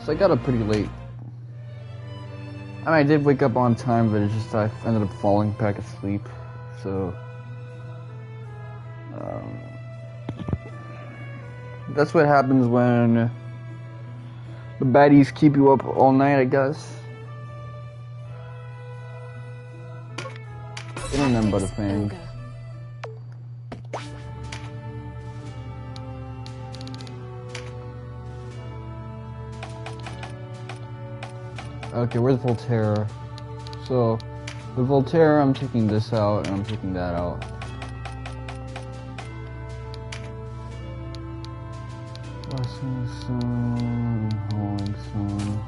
So I got up pretty late. I mean, I did wake up on time, but it's just I ended up falling back asleep. So that's what happens when the baddies keep you up all night, I guess. It ain't nothing but a thing. Okay, where's Voltaire? So, with Voltaire, I'm taking this out, and I'm taking that out. Blessing Sun, Holding Sun.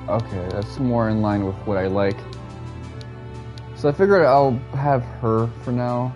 Okay, that's more in line with what I like. So I figured I'll have her for now.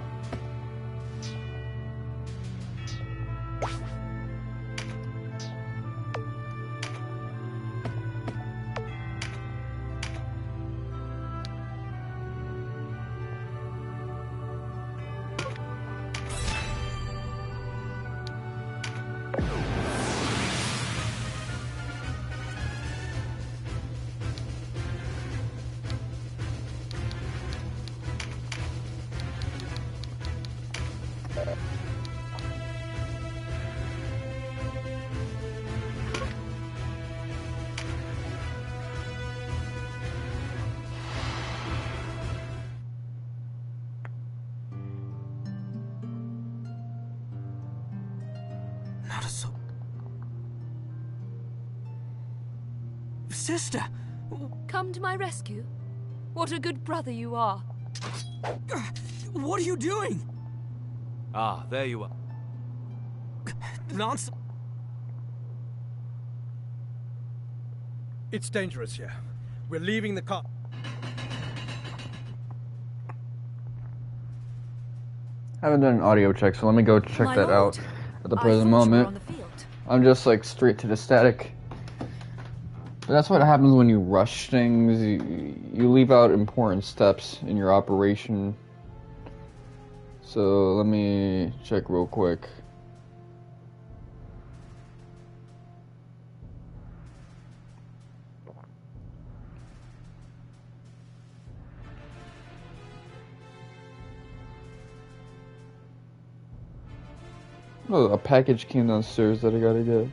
Sister! Come to my rescue? What a good brother you are. What are you doing? Ah, there you are. Lance... It's dangerous here. We're leaving the car. I haven't done an audio check, so let me go check My that lord, out at the I present thought you were moment. on the field. I'm just like straight to the static. But that's what happens when you rush things. You leave out important steps in your operation. So let me check real quick. Oh, a package came downstairs that I gotta get.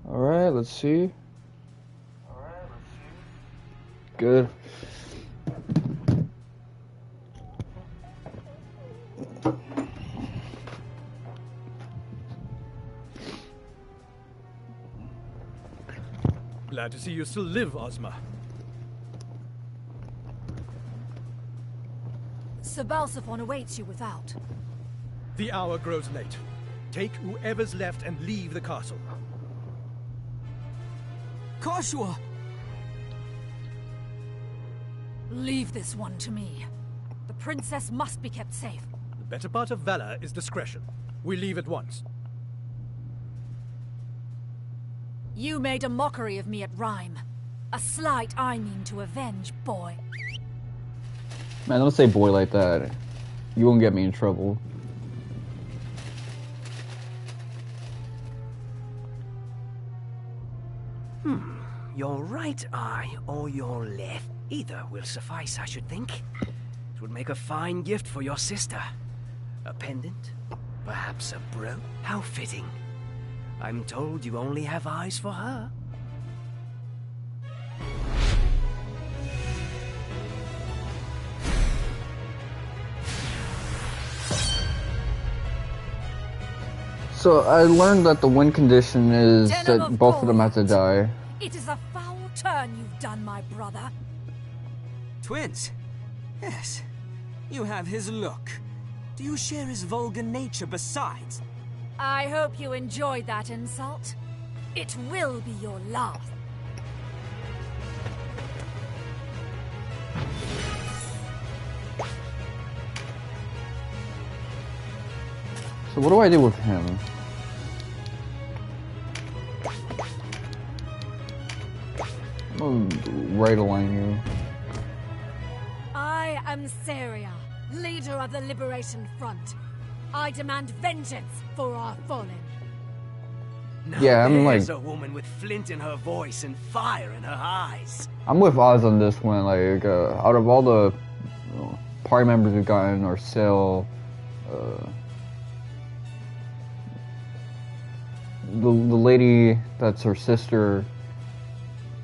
Alright, let's see. Good. Glad to see you still live, Ozma. Sir Balsaphon awaits you without. The hour grows late. Take whoever's left and leave the castle. Catiua! Leave this one to me. The princess must be kept safe. The better part of valor is discretion. We leave at once. You made a mockery of me at Rhyme. A slight I mean to avenge, boy. Man, don't say boy like that. You won't get me in trouble. Your right eye or your left. Either will suffice, I should think. It would make a fine gift for your sister. A pendant? Perhaps a brooch? How fitting. I'm told you only have eyes for her. So I learned that the win condition is Denam that of both of them have to gold. die. It is a foul turn you've done, my brother. Twins? Yes. You have his look. Do you share his vulgar nature besides? I hope you enjoyed that insult. It will be your last. So what do I do with him? I'm gonna right align you. I am Saria, leader of the Liberation Front. I demand vengeance for our fallen. Now Yeah, I'm there's like- a woman with flint in her voice and fire in her eyes. I'm with Oz on this one. Like, out of all the party members we've gotten, or Sail, the lady that's her sister.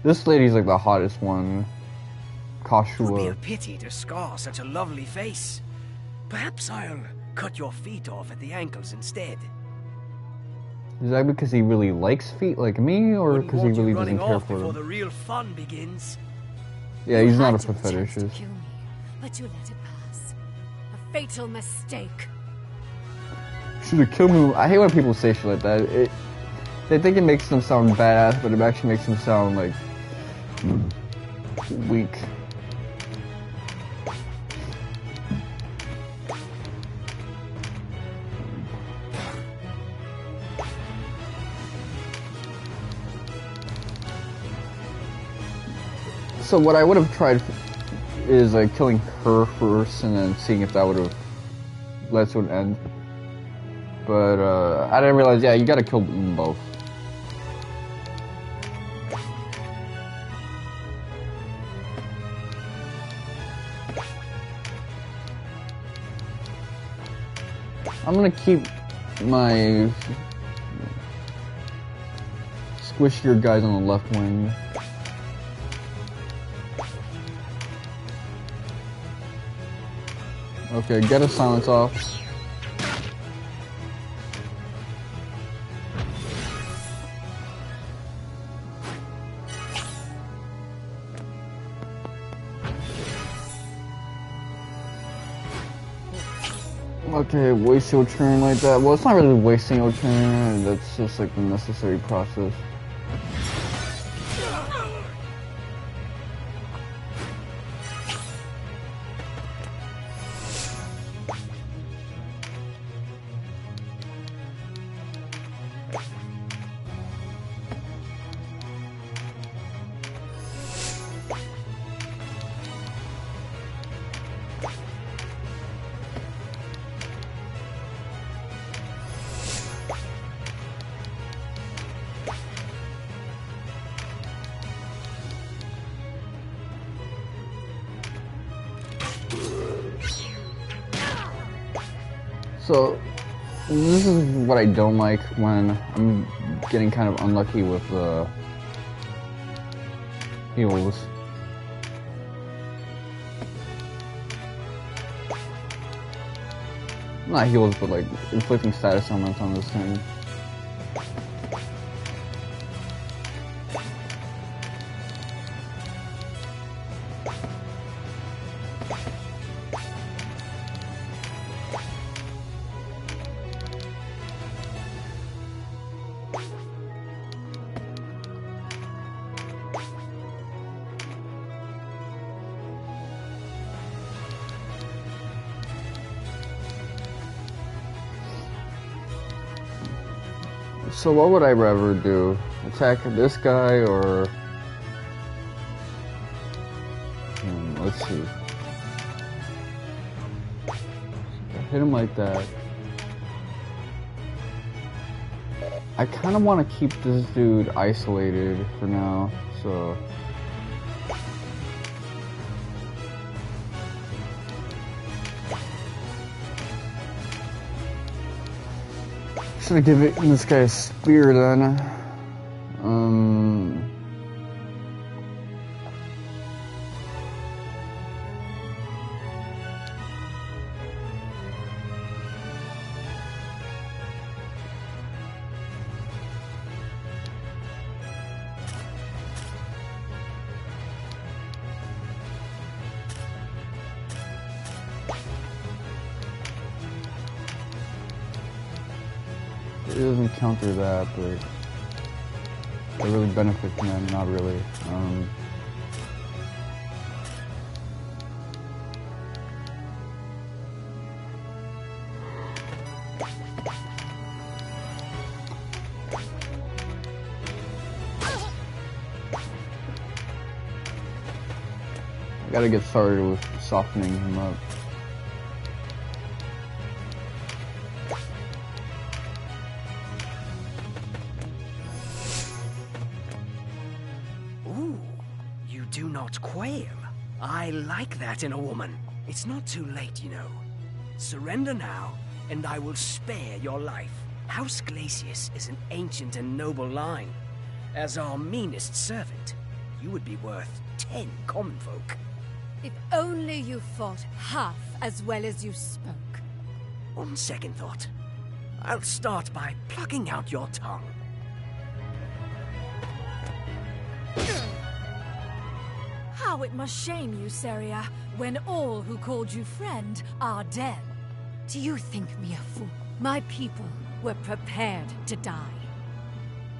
This lady's like the hottest one. It would be a Catiua. pity to scar such a lovely face. Perhaps I'll cut your feet off at the ankles instead. Is that because he really likes feet like me, or Wouldn't because he want you really running doesn't care off for before them? the real fun begins. Yeah, he's You not had a your for chance to fetishes. kill me, but you let it pass. A fatal mistake. Should have killed me. I hate when people say shit like that. They think it makes them sound badass, but it actually makes them sound like weak. So what I would have tried is like killing her first, and then seeing if that would have led to an end. But I didn't realize. Yeah, you gotta kill them both. I'm gonna keep my squishier guys on the left wing. Okay, get a silence off. Okay, waste your turn like that. Well, it's not really wasting your turn, that's just like the necessary process. So, this is what I don't like when I'm getting kind of unlucky with heals. Not heals, but like inflicting status ailments on this thing. So what would I rather do? Attack this guy or... let's see. Hit him like that. I kind of want to keep this dude isolated for now, so... Should have given this guy a spear then. It doesn't counter that, but it really benefits from that, not really. I gotta get started with softening him up. Ooh, you do not quail. I like that in a woman. It's not too late, you know. Surrender now, and I will spare your life. House Glacius is an ancient and noble line. As our meanest servant, you would be worth 10 common folk. If only you fought half as well as you spoke. On second thought, I'll start by plucking out your tongue. How it must shame you, Seria, when all who called you friend are dead. Do you think me a fool? My people were prepared to die.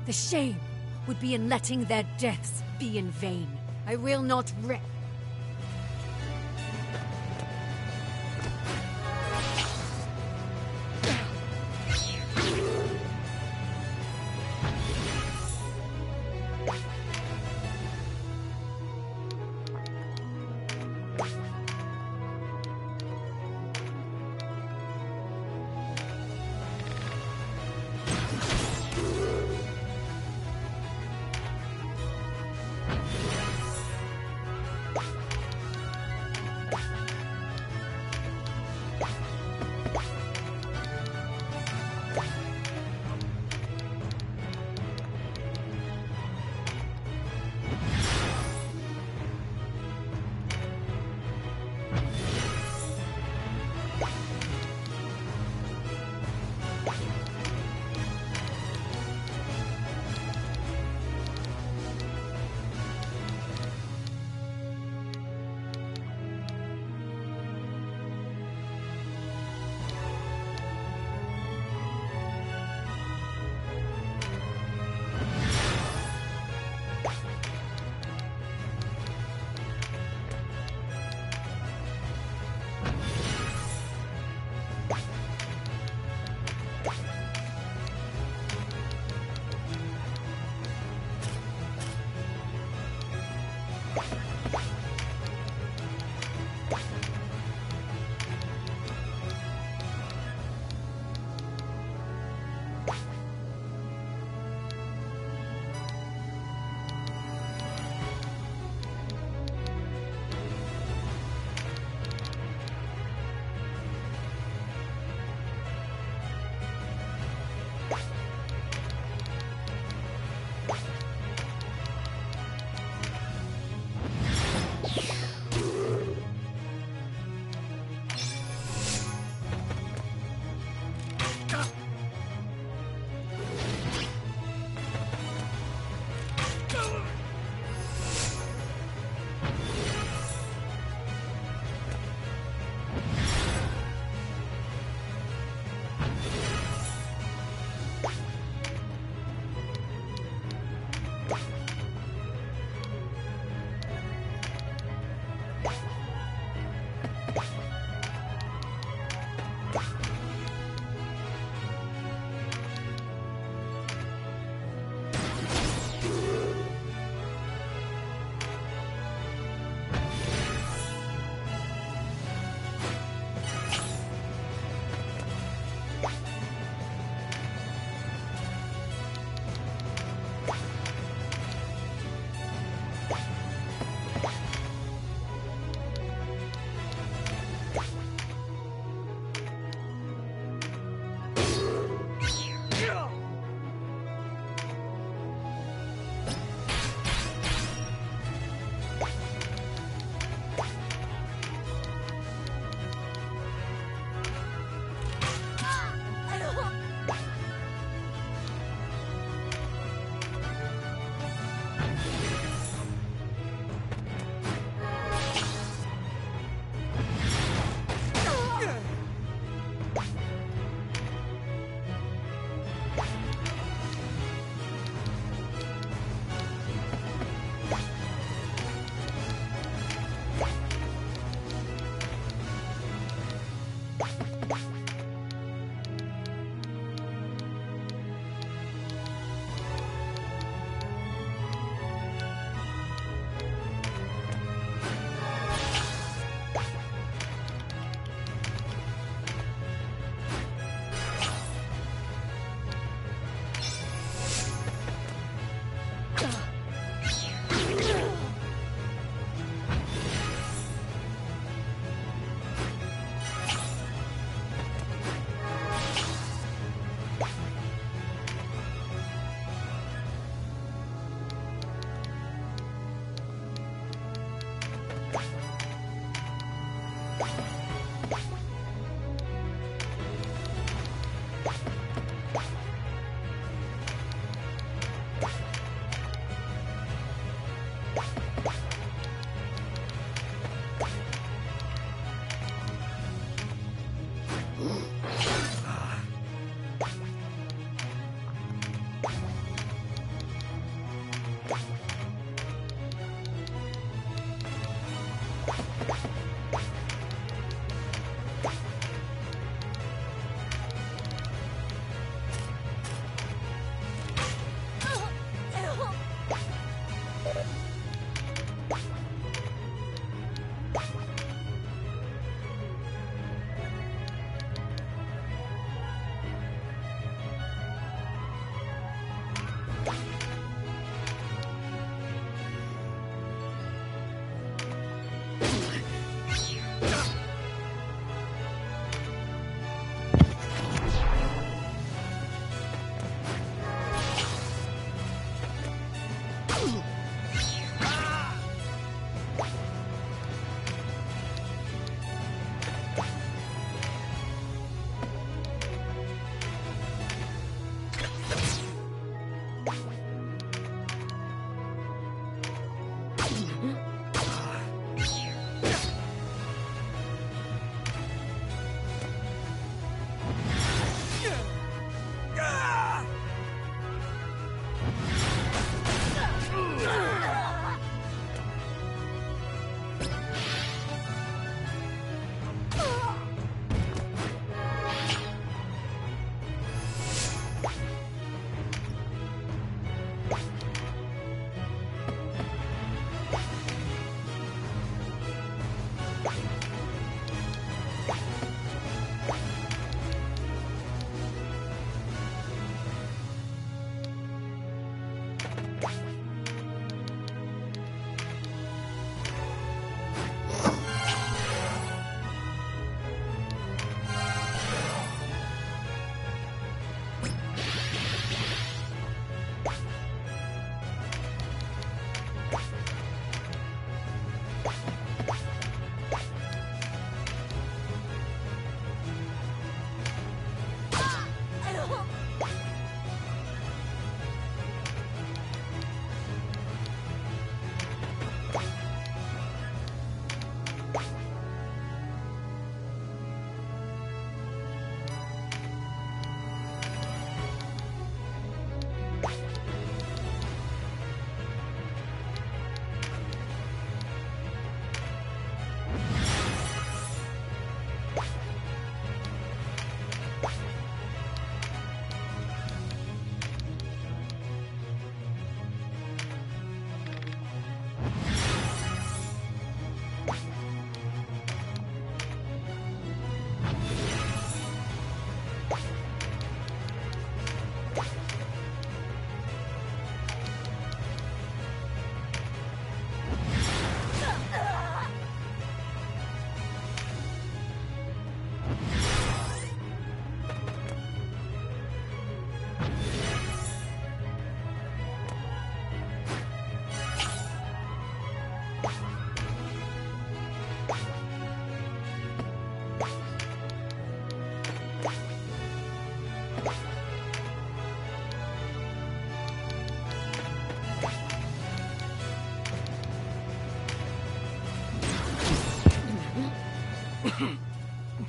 The shame would be in letting their deaths be in vain. I will not rip.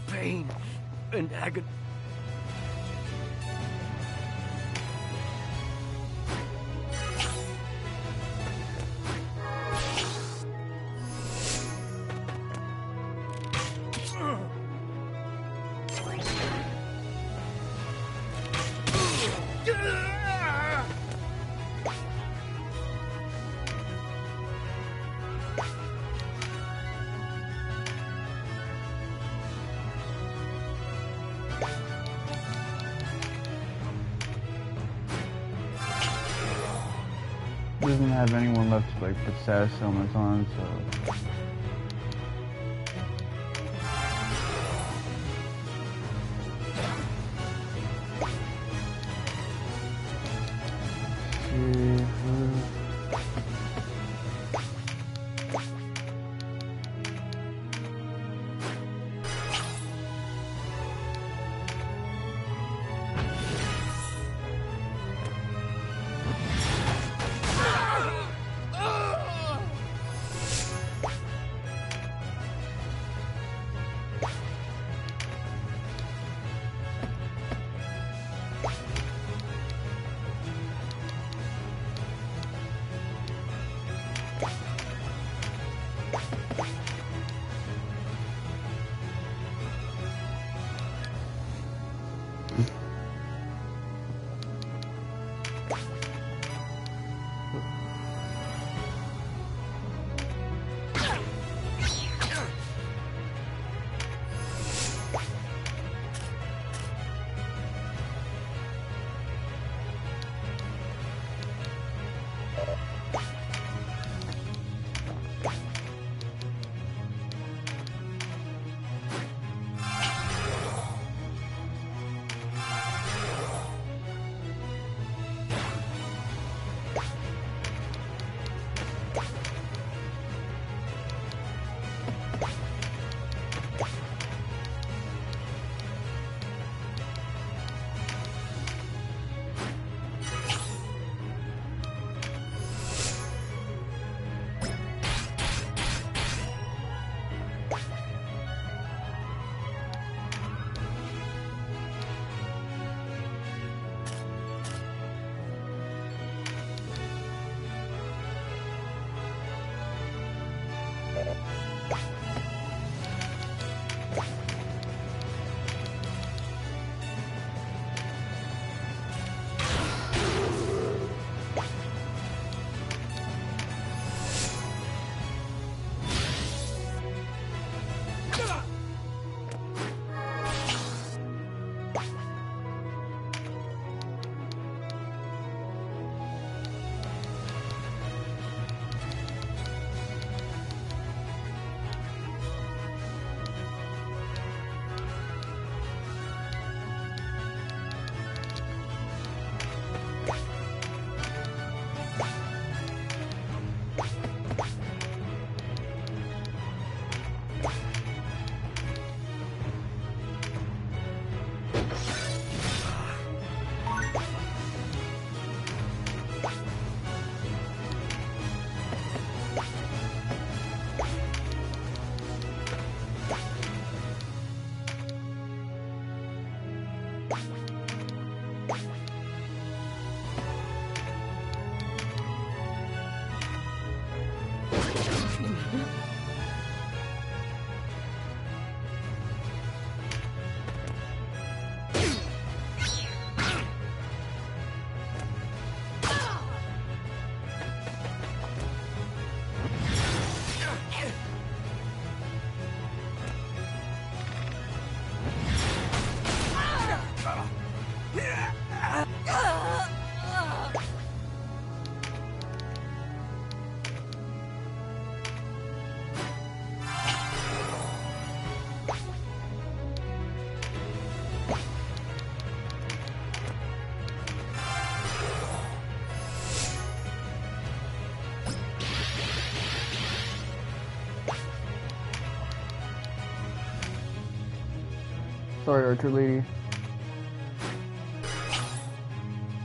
Pain and agony. Doesn't have anyone left to like put status elements on, so Sorry, Archer Lady.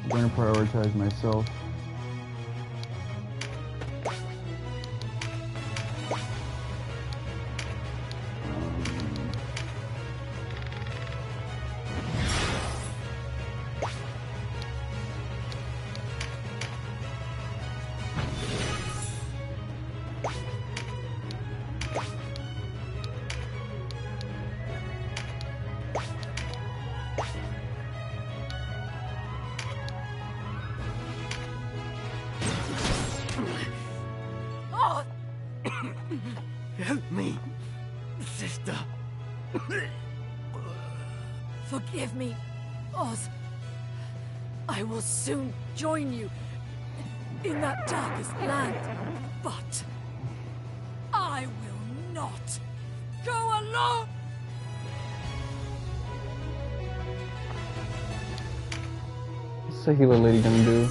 I'm going to prioritize myself. Help me, sister. Forgive me, Oz. I will soon join you in that darkest land, but I will not go alone! What's the healer lady gonna do?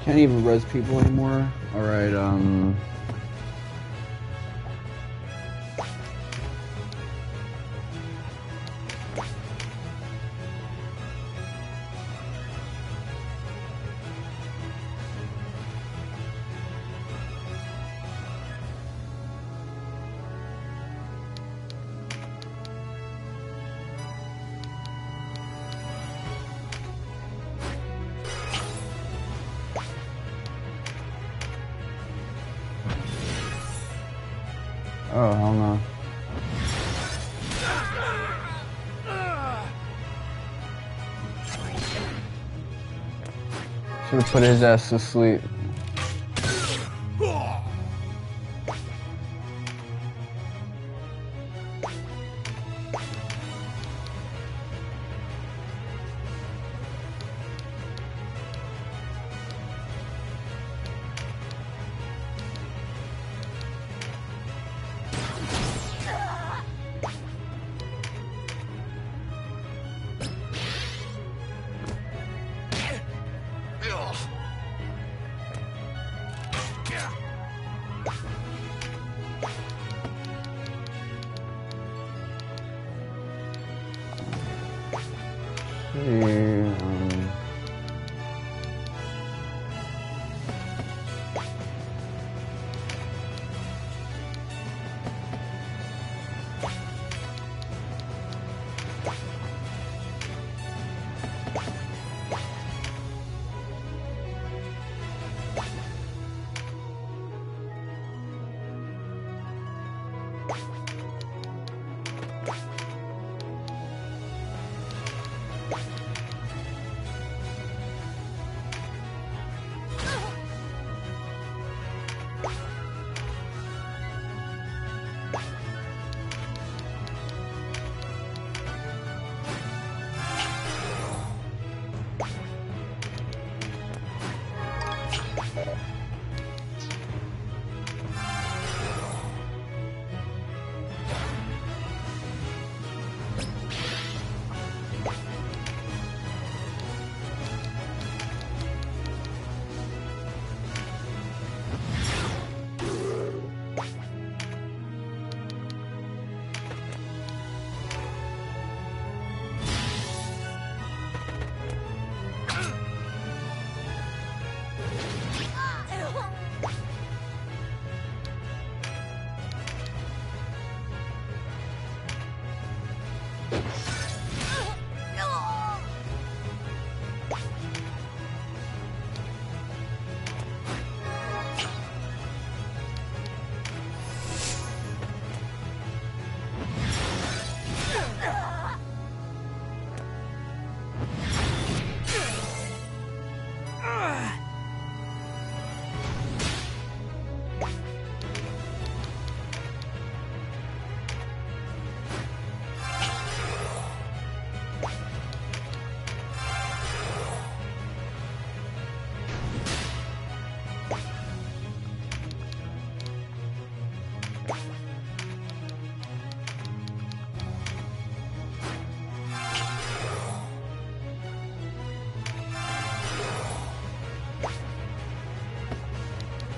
Can't even res people anymore. Alright, oh, hell no. Should've put his ass to sleep.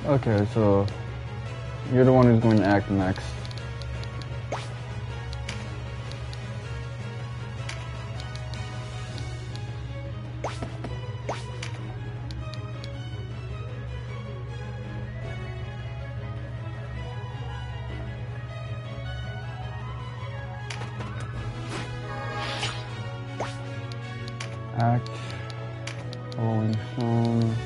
Okay, so you're the one who's going to act next. Act, rolling stone.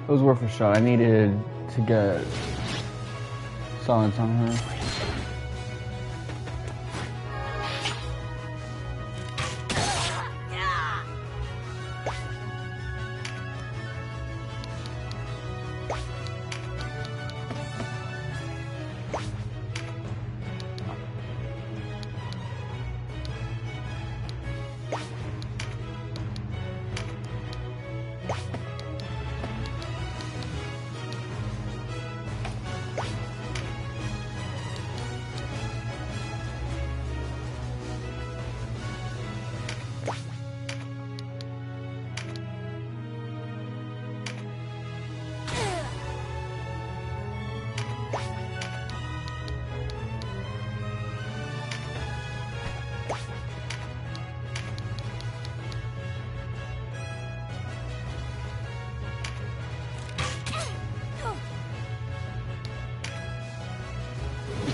It was worth a shot. I needed to get silence on her.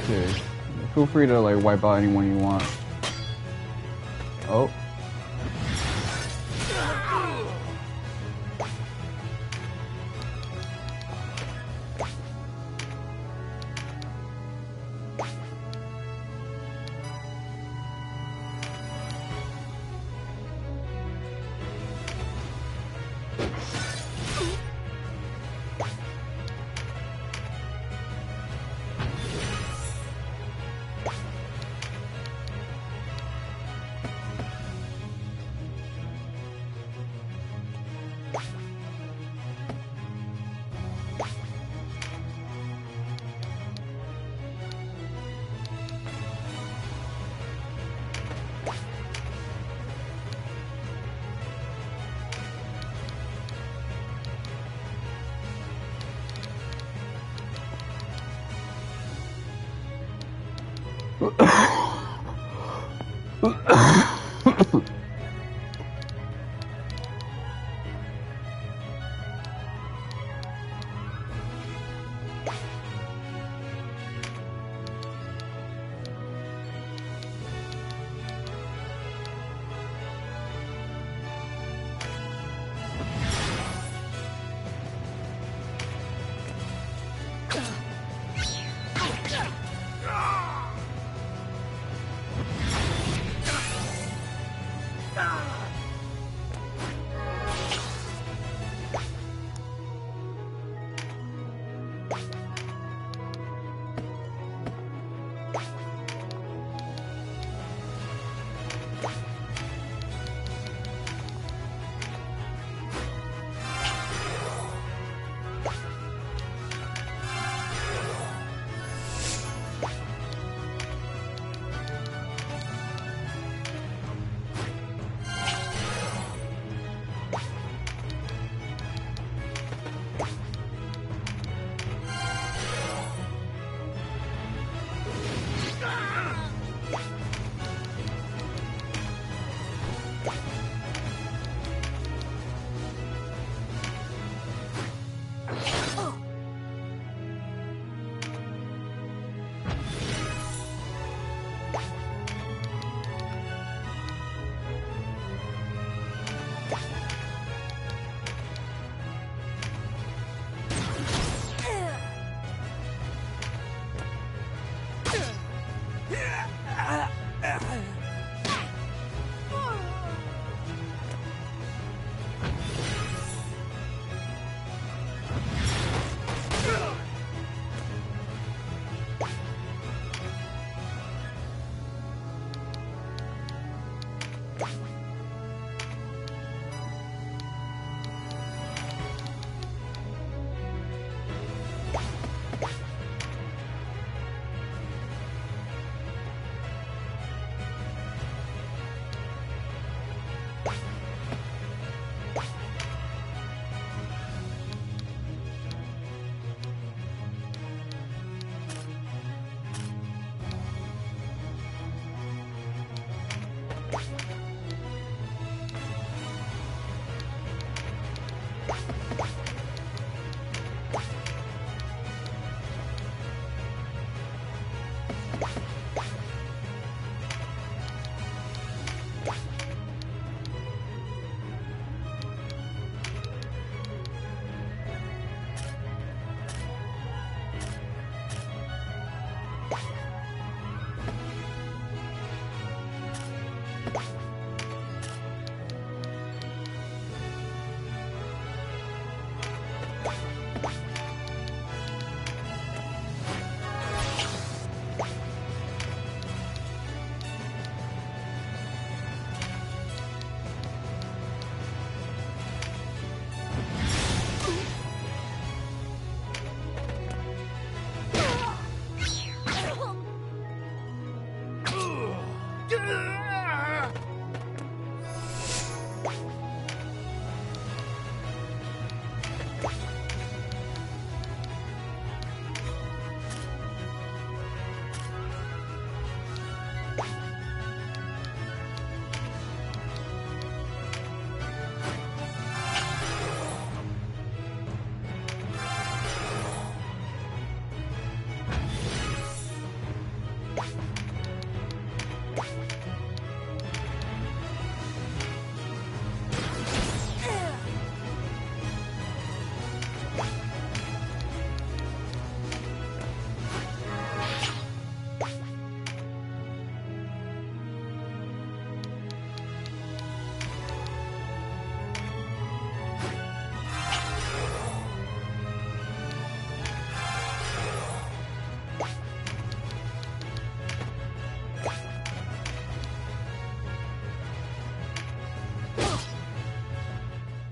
Okay. Feel free to like wipe out anyone you want. Oh.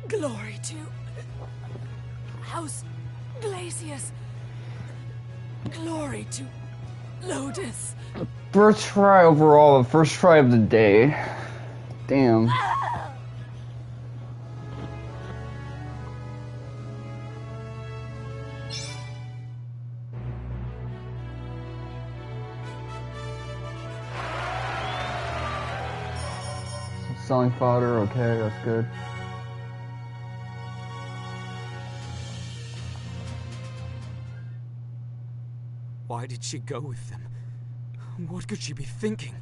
Glory to House Glacius. Glory to Lodis. First try overall, the first try of the day. Damn. Selling fodder, okay, that's good. Why did she go with them? What could she be thinking?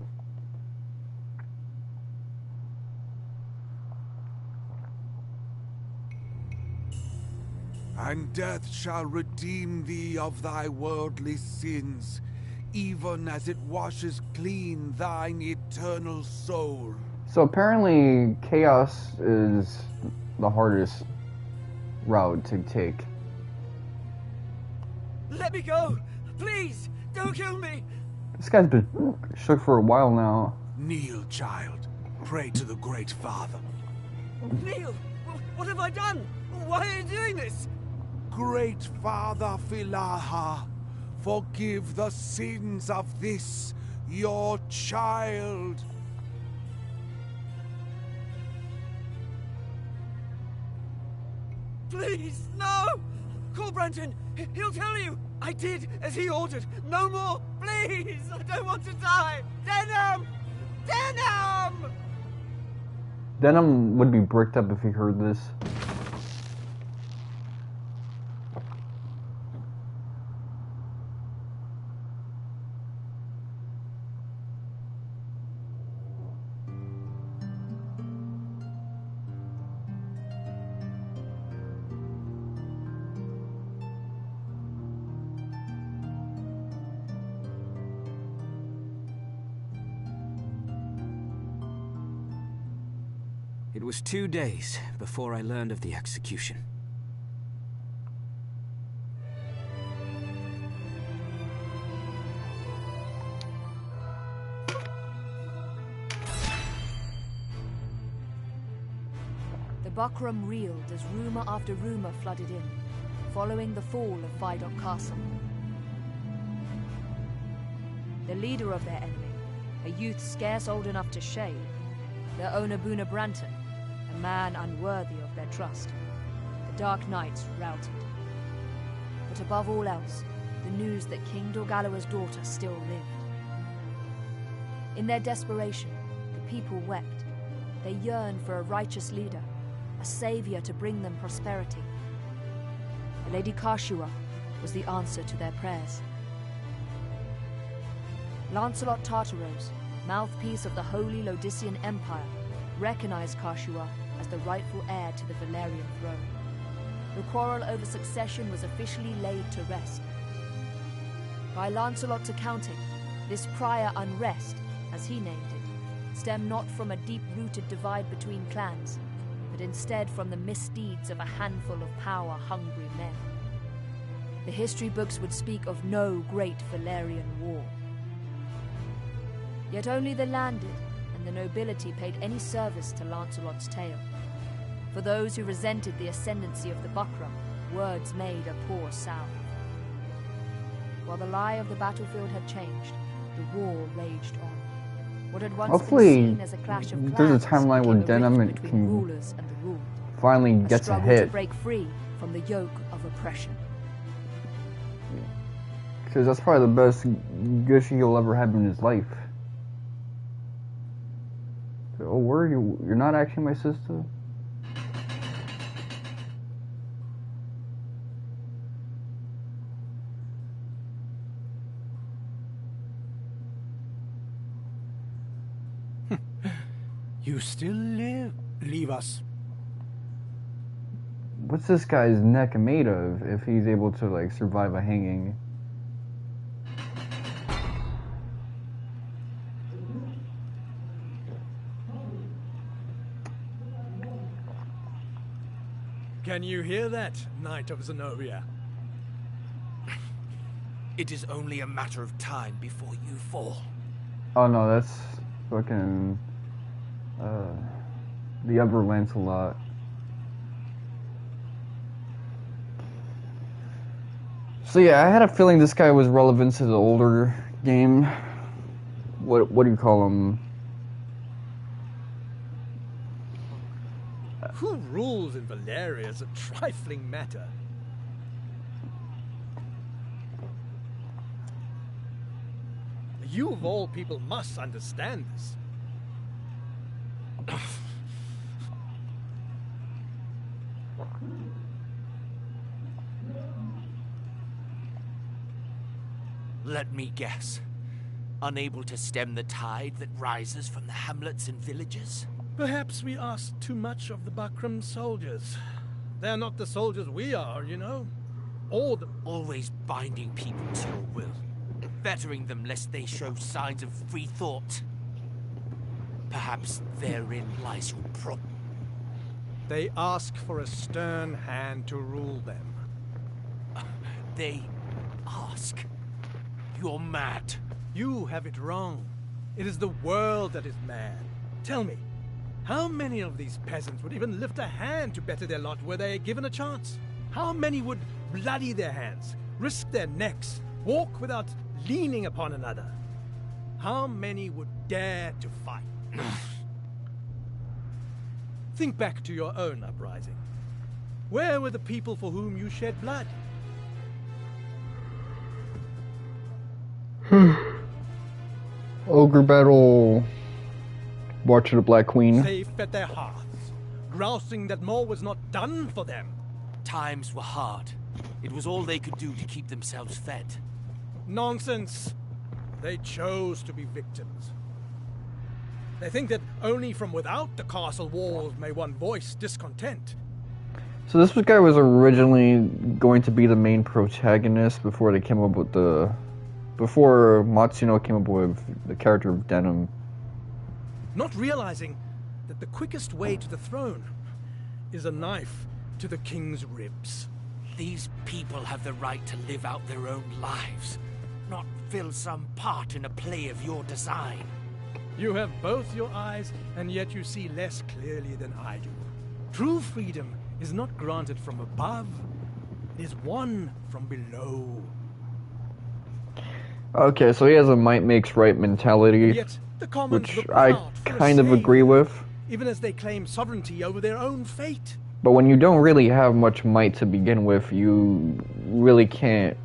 And death shall redeem thee of thy worldly sins, even as it washes clean thine eternal soul. So apparently chaos is the hardest route to take. Let me go! Please! Don't kill me! This guy's been shook for a while now. Kneel, child. Pray to the Great Father. Neil! What have I done? Why are you doing this? Great Father Philaha, forgive the sins of this, your child. Please, no! Call Branton. He'll tell you. I did as he ordered. No more. Please! I don't want to die. Denam! Denam! Denam would be bricked up if he heard this. It was 2 days before I learned of the execution. The Bakram reeled as rumor after rumor flooded in, following the fall of Phidoch Castle. The leader of their enemy, a youth scarce old enough to shave, their own Albuna Branton, a man unworthy of their trust. The Dark Knights routed. But above all else, the news that King Dorgalua's daughter still lived. In their desperation, the people wept. They yearned for a righteous leader, a savior to bring them prosperity. The Lady Catiua was the answer to their prayers. Lancelot Tartaros, mouthpiece of the Holy Lodisian Empire, recognized Catiua as the rightful heir to the Valerian throne. The quarrel over succession was officially laid to rest. By Lancelot's accounting, this prior unrest, as he named it, stemmed not from a deep-rooted divide between clans, but instead from the misdeeds of a handful of power-hungry men. The history books would speak of no great Valerian war. Yet only the landed and the nobility paid any service to Lancelot's tale. For those who resented the ascendancy of the Bakram, words made a poor sound. While the lie of the battlefield had changed, the war raged on. What had once Hopefully, been seen as a clash of clans there's a timeline where became a Denam rift between can rulers and the ruled. finally A gets a struggle hit. to break free from the yoke of oppression. Because that's probably the best Gushi he'll ever have in his life. Oh, where are you? You're not actually my sister? You still live? Leave us. What's this guy's neck made of if he's able to, like, survive a hanging? Can you hear that, Knight of Zenobia? It is only a matter of time before you fall. Oh no, that's fucking the other Lancelot. So yeah, I had a feeling this guy was relevant to the older game. What do you call him? Who rules in Valeria is a trifling matter. You of all people must understand this. Let me guess. Unable to stem the tide that rises from the hamlets and villages? Perhaps we ask too much of the Bakram soldiers. They're not the soldiers we are, you know. Or the... Always binding people to your will. Fettering them lest they show signs of free thought. Perhaps therein lies your problem. They ask for a stern hand to rule them. They ask? You're mad. You have it wrong. It is the world that is mad. Tell me, how many of these peasants would even lift a hand to better their lot were they given a chance? How many would bloody their hands, risk their necks, walk without leaning upon another? How many would dare to fight? Think back to your own uprising. Where were the people for whom you shed blood? Ogre battle. Watch of the Black Queen. Safe at their hearths, grousing that more was not done for them. Times were hard. It was all they could do to keep themselves fed. Nonsense. They chose to be victims. They think that only from without the castle walls may one voice discontent. So this guy was originally going to be the main protagonist before they came up with the... Before Matsuno came up with the character of Denam. Not realizing that the quickest way to the throne is a knife to the king's ribs. These people have the right to live out their own lives, not fill some part in a play of your design. You have both your eyes, and yet you see less clearly than I do. True freedom is not granted from above, it is won from below. Okay, so he has a might makes right mentality, Yet the commons which look I proud for a kind of slave, agree with. even as they claim sovereignty over their own fate. But when you don't really have much might to begin with, you really can't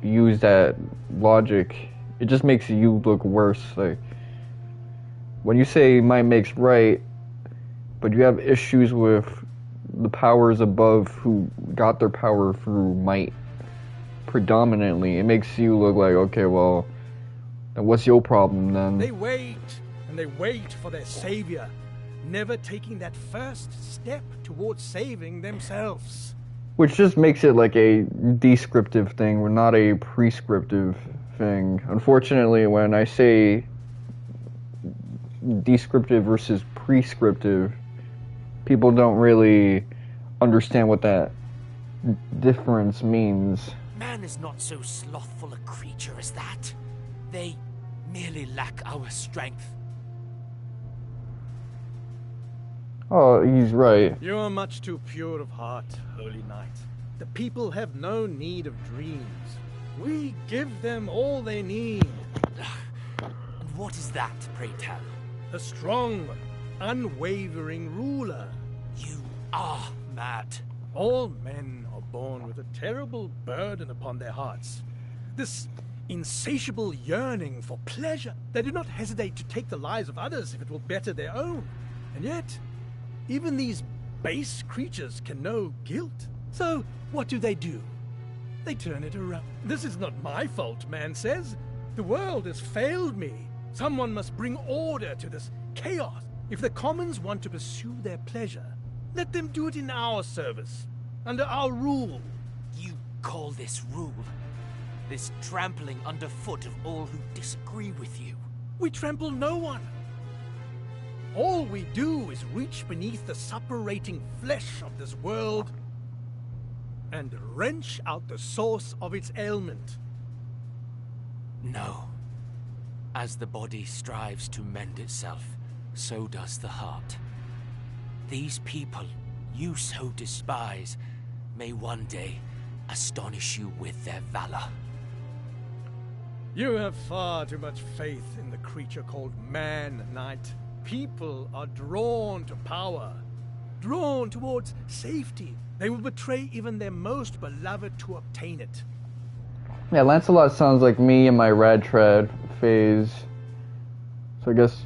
use that logic. It just makes you look worse. Like, when you say might makes right, but you have issues with the powers above who got their power through might predominantly, it makes you look like, okay, well, then what's your problem then? They wait, and they wait for their savior, never taking that first step towards saving themselves. Which just makes it like a descriptive thing, not a prescriptive thing. Unfortunately, when I say descriptive versus prescriptive, people don't really understand what that difference means. Man is not so slothful a creature as that. They merely lack our strength. Oh, he's right. You are much too pure of heart, Holy Knight. The people have no need of dreams. We give them all they need. And what is that, pray tell? A strong, unwavering ruler. You are mad. All men are born with a terrible burden upon their hearts. This insatiable yearning for pleasure. They do not hesitate to take the lives of others if it will better their own. And yet, even these base creatures can know guilt. So, what do? They turn it around. This is not my fault, man says. The world has failed me. Someone must bring order to this chaos. If the commons want to pursue their pleasure, let them do it in our service, under our rule. You call this rule? This trampling underfoot of all who disagree with you? We trample no one. All we do is reach beneath the suppurating flesh of this world and wrench out the source of its ailment. No. As the body strives to mend itself, so does the heart. These people you so despise may one day astonish you with their valor. You have far too much faith in the creature called man, Knight. People are drawn to power, drawn towards safety. They will betray even their most beloved to obtain it. Yeah, Lancelot sounds like me in my rad trad phase. So I guess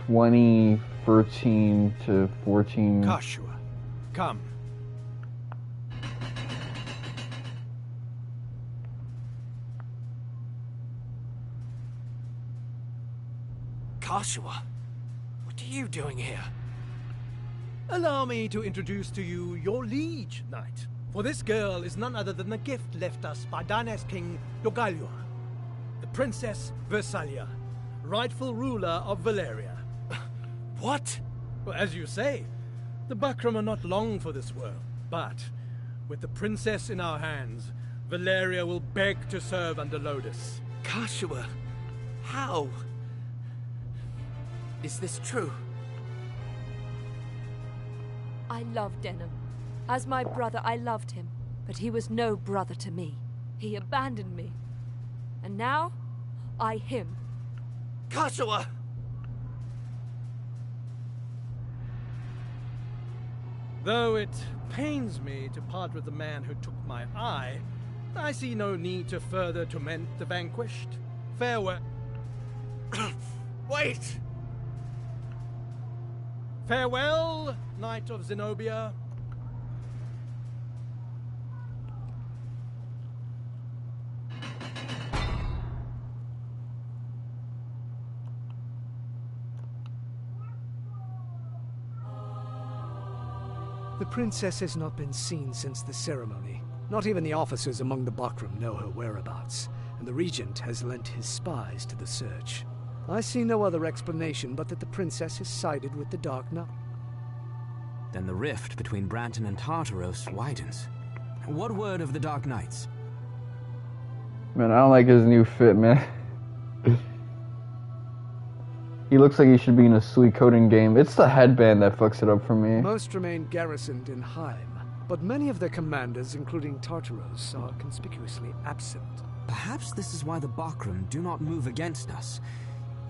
2013 to 14. Catiua, come. Catiua, what are you doing here? Allow me to introduce to you your liege, Knight. For this girl is none other than the gift left us by Dana's king, Dorgalua, the Princess Versalia, rightful ruler of Valeria. What? Well, as you say, the Bakram are not long for this world, but with the princess in our hands, Valeria will beg to serve under Lodis. Catiua, how? Is this true? I love Denam. As my brother, I loved him, but he was no brother to me. He abandoned me. And now, I him. Catiua! Though it pains me to part with the man who took my eye, I see no need to further torment the vanquished. Farewell. Wait! Farewell, Knight of Zenobia. The princess has not been seen since the ceremony. Not even the officers among the Bakram know her whereabouts, and the regent has lent his spies to the search. I see no other explanation but that the princess has sided with the Dark Knight. Then the rift between Branton and Tartaros widens. What word of the Dark Knights? Man, I don't like his new fit, man. He looks like he should be in a Suikoden game. It's the headband that fucks it up for me. Most remain garrisoned in Haim, but many of their commanders, including Tartaros, are conspicuously absent. Perhaps this is why the Bakram do not move against us.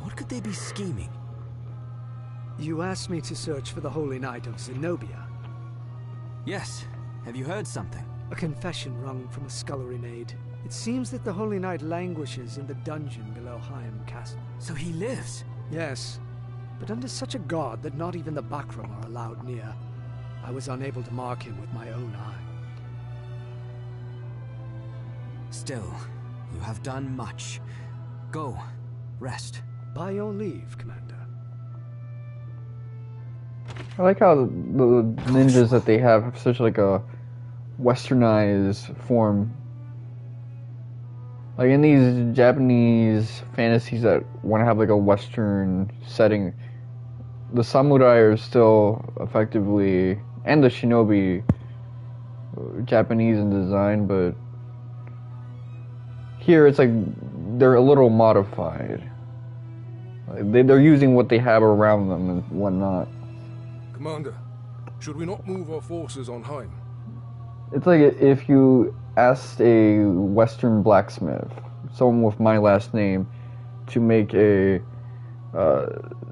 What could they be scheming? You asked me to search for the Holy Knight of Zenobia. Yes. Have you heard something? A confession wrung from a scullery maid. It seems that the Holy Knight languishes in the dungeon below Haim Castle. So he lives? Yes, but under such a guard that not even the Bakram are allowed near. I was unable to mark him with my own eye. Still, you have done much. Go, rest. By your leave, Commander. I like how the ninjas that they have such like a westernized form. Like in these Japanese fantasies that want to have like a western setting, the samurai are still effectively, and the shinobi, Japanese in design, but here it's like they're a little modified. Like they're using what they have around them and whatnot. Commander, should we not move our forces on Heim? It's like if you asked a Western blacksmith, someone with my last name, to make a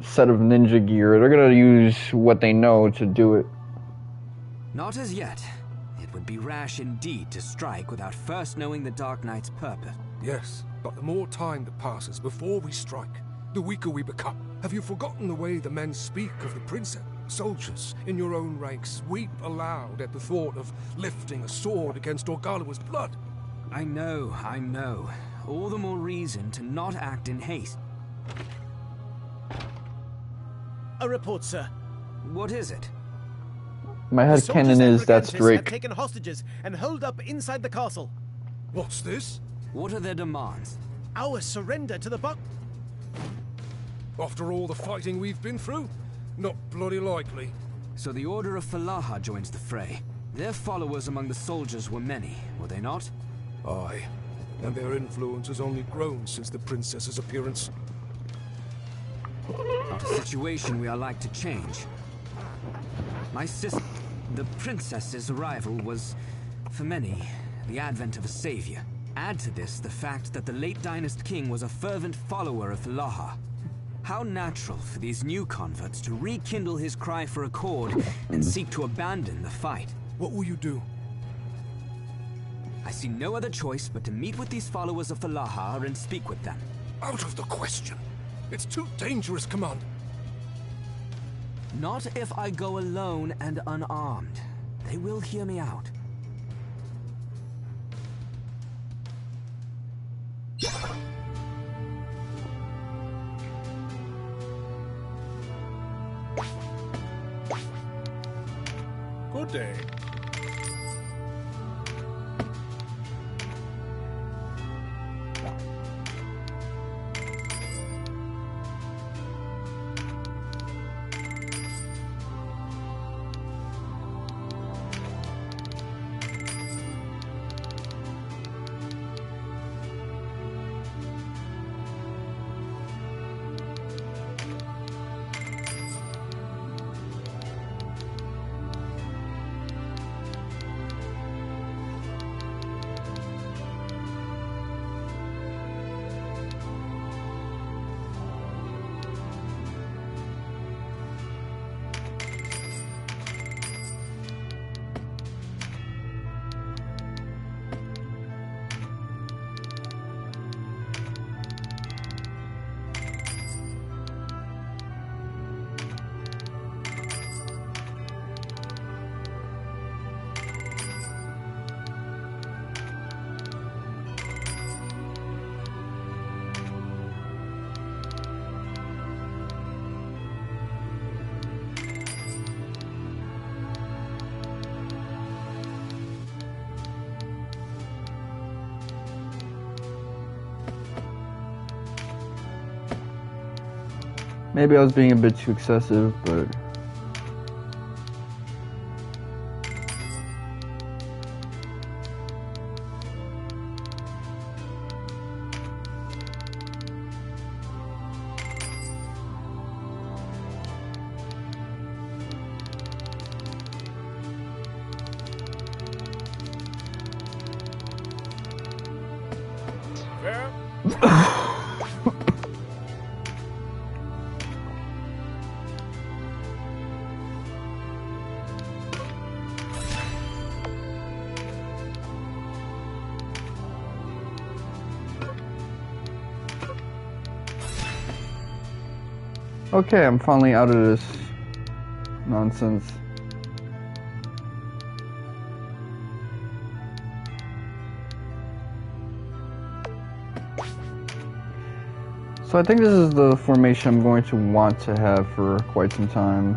set of ninja gear, they're gonna use what they know to do it. Not as yet. It would be rash indeed to strike without first knowing the Dark Knight's purpose. Yes, but the more time that passes before we strike, the weaker we become. Have you forgotten the way the men speak of the princess? Soldiers in your own ranks weep aloud at the thought of lifting a sword against Dorgalua's blood. I know. All the more reason to not act in haste. A report, sir. What is it? My head canon is that's Drake. Have taken hostages and holed up inside the castle. What's this? What are their demands? Our surrender to the Buck. After all the fighting we've been through? Not bloody likely. So the Order of Phidoch joins the fray. Their followers among the soldiers were many, were they not? Aye, and their influence has only grown since the princess's appearance. Not a situation we are like to change. My sister, the princess's arrival was, for many, the advent of a savior. Add to this the fact that the late dynast king was a fervent follower of Phidoch. How natural for these new converts to rekindle his cry for accord and seek to abandon the fight. What will you do? I see no other choice but to meet with these followers of Phidoch and speak with them. Out of the question. It's too dangerous, Commander. Not if I go alone and unarmed. They will hear me out. Good day. Maybe I was being a bit too excessive, but okay, I'm finally out of this nonsense. So I think this is the formation I'm going to want to have for quite some time.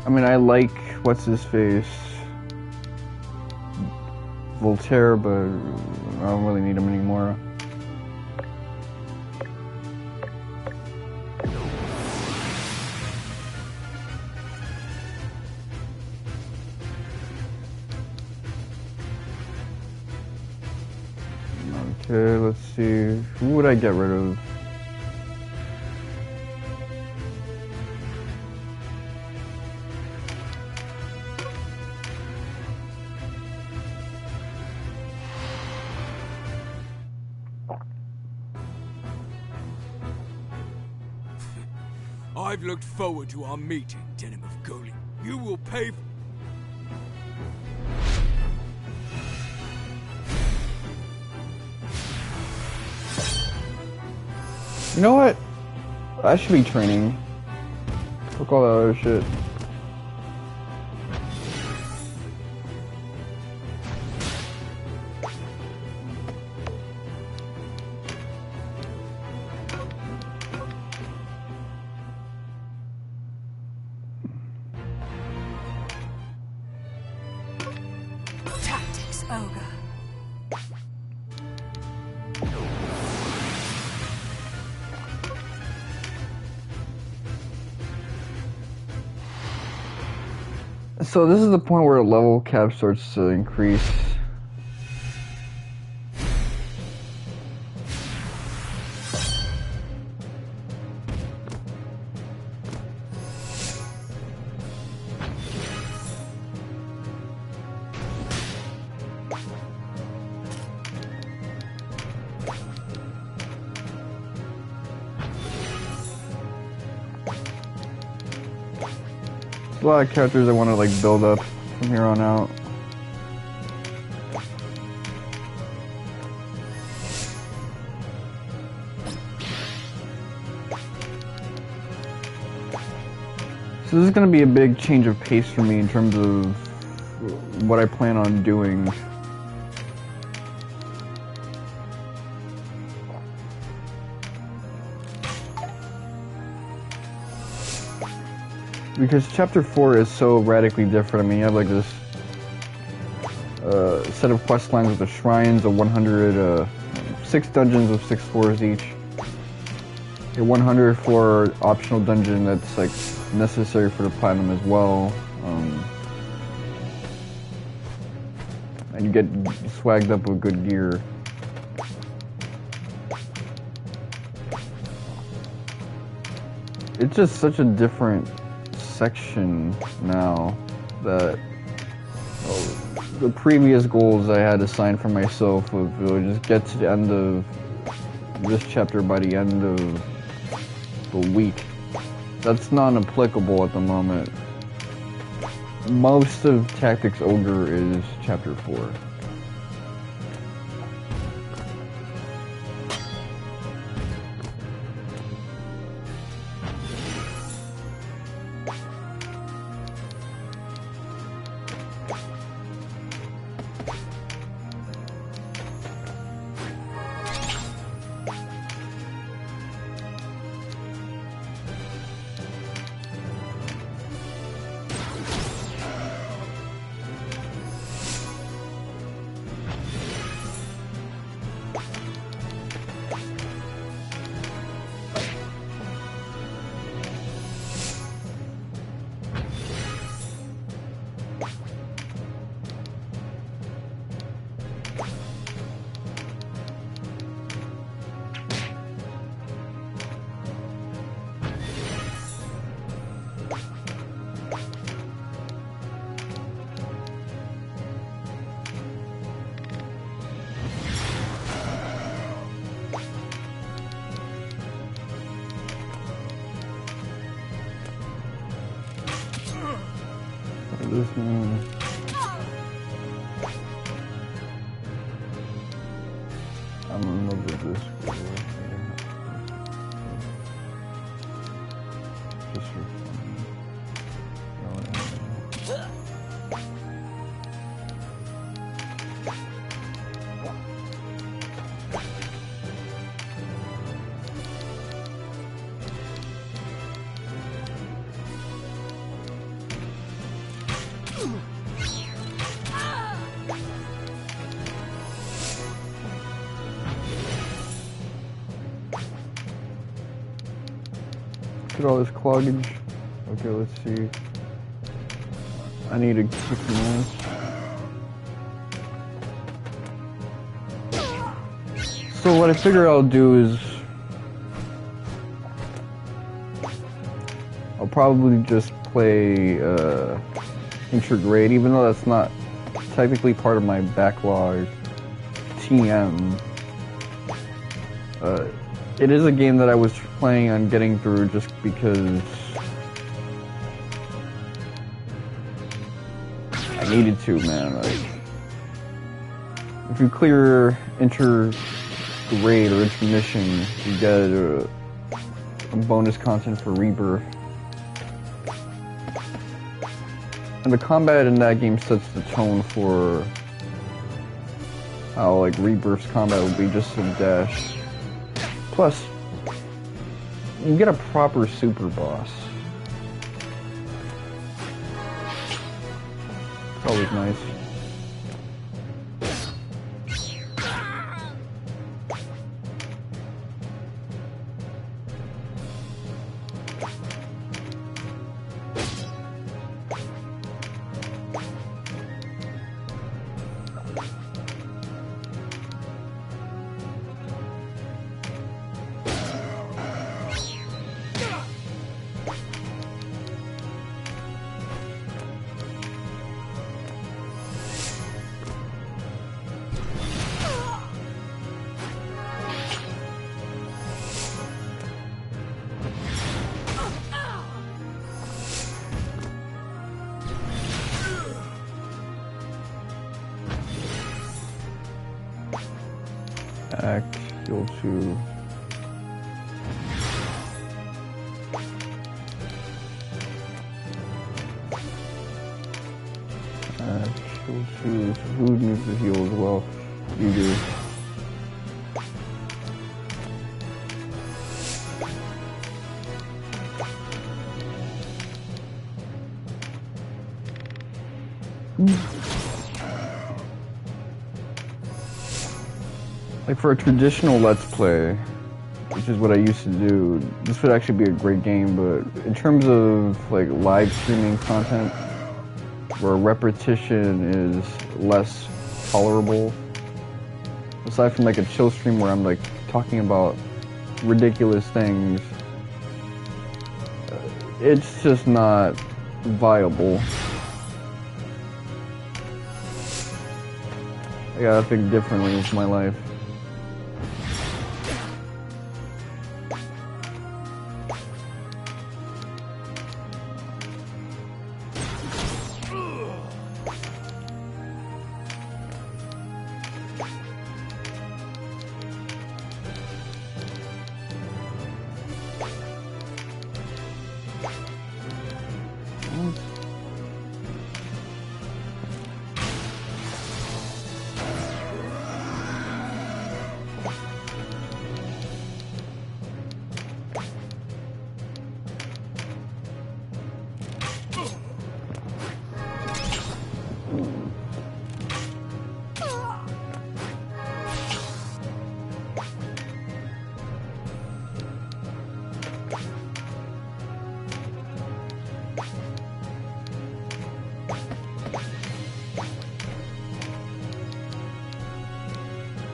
I mean, I like what's his face, Voltaire, but I don't really need him anymore. Okay, let's see. Who would I get rid of? I've looked forward to our meeting, Denam of Goli. You will pay. You know what? I should be training. Fuck all that other shit. Tactics, Ogre. So this is the point where level cap starts to increase. A lot of characters I want to like build up from here on out. So this is going to be a big change of pace for me in terms of what I plan on doing. Because chapter 4 is so radically different. I mean, you have like this set of quest lines with the shrines of 100, 6 dungeons of 6 floors each. A 100 floor optional dungeon that's like necessary for the platinum as well. And you get swagged up with good gear. It's just such a different section now that the previous goals I had assigned for myself of just get to the end of this chapter by the end of the week. That's non-applicable at the moment. Most of Tactics Ogre is chapter 4. This one. I'm gonna move this. Just for fun. Look at all this cloggage. Okay, let's see. I need to kick some ass. So what I figure I'll do is I'll probably just play Intergrade, even though that's not technically part of my backlog TM. It is a game that I was planning on getting through just because I needed to, man. Like, if you clear Intergrade or Intermission, you get a bonus content for Rebirth. And the combat in that game sets the tone for how, like, Rebirth's combat would be just some dash. Plus, you get a proper super boss. It's always nice. Act, skill 2. Skill 2. So who needs to heal as well? You do. Like for a traditional Let's Play, which is what I used to do, this would actually be a great game, but in terms of like live streaming content, where repetition is less tolerable, aside from like a chill stream where I'm like talking about ridiculous things, it's just not viable. I gotta think differently with my life.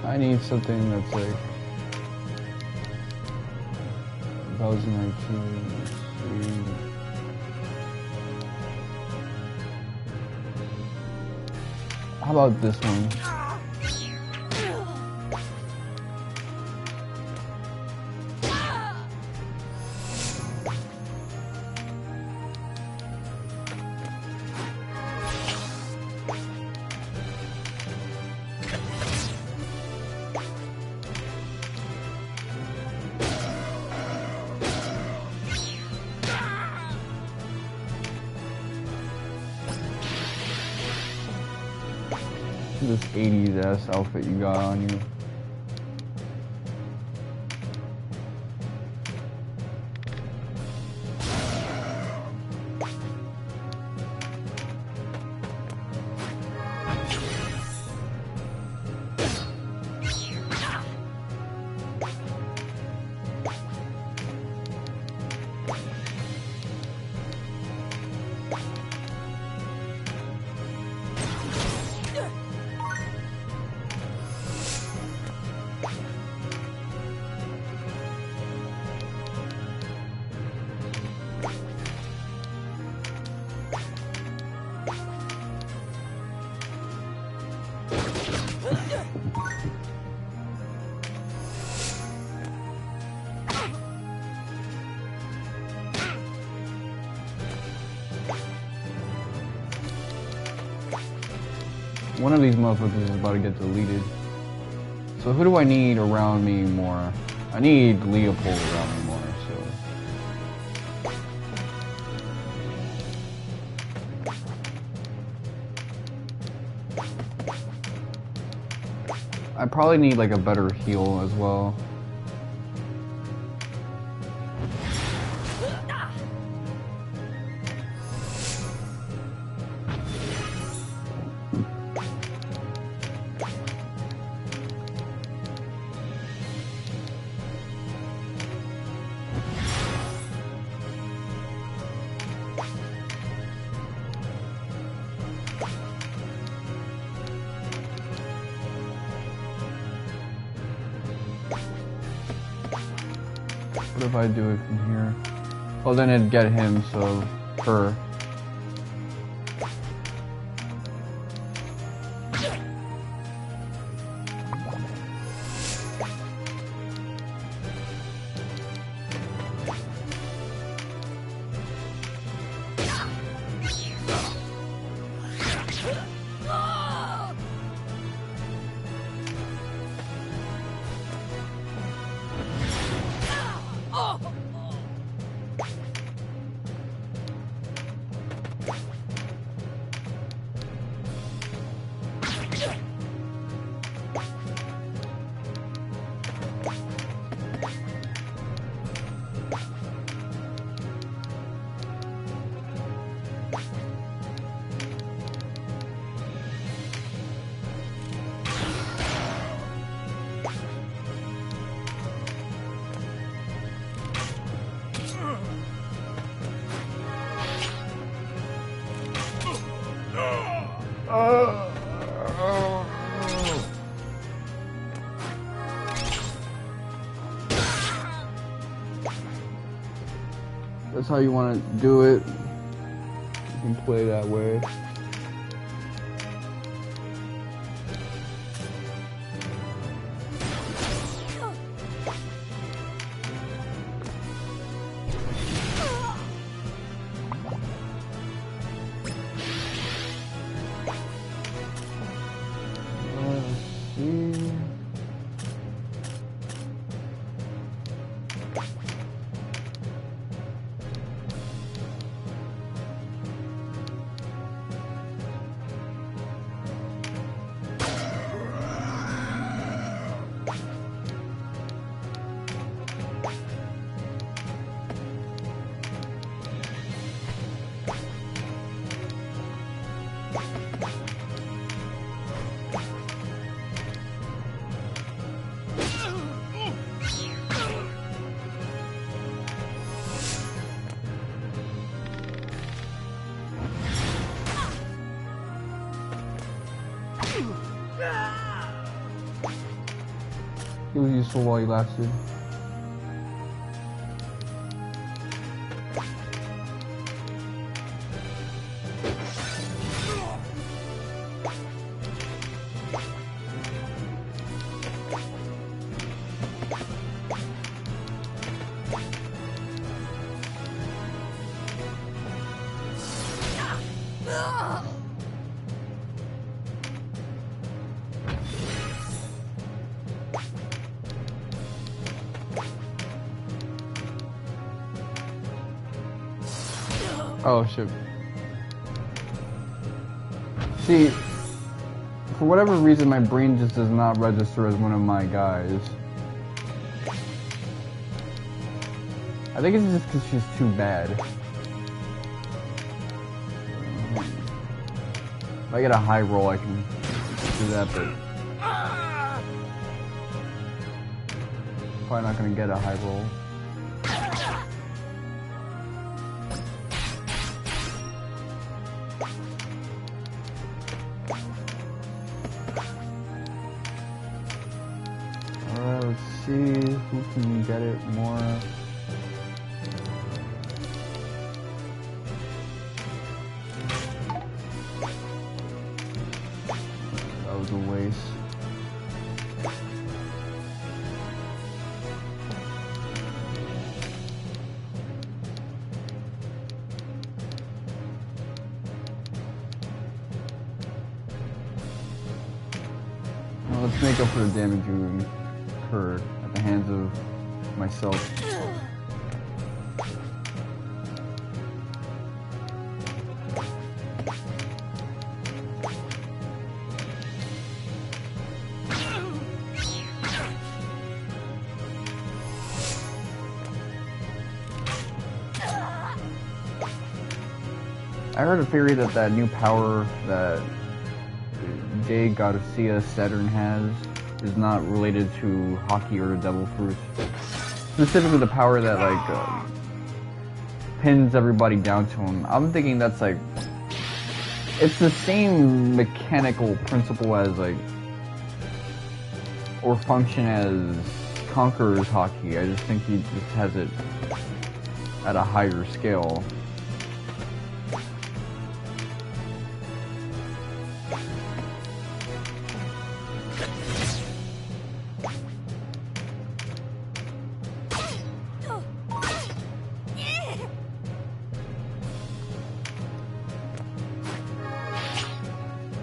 I need something that's like 2019. How about this one? This 80s ass outfit you got on you. One of these motherfuckers is about to get deleted. So who do I need around me more? I need Leopold around me more, so... I probably need like a better heal as well. What if I do it from here? Oh, then it'd get him, so her. That's how you want to do it. You can play that way. It was useful while he lasted. Oh shit. See, For whatever reason, my brain just does not register as one of my guys. I think it's just because she's too bad. If I get a high roll, I can do that, but probably not gonna get a high roll. Alright, let's see who can get it more. That was a waste. Well, let's make up for the damage you incurred at the hands of myself. I heard a theory that that new power that J. Garcia Saturn has is not related to hockey or devil fruit. Specifically the power that like pins everybody down to him. I'm thinking that's like, it's the same mechanical principle as like, or function as Conqueror's hockey. I just think he just has it at a higher scale.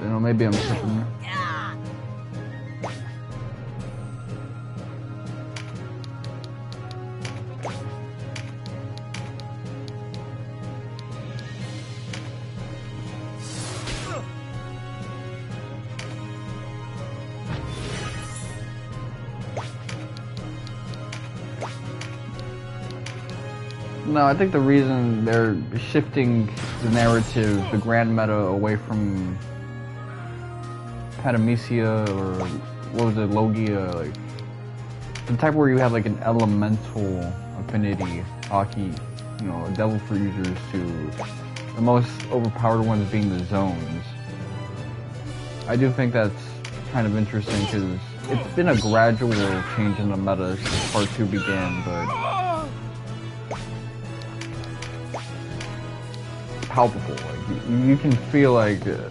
You know, maybe I'm tripping. No, I think the reason they're shifting the narrative, the grand meta, away from Pandemecia or what was it, Logia, like the type where you have like an elemental affinity hockey, you know, devil fruit users, to the most overpowered ones being the zones. I do think that's kind of interesting because it's been a gradual change in the meta since Part 2 began, but palpable. Like you can feel like the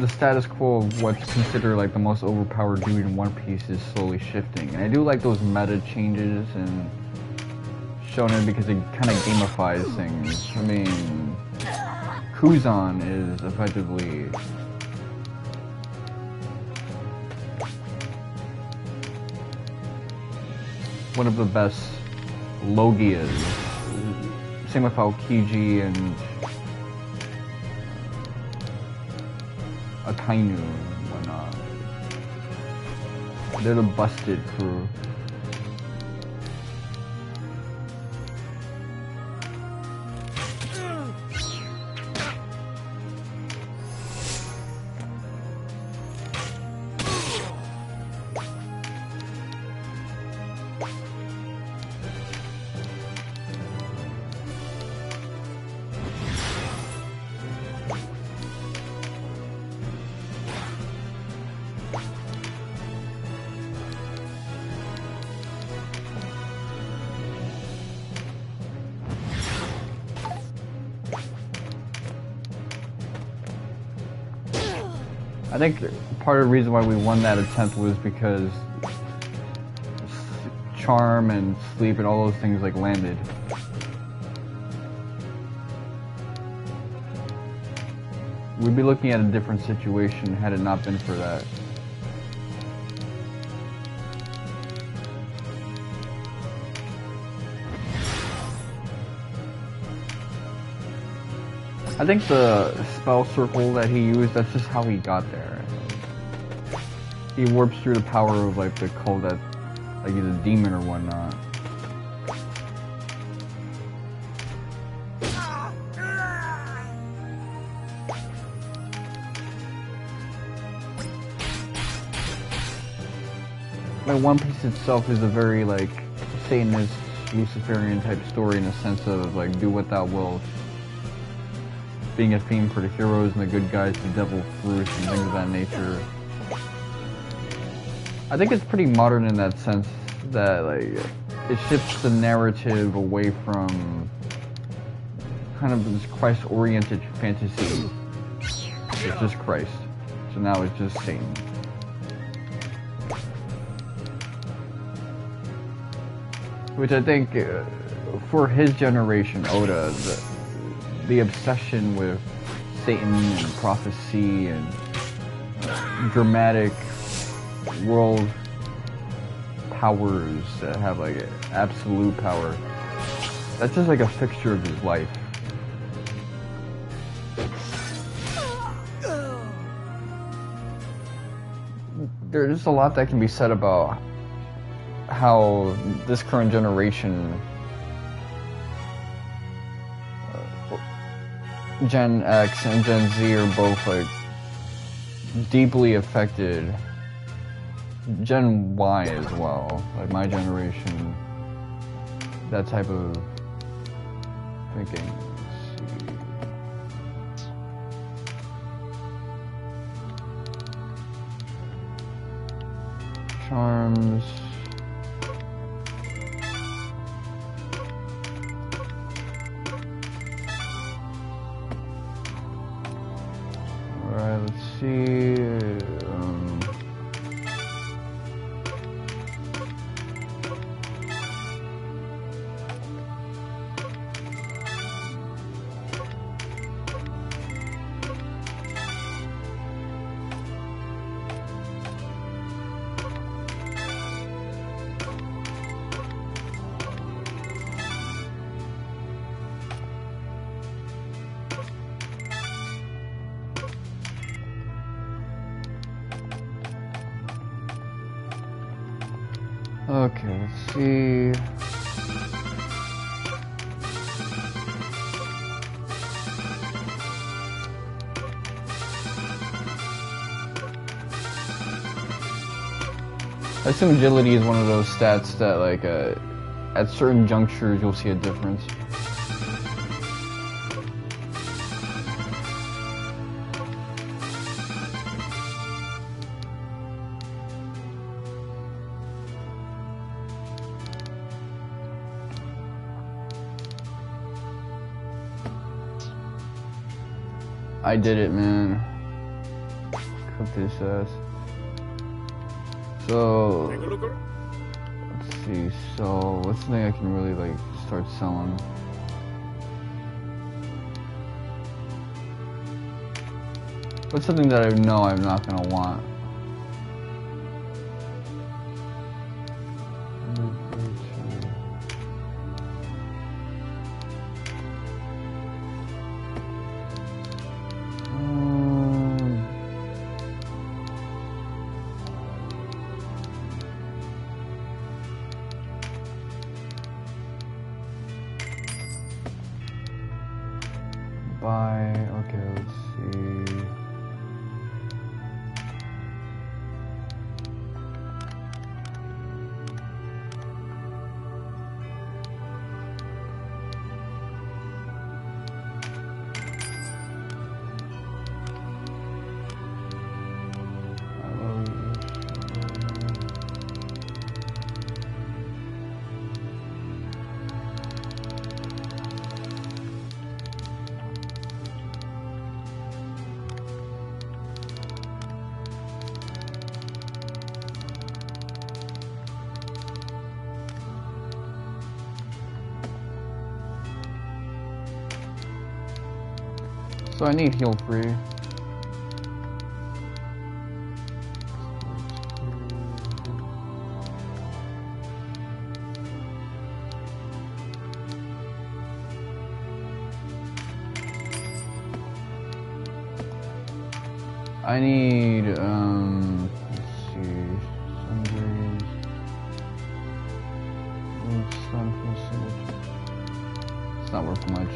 status quo of what's considered like the most overpowered dude in One Piece is slowly shifting. And I do like those meta changes and shonen because it kind of gamifies things. I mean, Kuzan is effectively one of the best Logias. Same with Aokiji and Akainu and whatnot. They're the busted crew. I think part of the reason why we won that attempt was because charm and sleep and all those things like landed. We'd be looking at a different situation had it not been for that. I think the spell circle that he used, that's just how he got there. He warps through the power of like the cult that like he's a demon or whatnot. Like One Piece itself is a very like Satanist, Luciferian type story in a sense of like do what thou wilt. Being a theme for the heroes and the good guys, the devil fruit and things of that nature. I think it's pretty modern in that sense that like it shifts the narrative away from kind of this Christ-oriented fantasy. It's just Christ. So now it's just Satan. Which I think for his generation, Oda, the obsession with Satan and prophecy and dramatic world powers that have like absolute power, that's just like a fixture of his life. There's a lot that can be said about how this current generation, Gen X and Gen Z, are both like deeply affected. Gen Y as well, like my generation, that type of thinking. Charms. Alright, let's see. Okay, let's see. I assume agility is one of those stats that, like, at certain junctures you'll see a difference. I did it, man. Cook this ass. So, let's see. So, what's something I can really like start selling? What's something that I know I'm not gonna want? Okay, let's see. So I need heal free. I need, let's see, sundries. It's not worth much.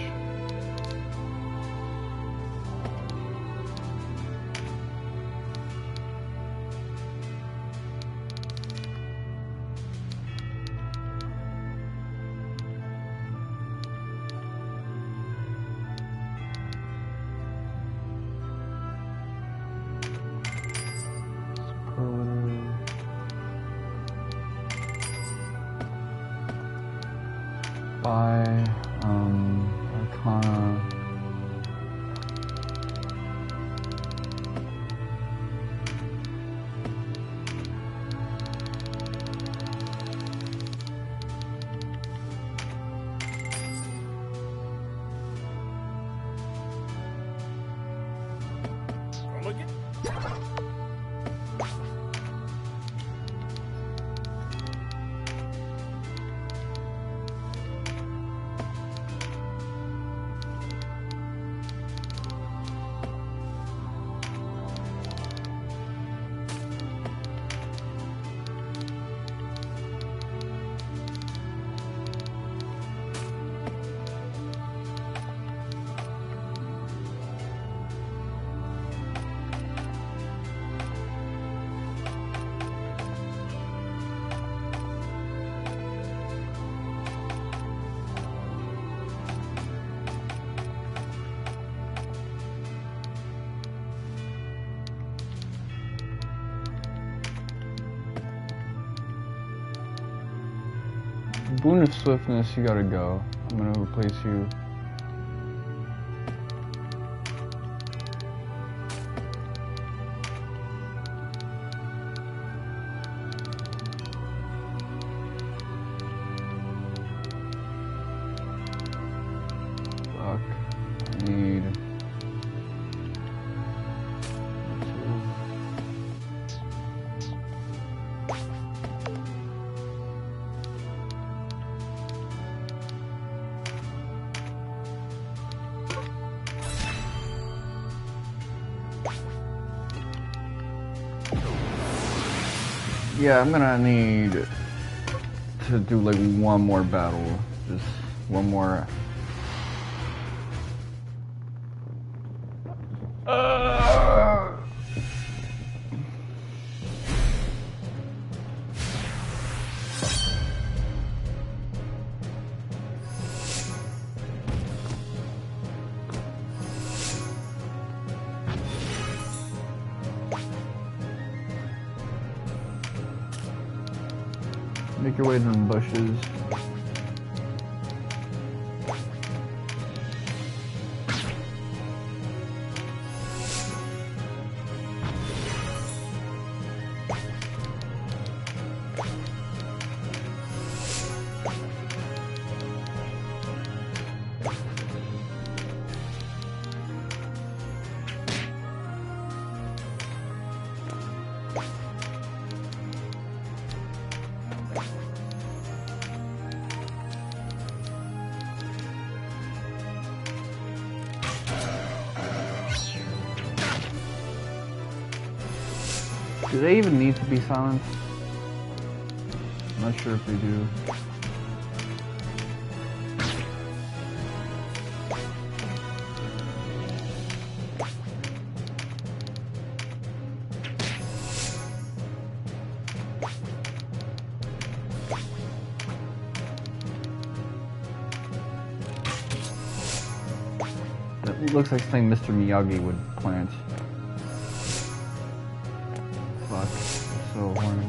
By Arcana. Boon of Swiftness, you gotta go. I'm gonna replace you. Fuck. I need... Yeah, I'm gonna need to do like one more battle. Just one more. Make your way to the bushes. Do they even need to be silenced? I'm not sure if they do. It looks like something Mr. Miyagi would plant. Fuck. It's so horny.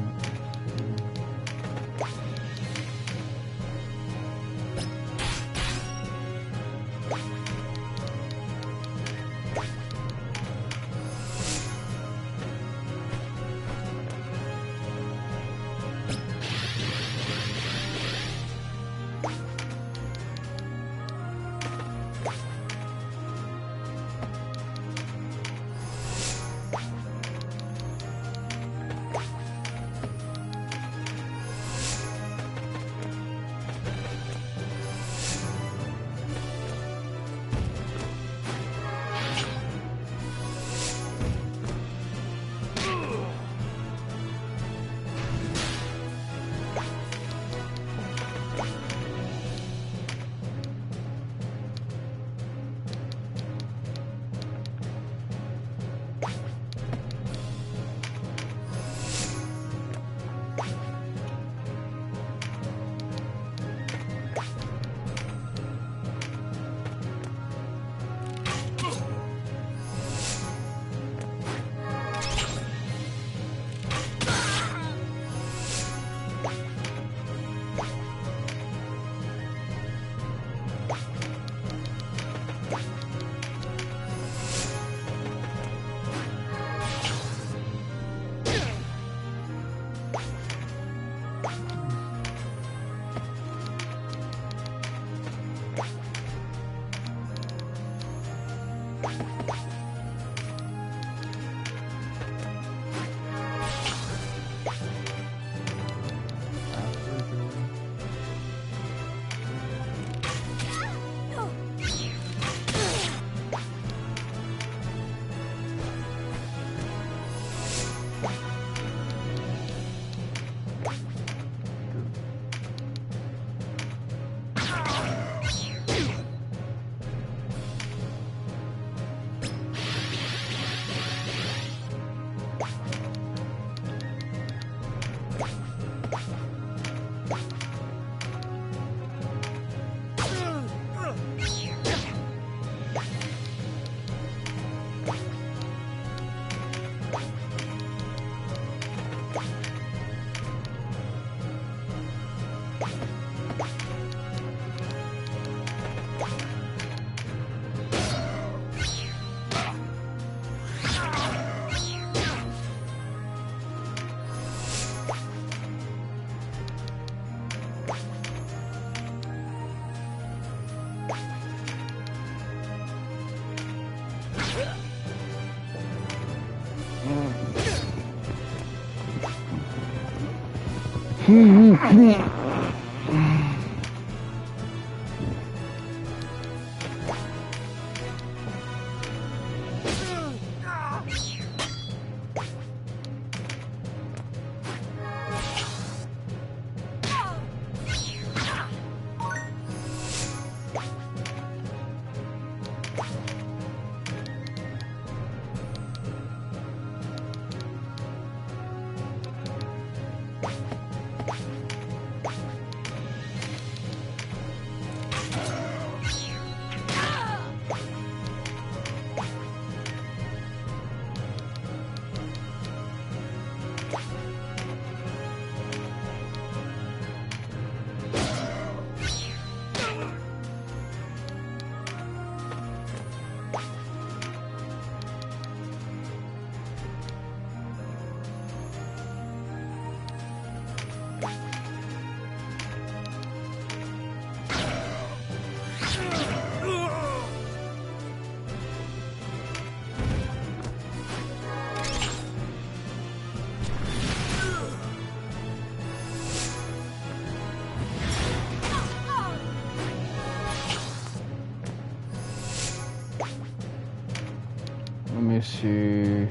Let me see.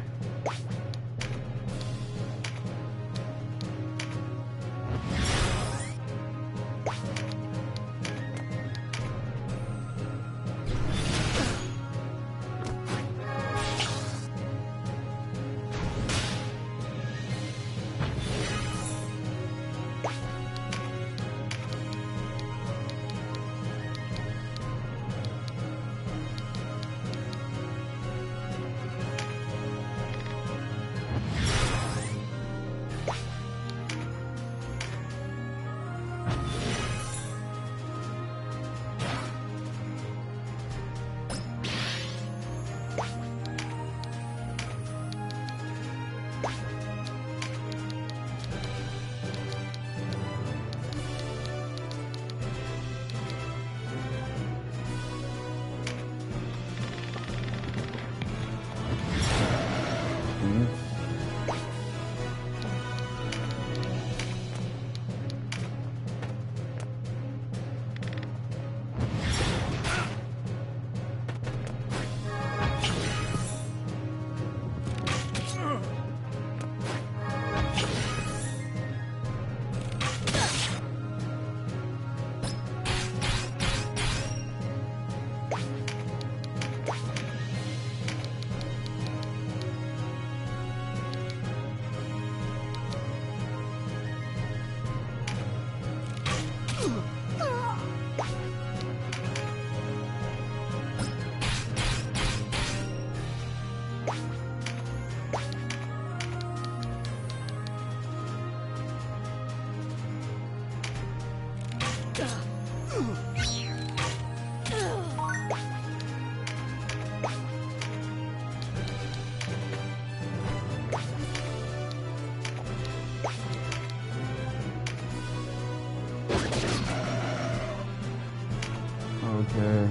Okay.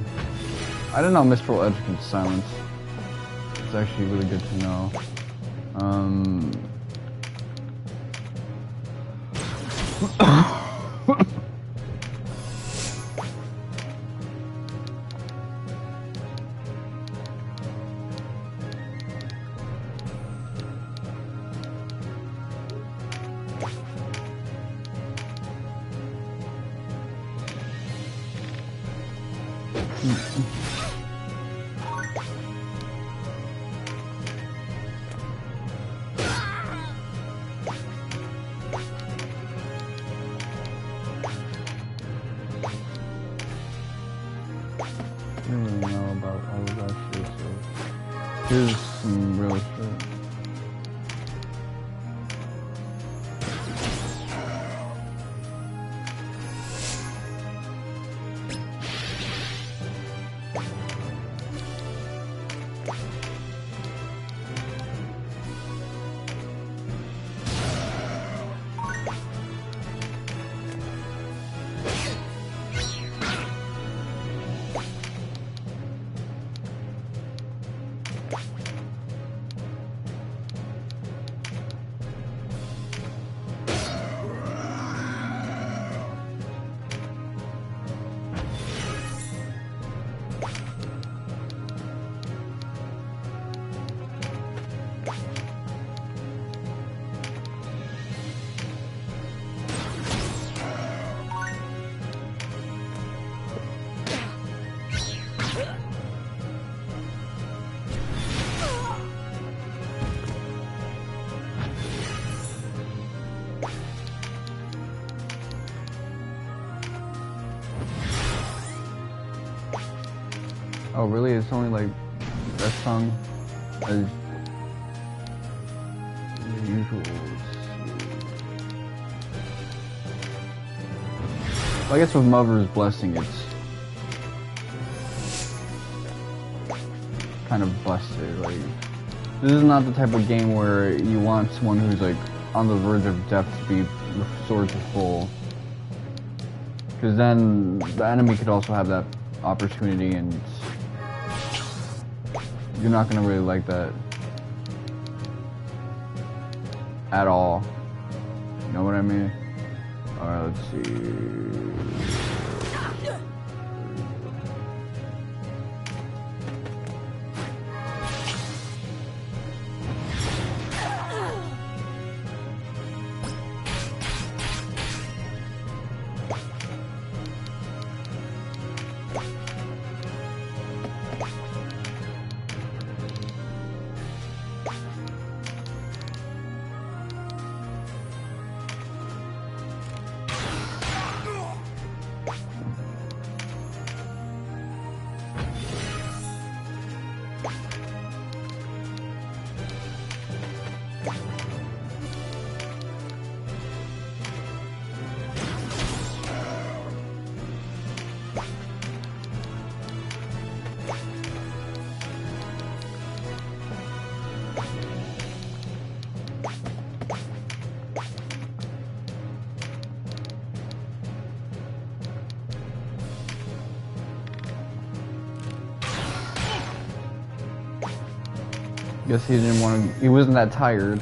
I didn't know Mistral Edge could silence. That's actually really good to know. I don't really know about all of that shit, so here's some real shit. Oh really? It's only like that song as usual. Well, I guess with Mother's Blessing it's kind of busted. Like, this is not the type of game where you want someone who's like on the verge of death to be restored to full. Because then the enemy could also have that opportunity and you're not gonna really like that at all. You know what I mean? Alright, let's see. Guess he didn't want to, he wasn't that tired.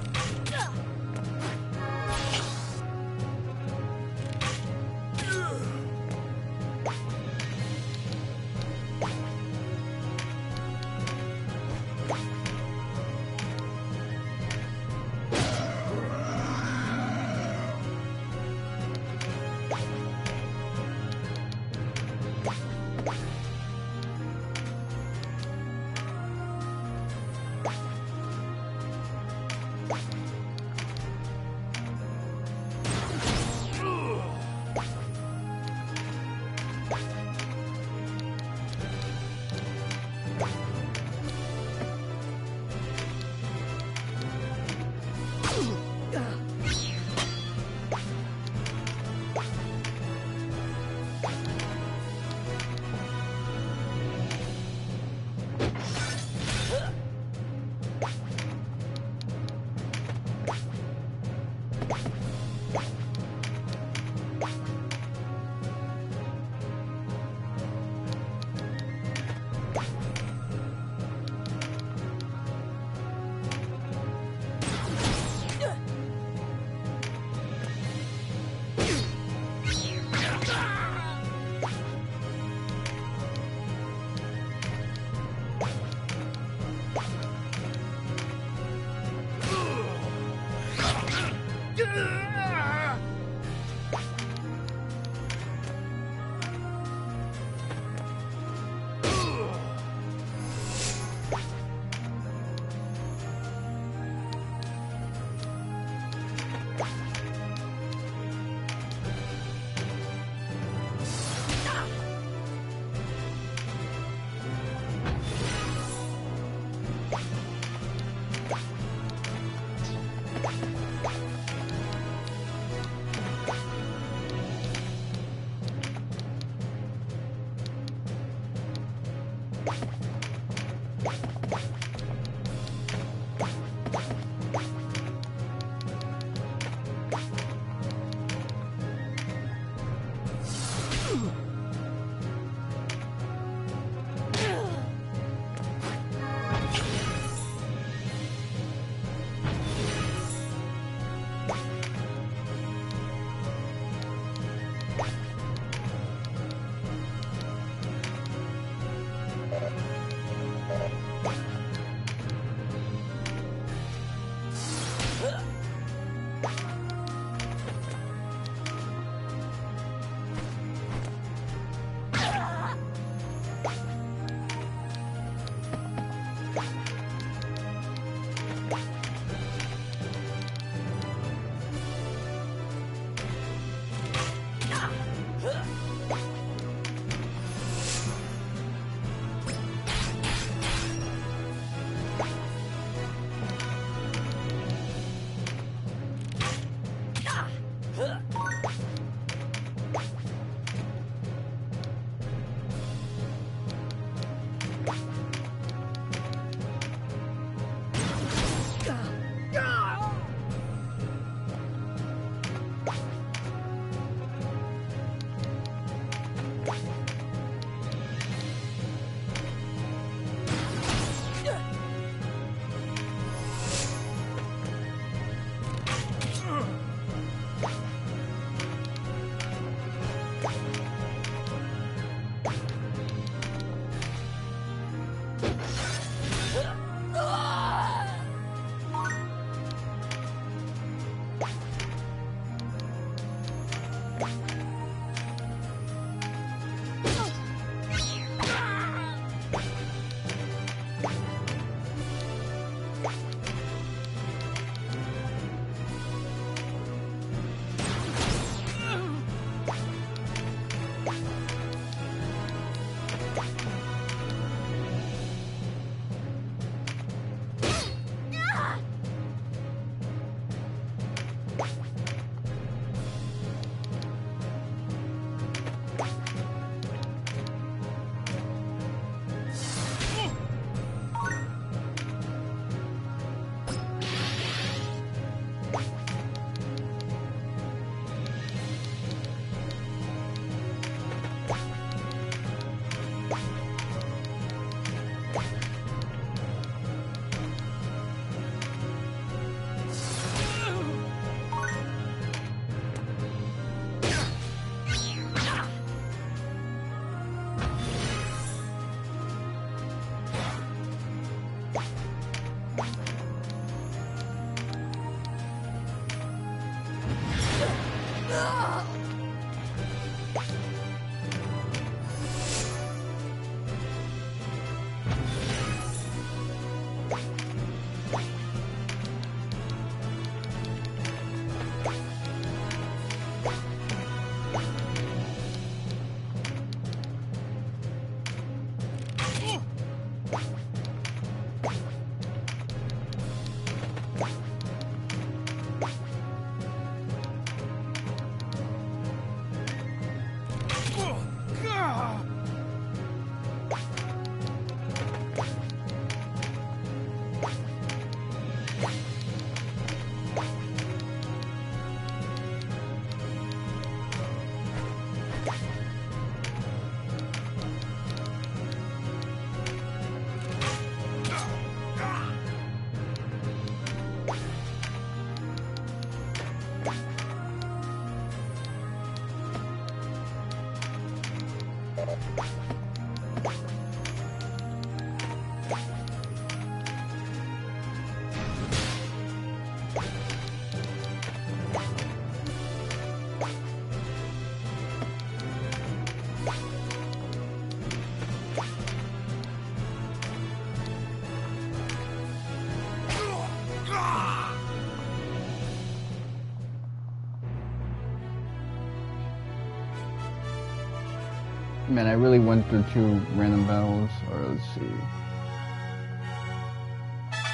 Man, I really went through 2 random battles. Alright, let's see.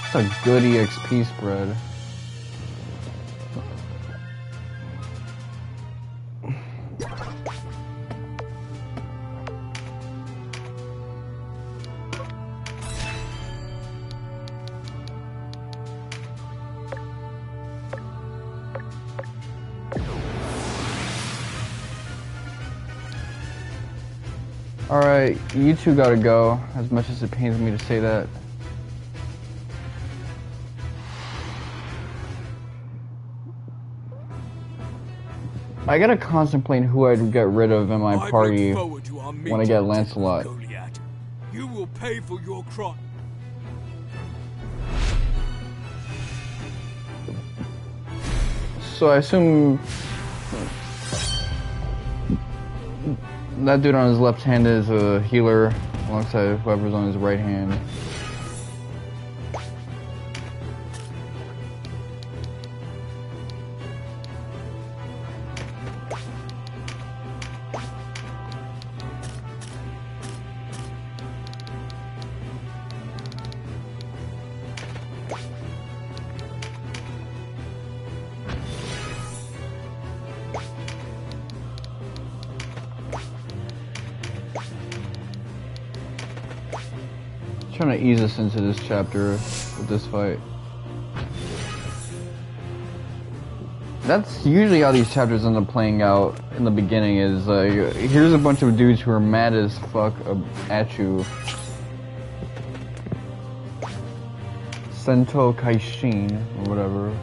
It's a good EXP spread. Alright, you two gotta go, as much as it pains me to say that. I gotta contemplate who I'd get rid of in my party when I get Lancelot. You will pay for your crime. So I assume that dude on his left hand is a healer, alongside whoever's on his right hand. Trying to ease us into this chapter with this fight. That's usually how these chapters end up playing out in the beginning, is like, here's a bunch of dudes who are mad as fuck at you. Sento Kaishin, or whatever.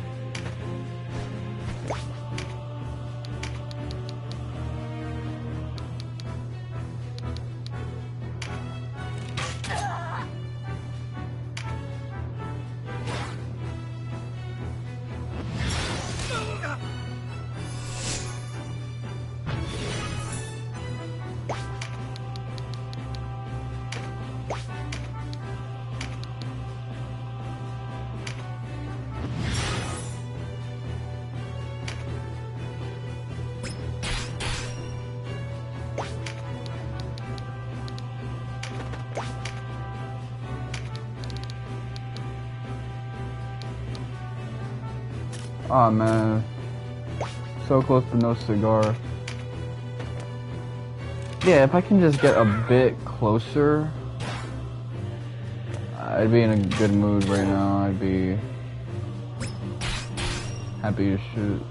Aw, man. So close but no cigar. Yeah, if I can just get a bit closer, I'd be in a good mood right now. I'd be happy to shoot.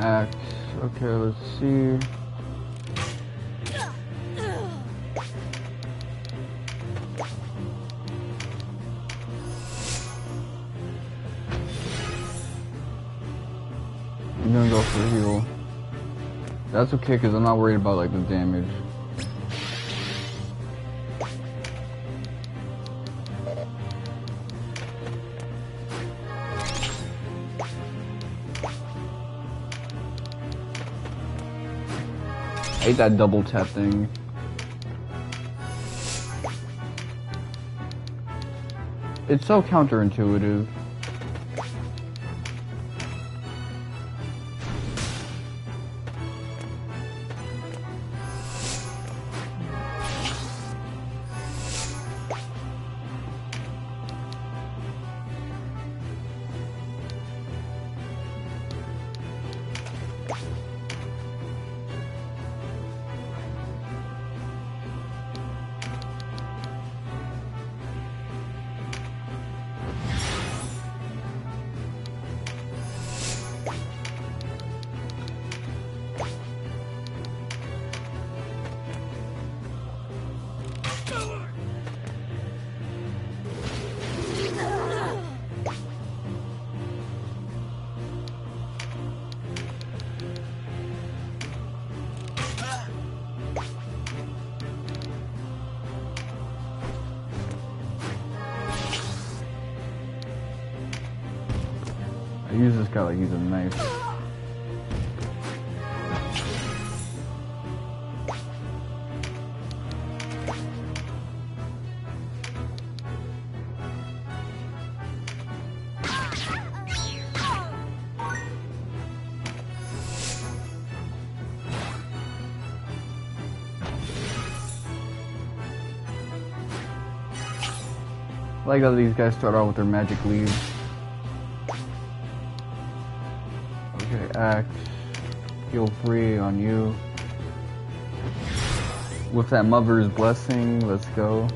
axe. Okay, let's see. I'm gonna go for a heal. That's okay, because I'm not worried about like the damage. I hate that double tap thing. It's so counterintuitive. I use this guy like he's a knife. I like how these guys start out with their magic leaves. Okay, axe. Heal 3 on you. With that mother's blessing, let's go.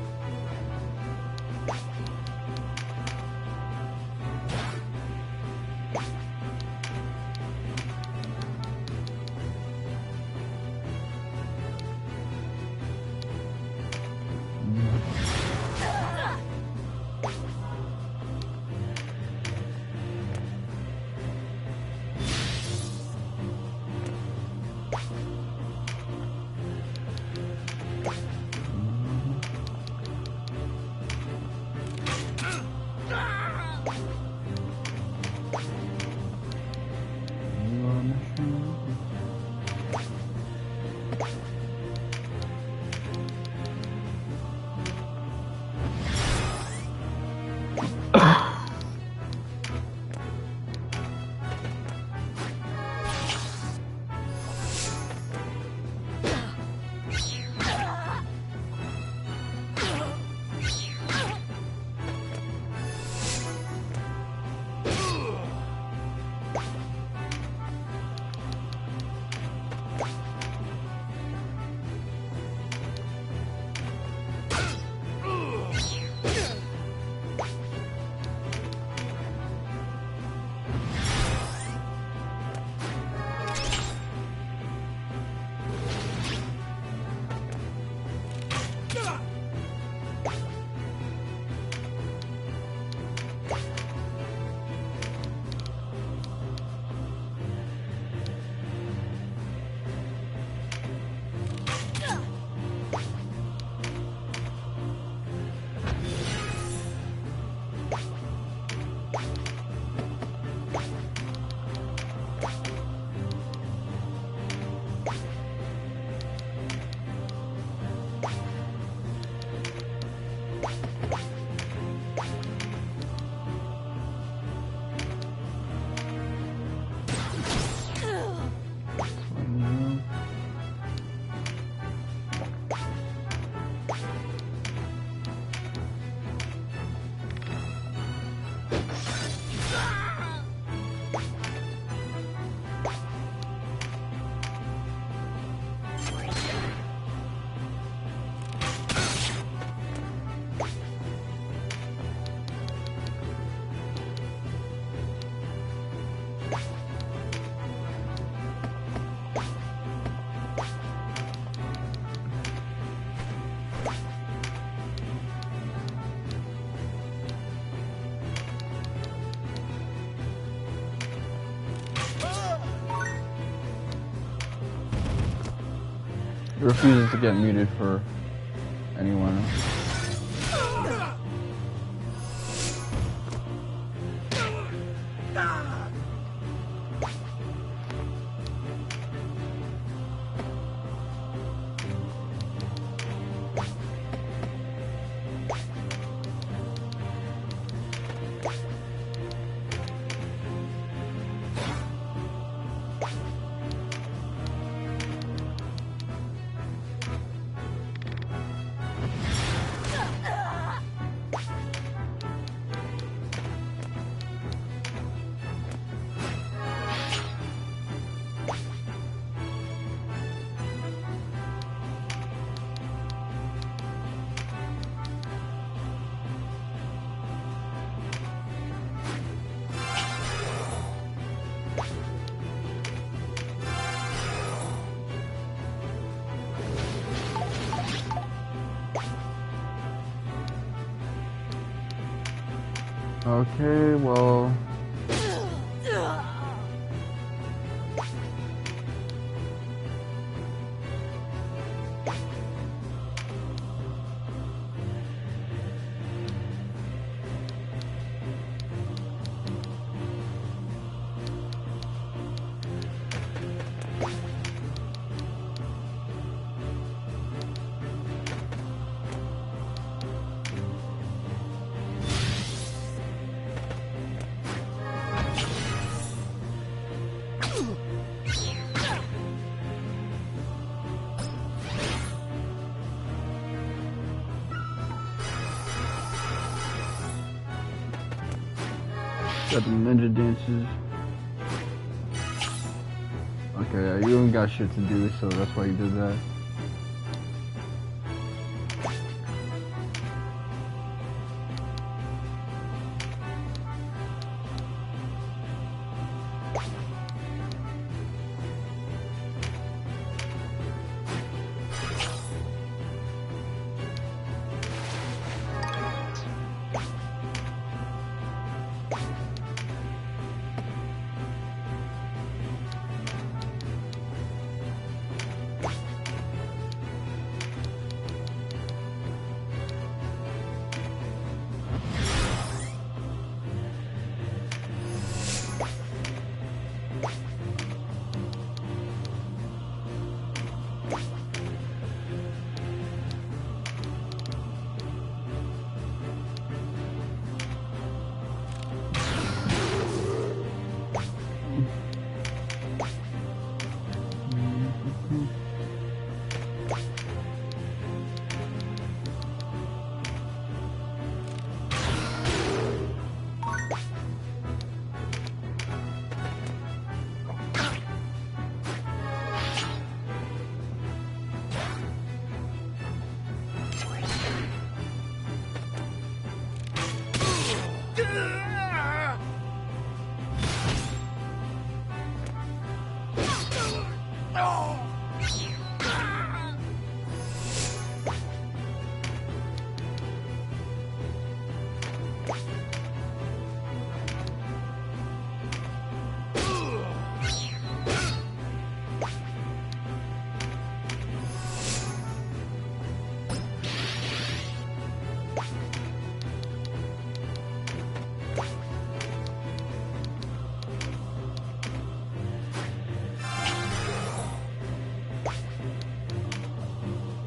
It refuses to get muted for anyone. Okay, well... Got the ninja dances. Okay, yeah, you don't got shit to do, so that's why you did that.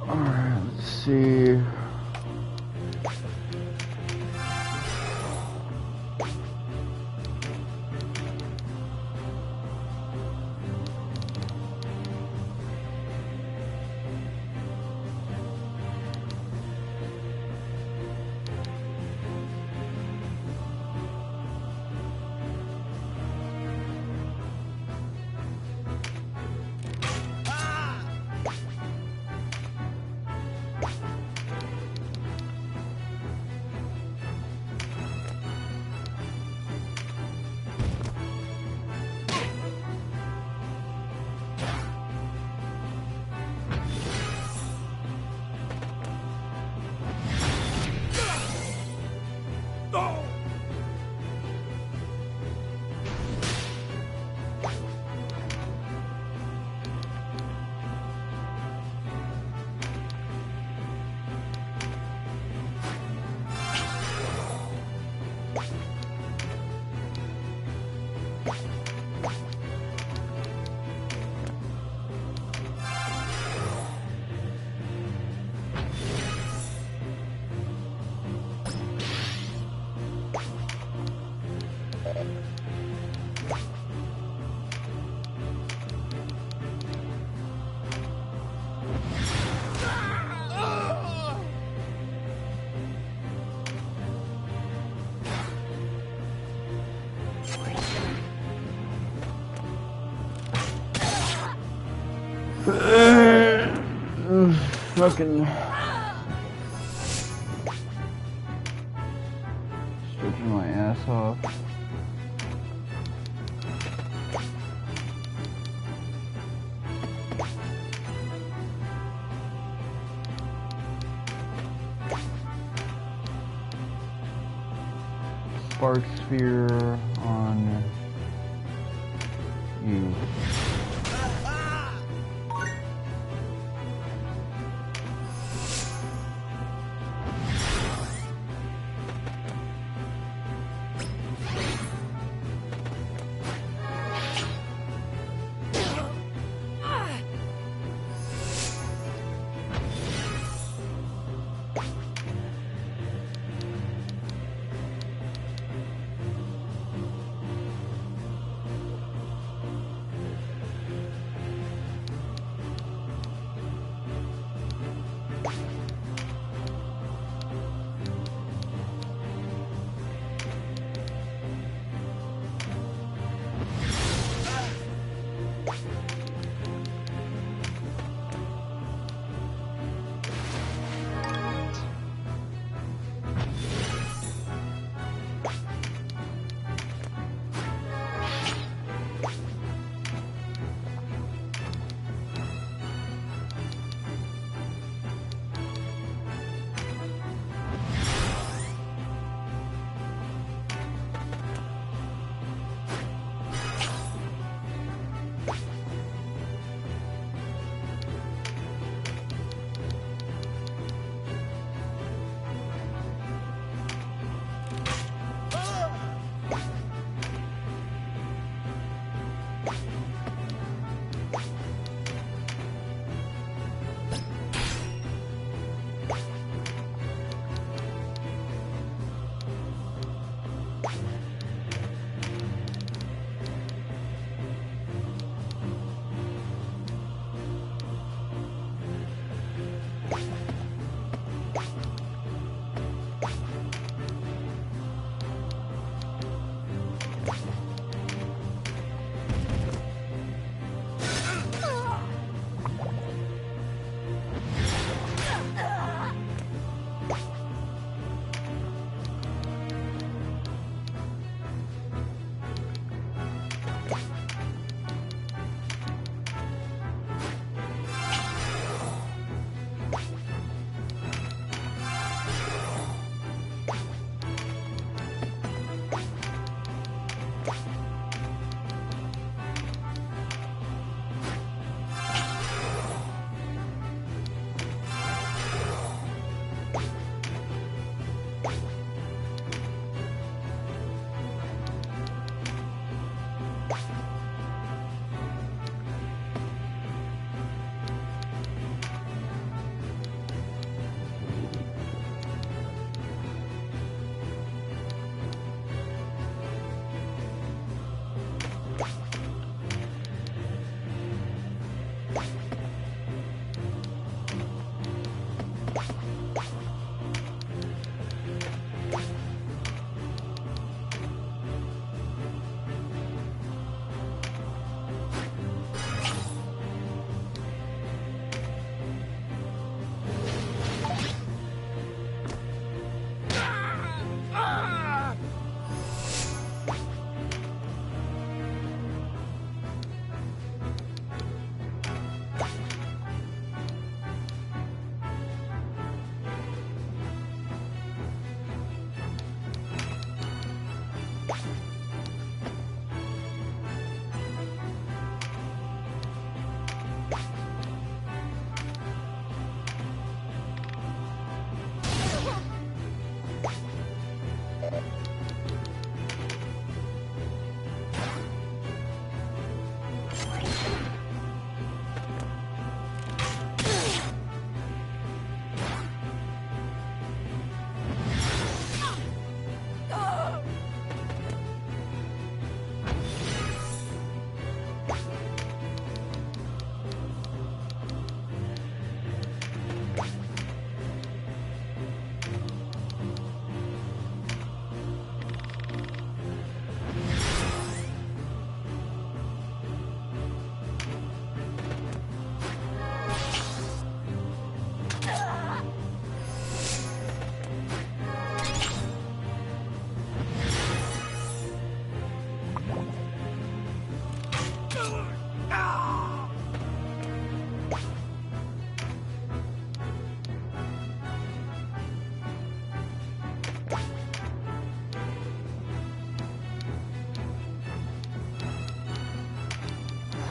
Alright, let's see. Fucking stretching my ass off. Spark sphere on you.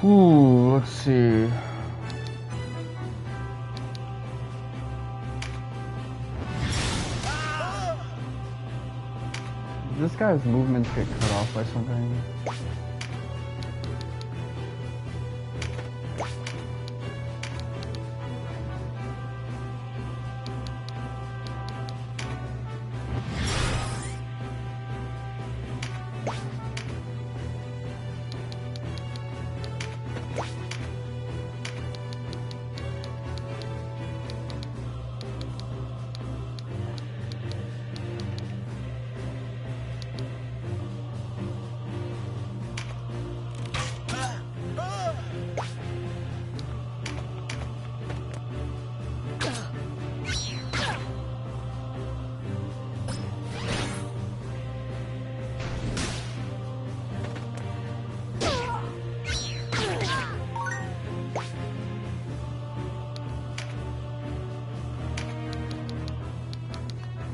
Ooh, let's see. This guy's movements get cut off by something.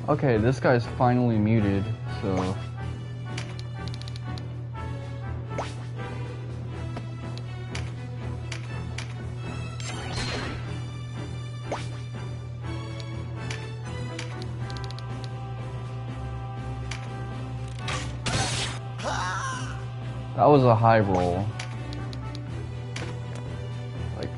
Okay, this guy's finally muted, so... That was a high roll. Like...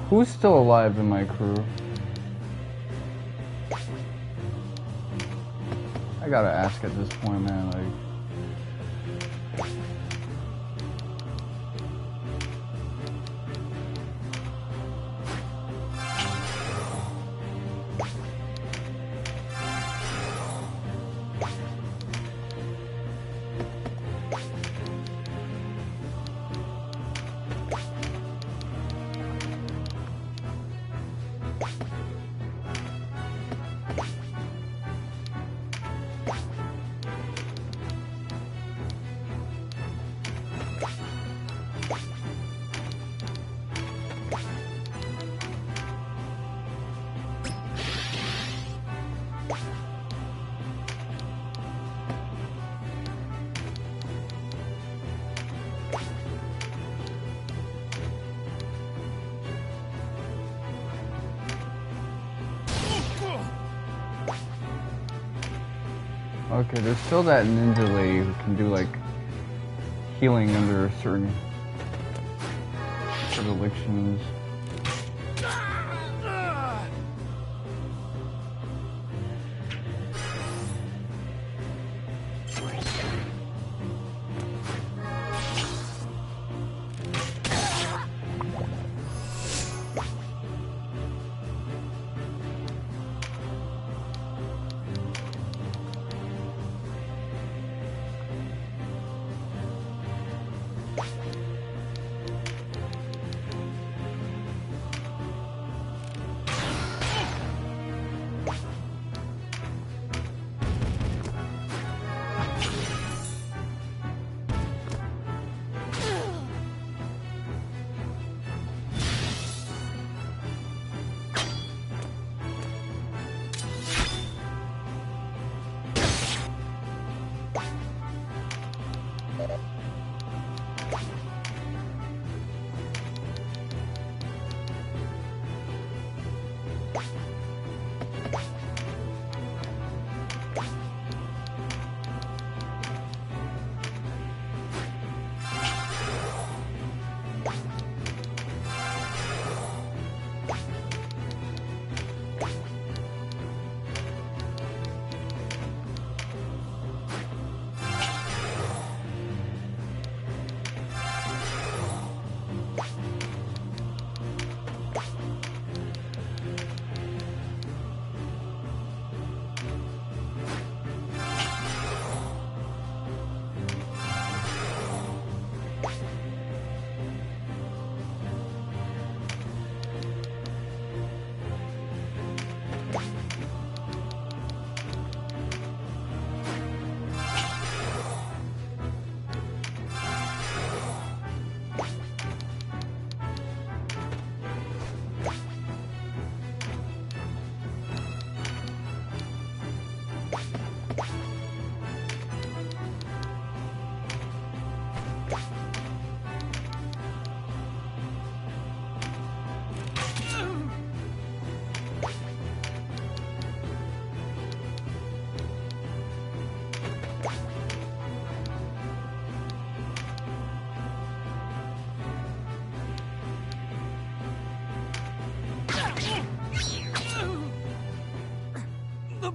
Who's still alive in my crew? I gotta ask at this point, man, like... Okay, there's still that ninja lady who can do like healing under certain predilections.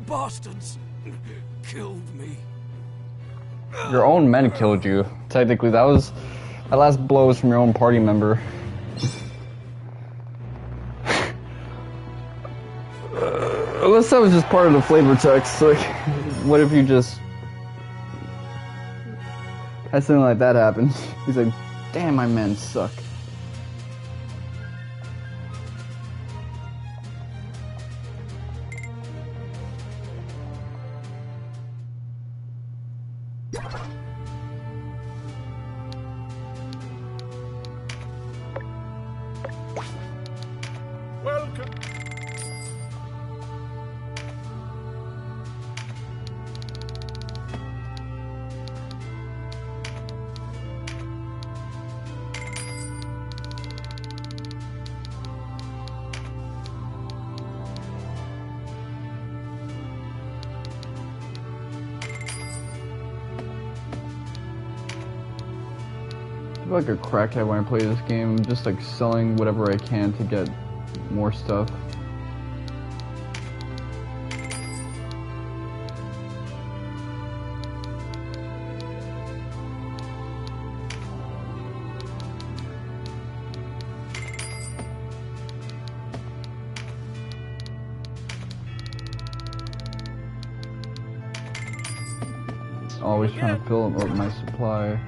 bastards killed me. Your own men killed you. Technically, that last blow was from your own party member. Unless that was just part of the flavor text. Like, what if you just had something like that happen? He's like, damn, my men suck. Welcome. I feel like a crackhead when I play this game. I'm just like selling whatever I can to get more stuff. Always trying to fill up my supply.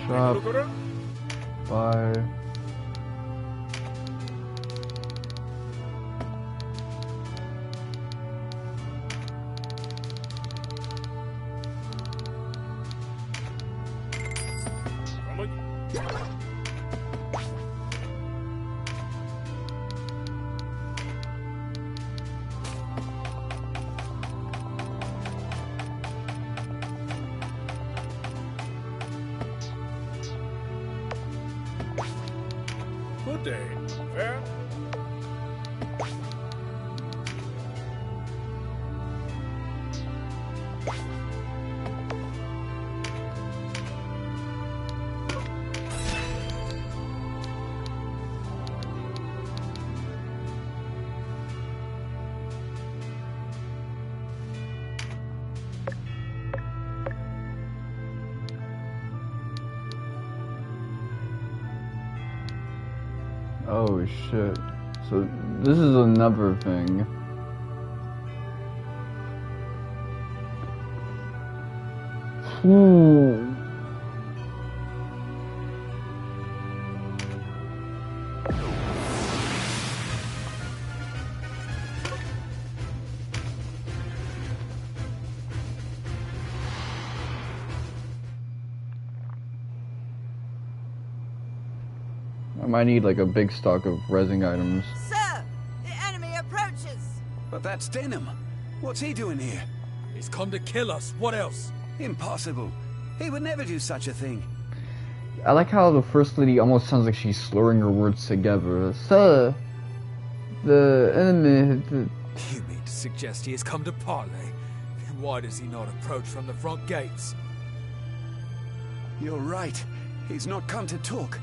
Shop. Buy. Good day. Fair? Oh shit. So this is another thing. I might need like a big stock of resin items. Sir, the enemy approaches. But that's Denam. What's he doing here? He's come to kill us. What else? Impossible. He would never do such a thing. I like how the First Lady almost sounds like she's slurring her words together. Sir, the enemy... You mean to suggest he has come to parley? Then why does he not approach from the front gates? You're right. He's not come to talk.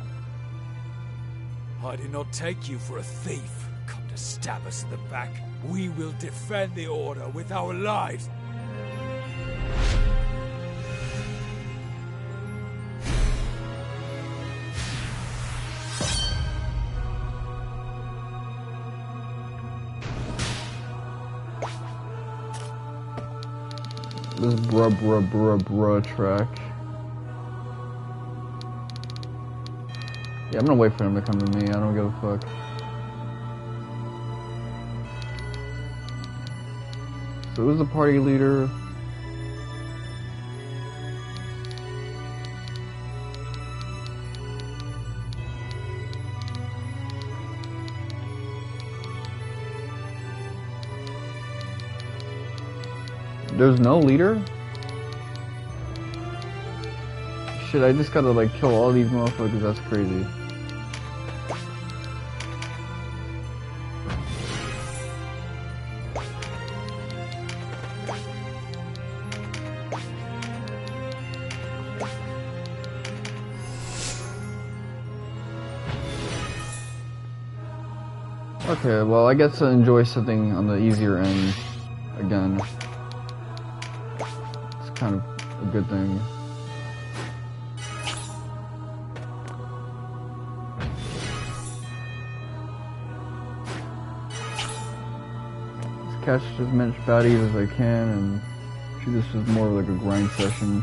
I did not take you for a thief. Come to stab us in the back. We will defend the Order with our lives. This bruh track. Yeah, I'm gonna wait for him to come to me. I don't give a fuck. So who's the party leader? There's no leader? Shit, I just gotta like kill all these motherfuckers, that's crazy. Okay, well, I get to enjoy something on the easier end again. It's kind of a good thing. Let's catch as many baddies as I can, and treat this as more like a grind session.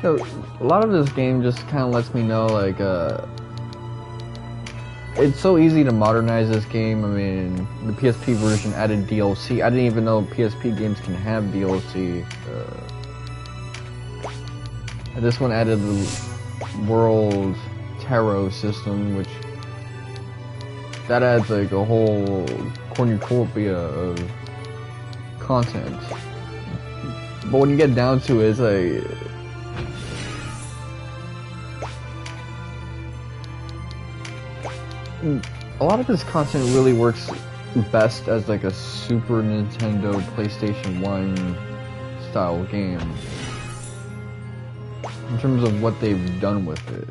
So, a lot of this game just kind of lets me know, like, it's so easy to modernize this game. I mean, the PSP version added DLC. I didn't even know PSP games can have DLC. And this one added the World Tarot system, which that adds like a whole cornucopia of content. But when you get down to it, it's like, a lot of this content really works best as like a Super Nintendo, PlayStation 1 style game in terms of what they've done with it.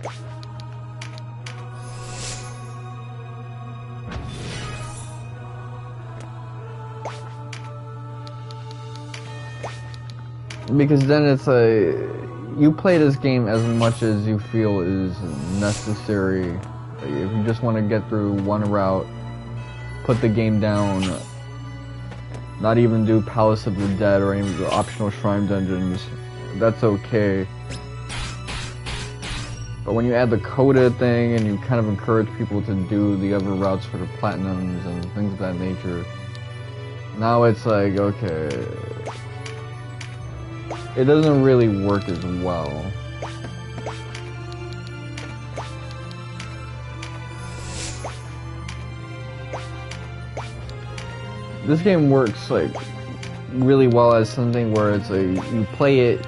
Because then it's like, you play this game as much as you feel is necessary. If you just want to get through one route, put the game down, not even do Palace of the Dead or any of the optional shrine dungeons, that's okay. But when you add the coda thing and you kind of encourage people to do the other routes for the platinums and things of that nature, now it's like, okay, it doesn't really work as well. This game works like really well as something where it's like you play it,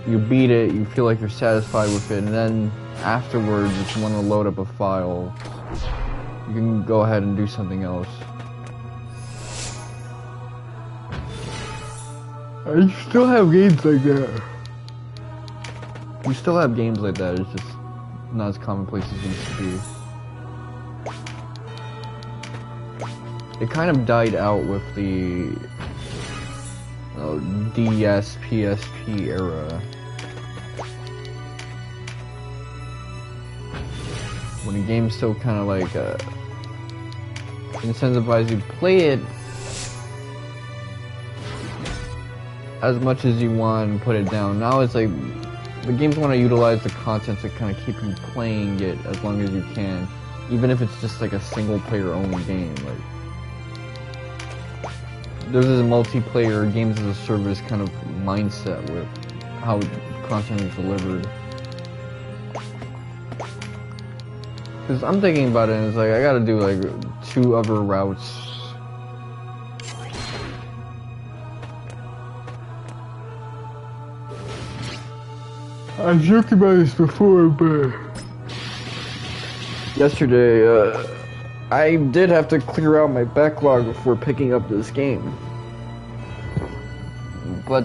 you beat it, you feel like you're satisfied with it, and then afterwards if you want to load up a file, you can go ahead and do something else. You still have games like that. You still have games like that, it's just not as commonplace as it used to be. It kind of died out with the DS, PSP era. When the game still kind of like incentivizes you to play it as much as you want and put it down. Now it's like the games want to utilize the content to kind of keep you playing it as long as you can, even if it's just like a single player only game. Like, there's this multiplayer games as a service kind of mindset with how content is delivered. Because I'm thinking about it and it's like, I gotta do like 2 other routes. I've joked about this before, but yesterday, I did have to clear out my backlog before picking up this game. But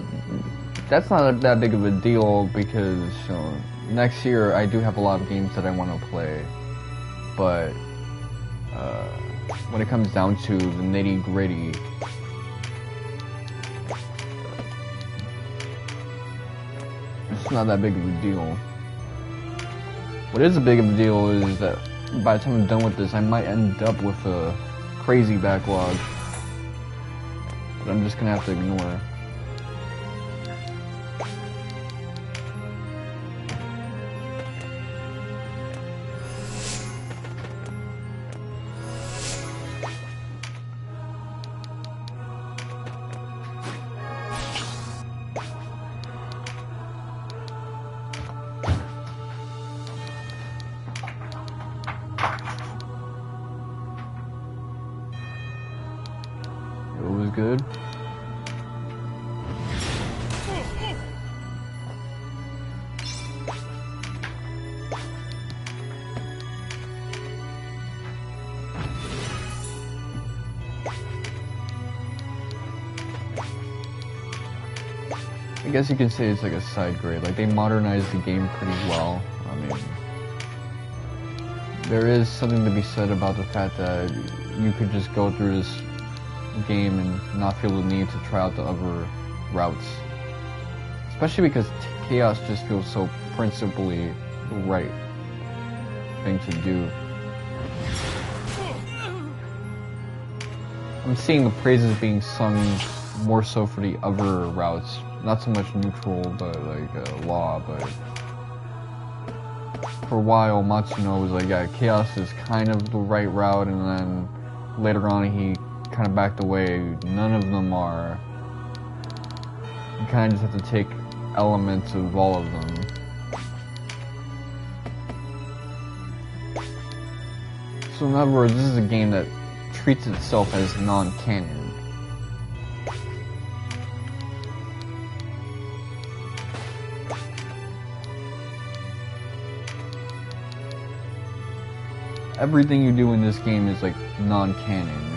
that's not that big of a deal because next year I do have a lot of games that I want to play. But when it comes down to the nitty-gritty, it's not that big of a deal. What is a big of a deal is that by the time I'm done with this, I might end up with a crazy backlog that I'm just gonna have to ignore. It was good. I guess you can say it's like a side grade. Like, they modernized the game pretty well. I mean, there is something to be said about the fact that you could just go through this game and not feel the need to try out the other routes. Especially because Chaos just feels so principally the right thing to do. I'm seeing the praises being sung more so for the other routes. Not so much neutral, but like law, but for a while Matsuno was like, yeah, Chaos is kind of the right route, and then later on he kind of backed away. None of them are. You kind of just have to take elements of all of them. So in other words, this is a game that treats itself as non-canon. Everything you do in this game is like non-canon.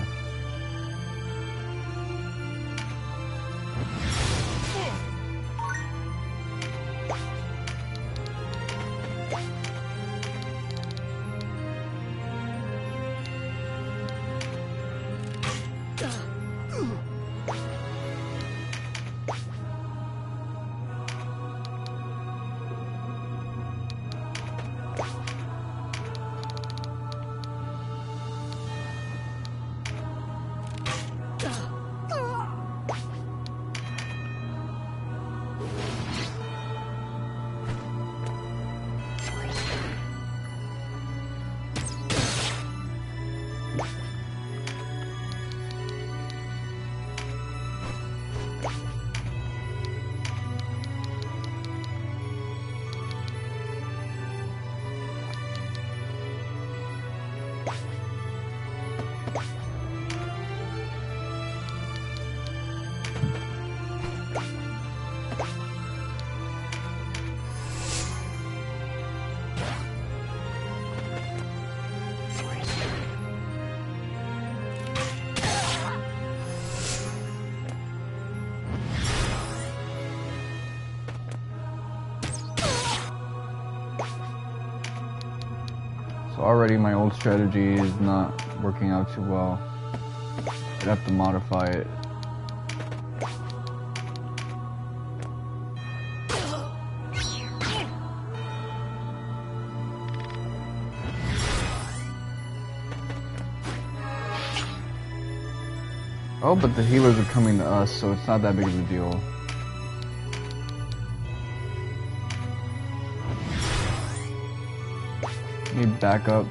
So already my old strategy is not working out too well. I'd have to modify it. Oh, but the healers are coming to us, so it's not that big of a deal. Need backup.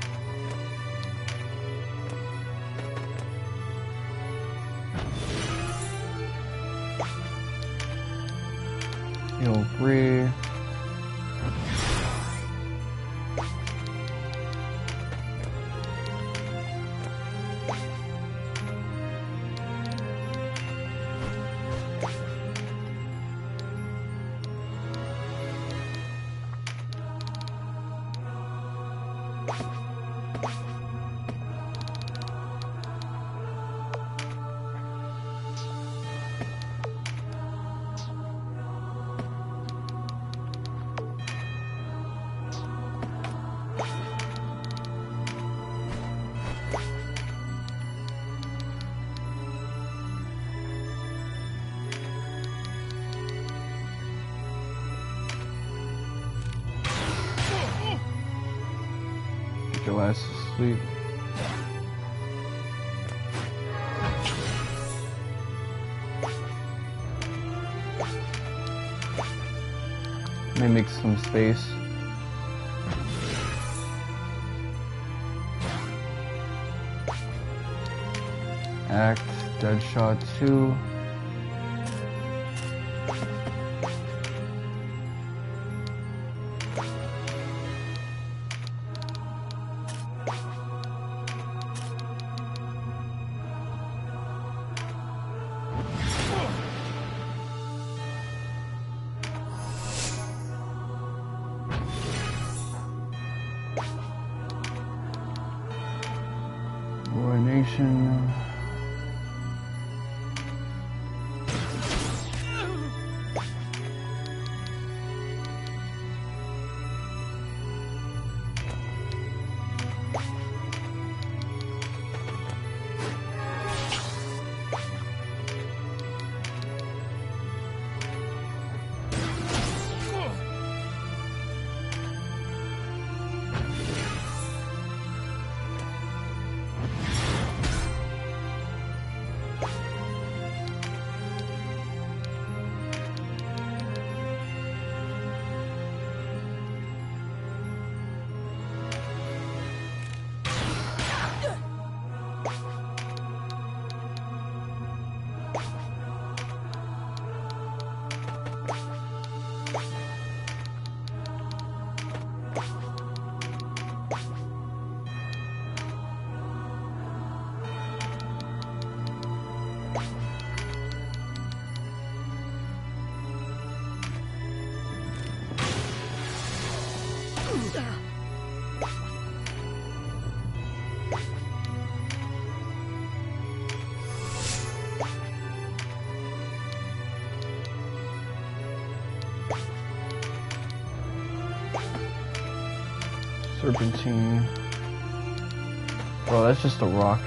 Heal 3. Your ass to sleep. May make some space. Act, Deadshot 2. Serpentine. Serpentine. Oh, that's just a rock.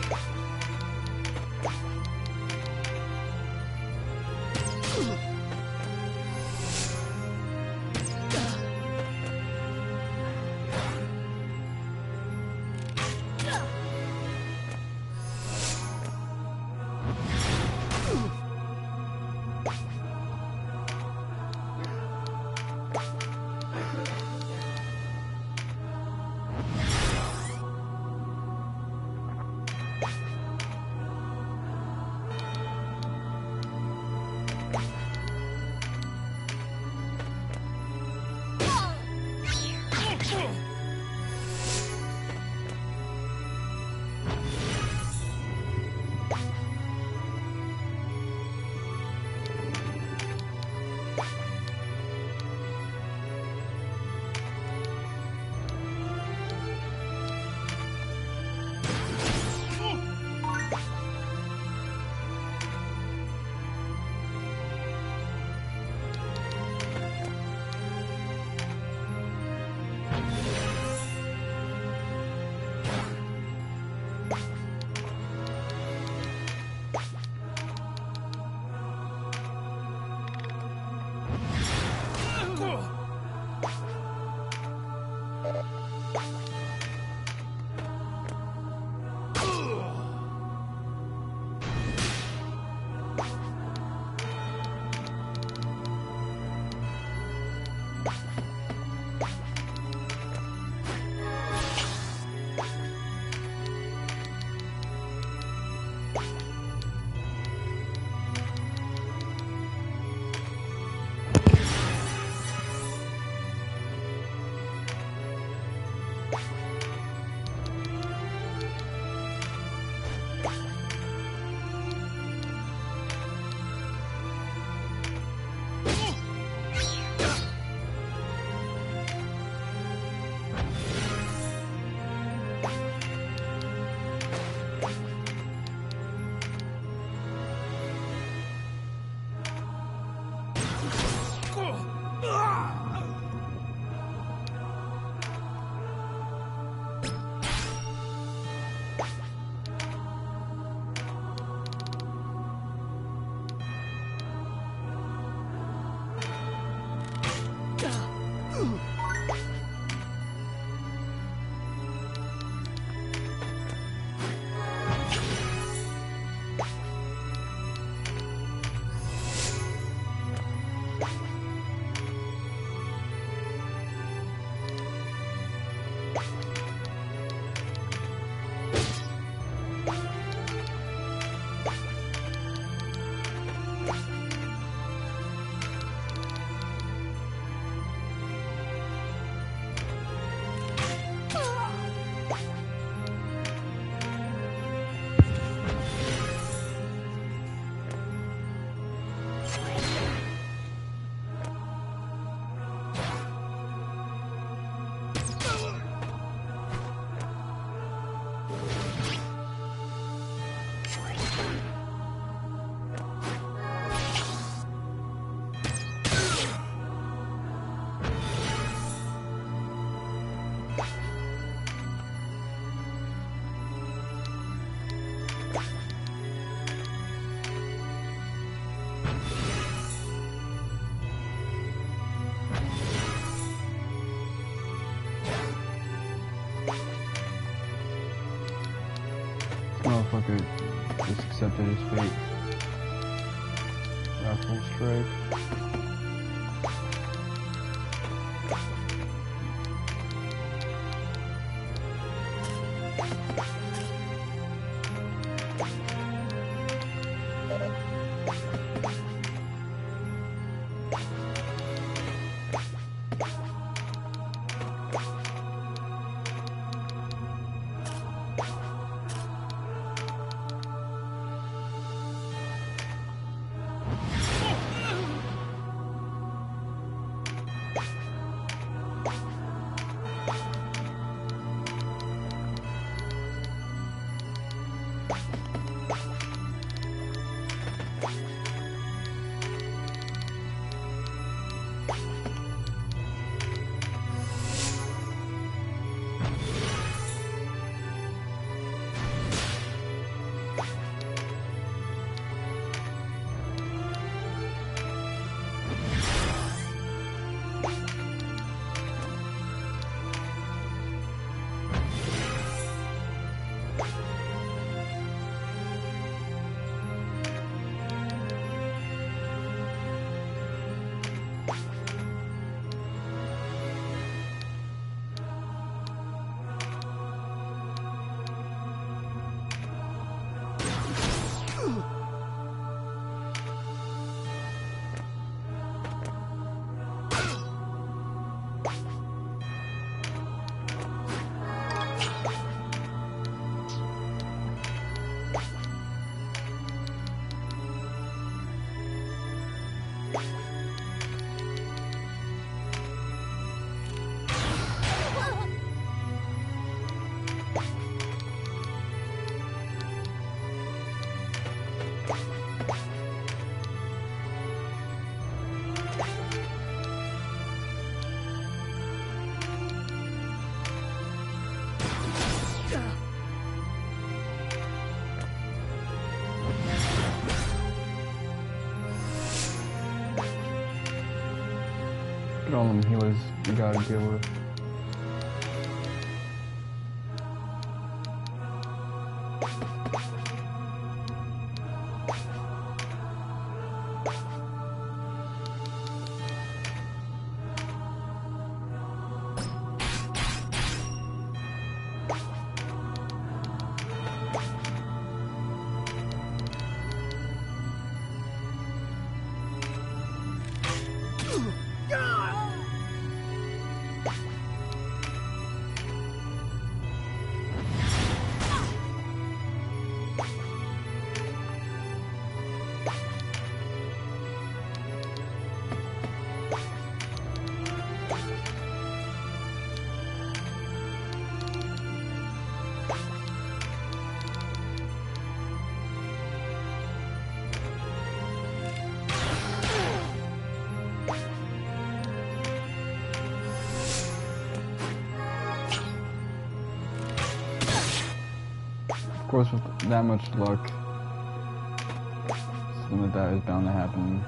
accepted his fate. Raffle strike. Look at all them healers you gotta deal with. Of course, with that much luck, something like that is bound to happen.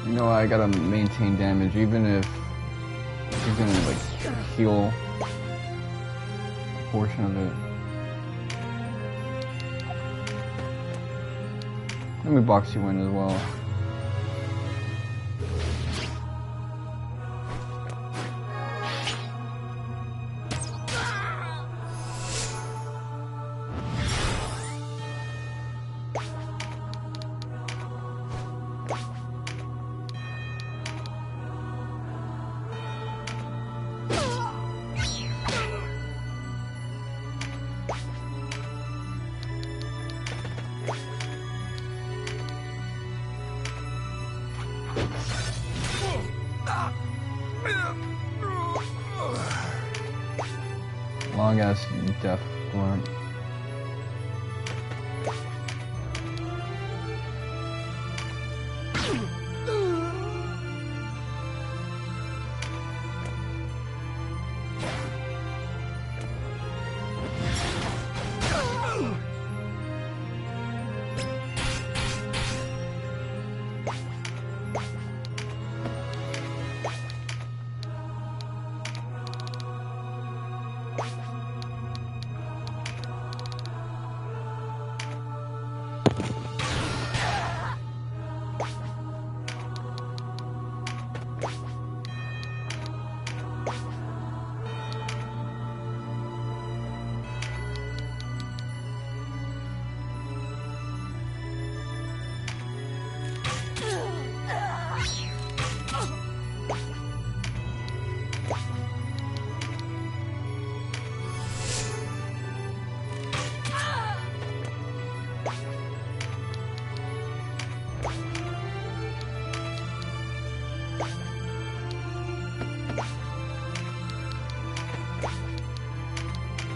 You know, I gotta maintain damage, even if he's gonna like heal a portion of it. Let me box you in as well. Long ass death grunt.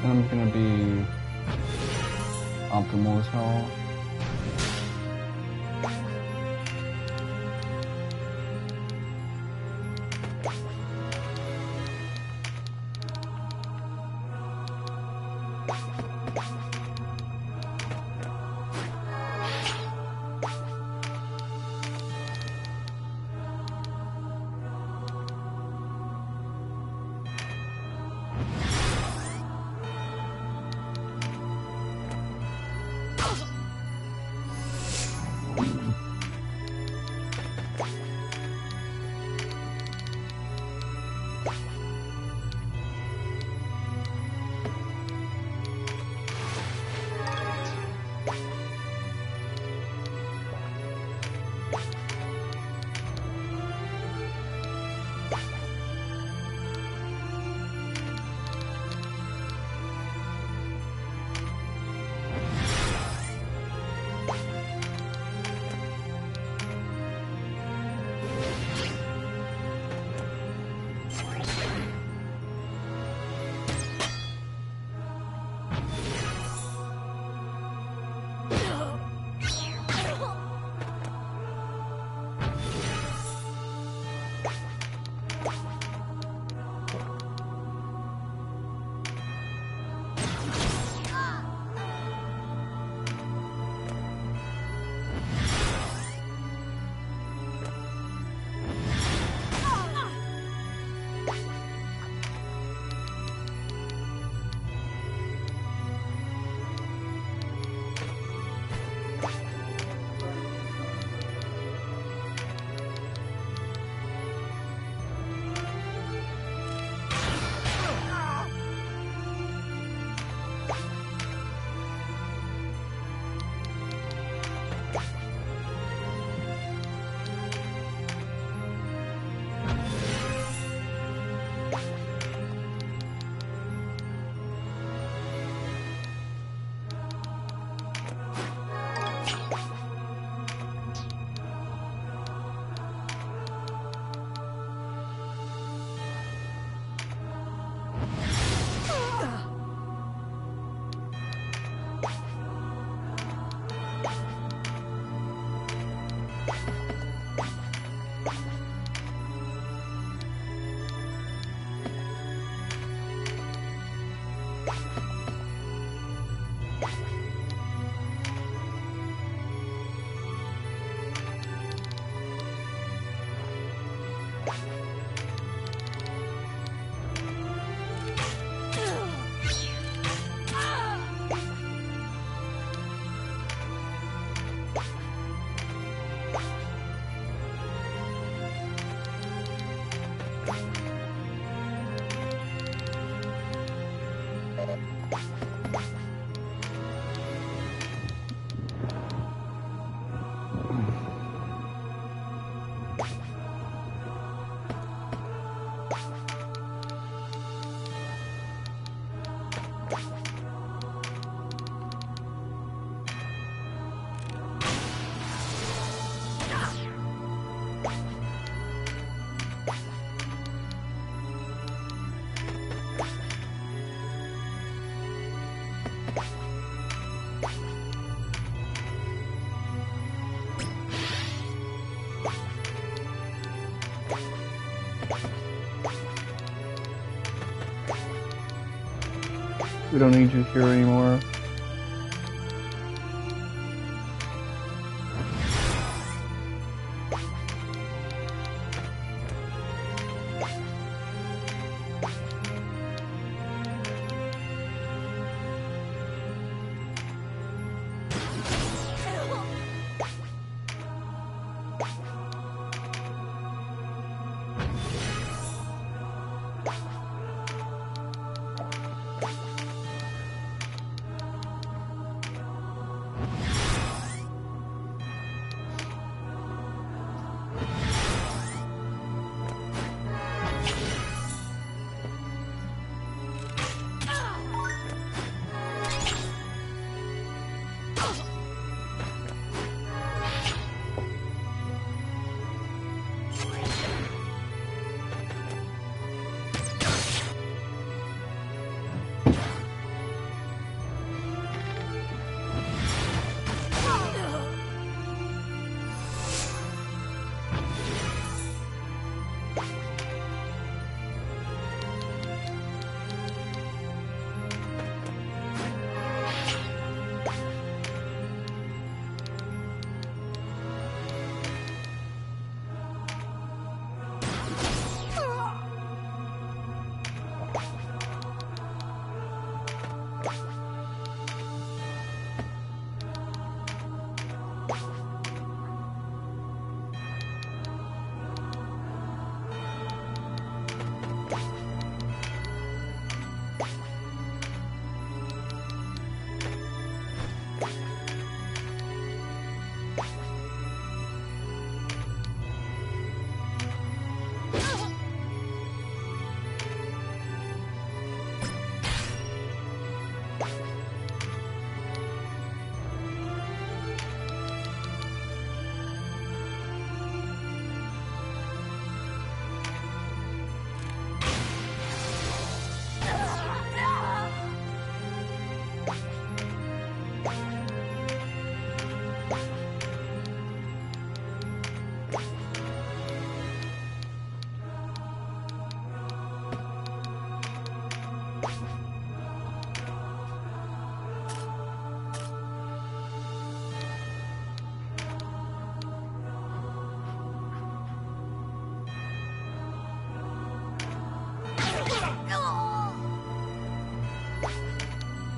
I'm gonna be optimal as hell. We don't need you here anymore.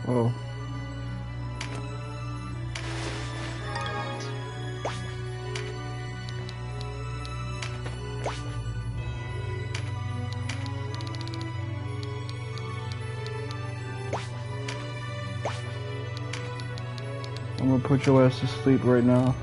Oh. I'm gonna put your ass to sleep right now.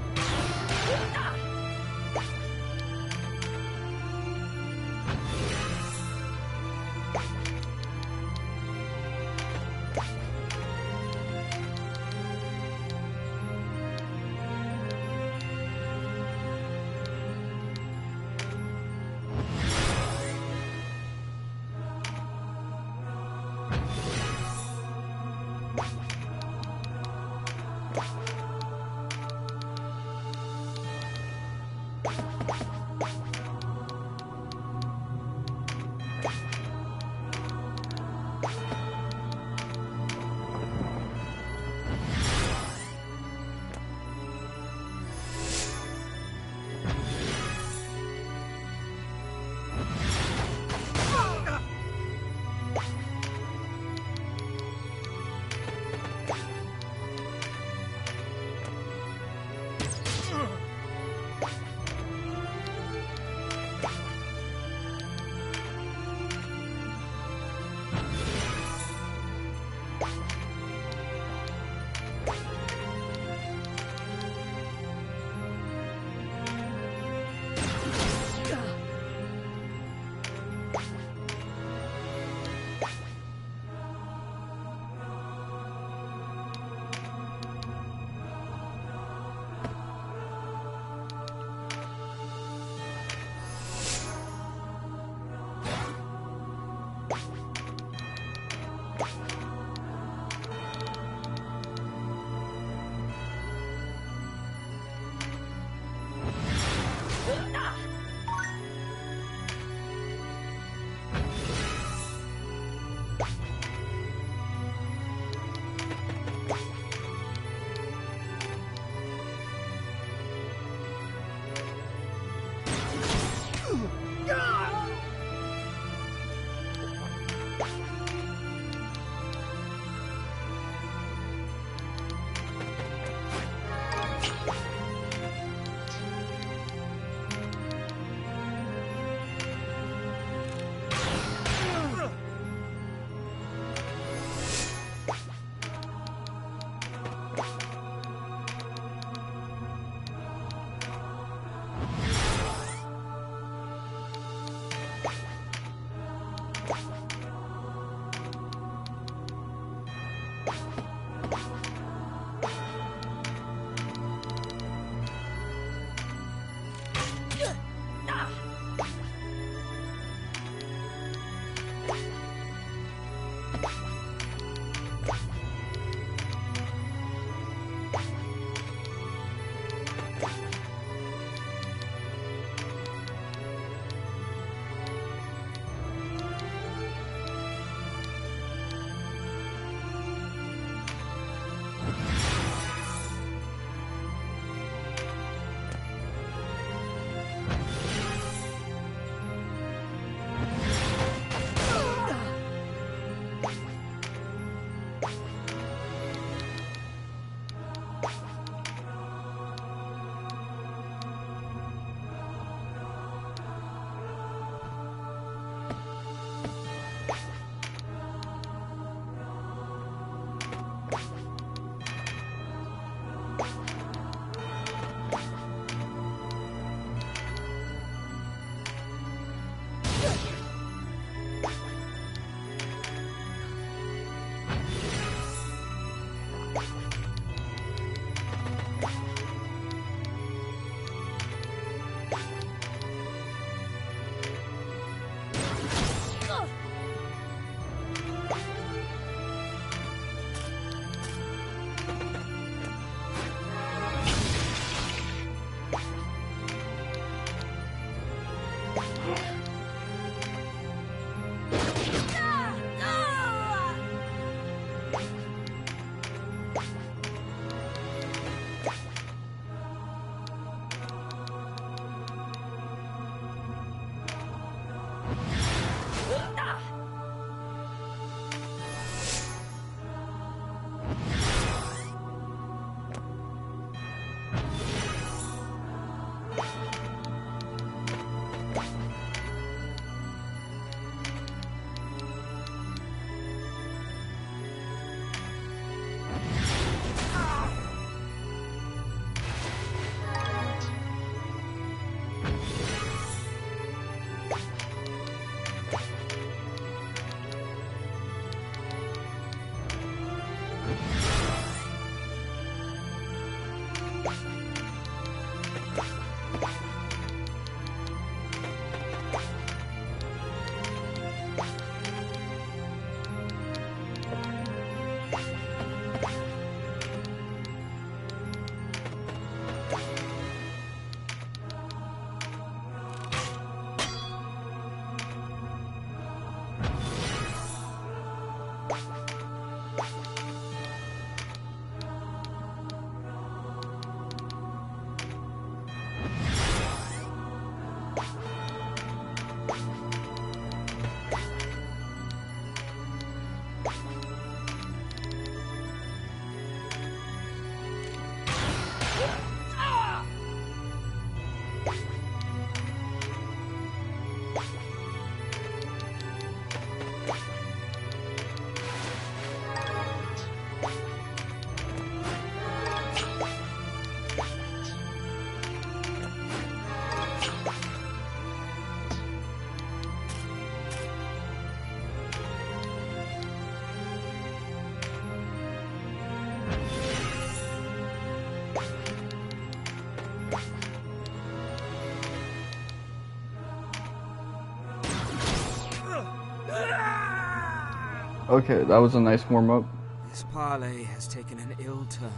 Okay, that was a nice warm-up. This parley has taken an ill turn.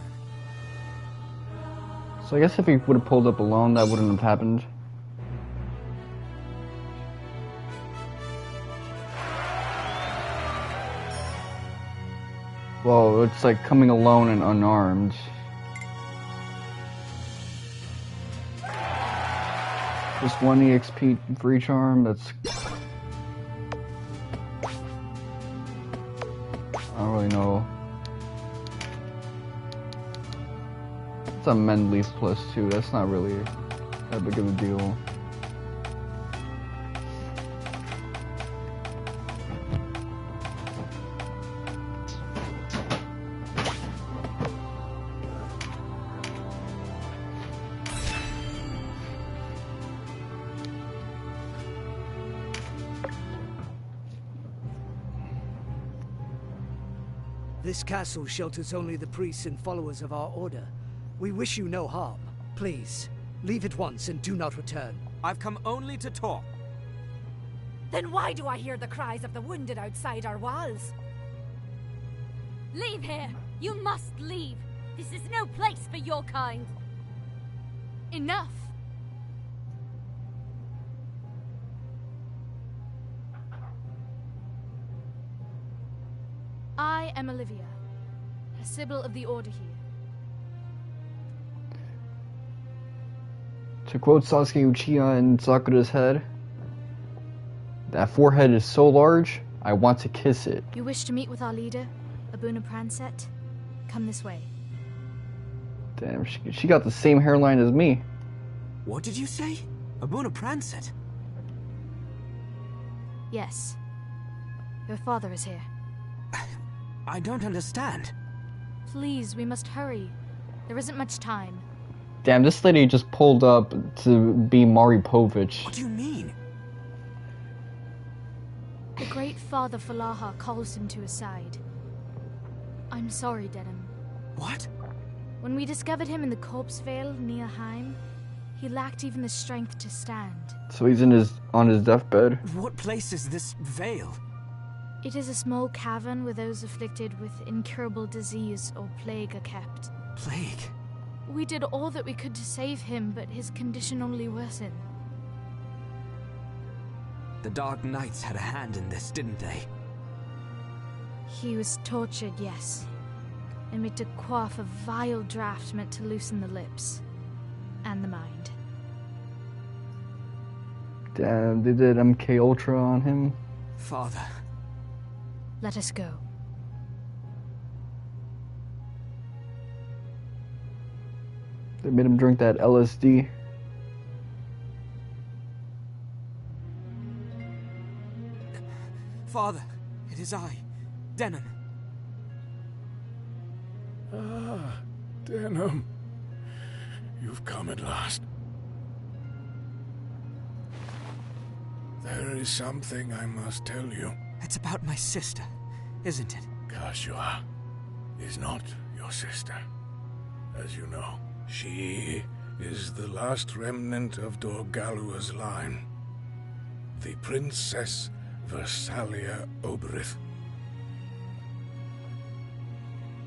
So I guess if he would have pulled up alone, that wouldn't have happened. Well, it's like coming alone and unarmed. Just 1 EXP for each arm, that's... don't really know. It's a mend leaf +2. That's not really that big of a deal. This castle shelters only the priests and followers of our order. We wish you no harm. Please, leave at once and do not return. I've come only to talk. Then why do I hear the cries of the wounded outside our walls? Leave here! You must leave! This is no place for your kind! Enough! I am Olivia, a Sibyl of the Order here. To quote Sasuke Uchiha in Sakura's head, that forehead is so large, I want to kiss it. You wish to meet with our leader, Albuna Pranset? Come this way. Damn, she got the same hairline as me. What did you say? Albuna Pranset? Yes. Your father is here. I don't understand. Please, we must hurry. There isn't much time. Damn, this lady just pulled up to be Mari Povich. What do you mean? The great father Phidoch calls him to his side. I'm sorry, Denam. What? When we discovered him in the corpse vale near Heim, he lacked even the strength to stand. So he's on his deathbed. What place is this vale? It is a small cavern where those afflicted with incurable disease or plague are kept. Plague? We did all that we could to save him, but his condition only worsened. The Dark Knights had a hand in this, didn't they? He was tortured, yes. And made to quaff a vile draught meant to loosen the lips. And the mind. Damn, they did MK Ultra on him. Father. Let us go. They made him drink that LSD. Father, it is I, Denam. Ah, Denam. You've come at last. There is something I must tell you. It's about my sister, isn't it? Catiua is not your sister. As you know, she is the last remnant of Dorgalua's line. The Princess Versalia Oberith.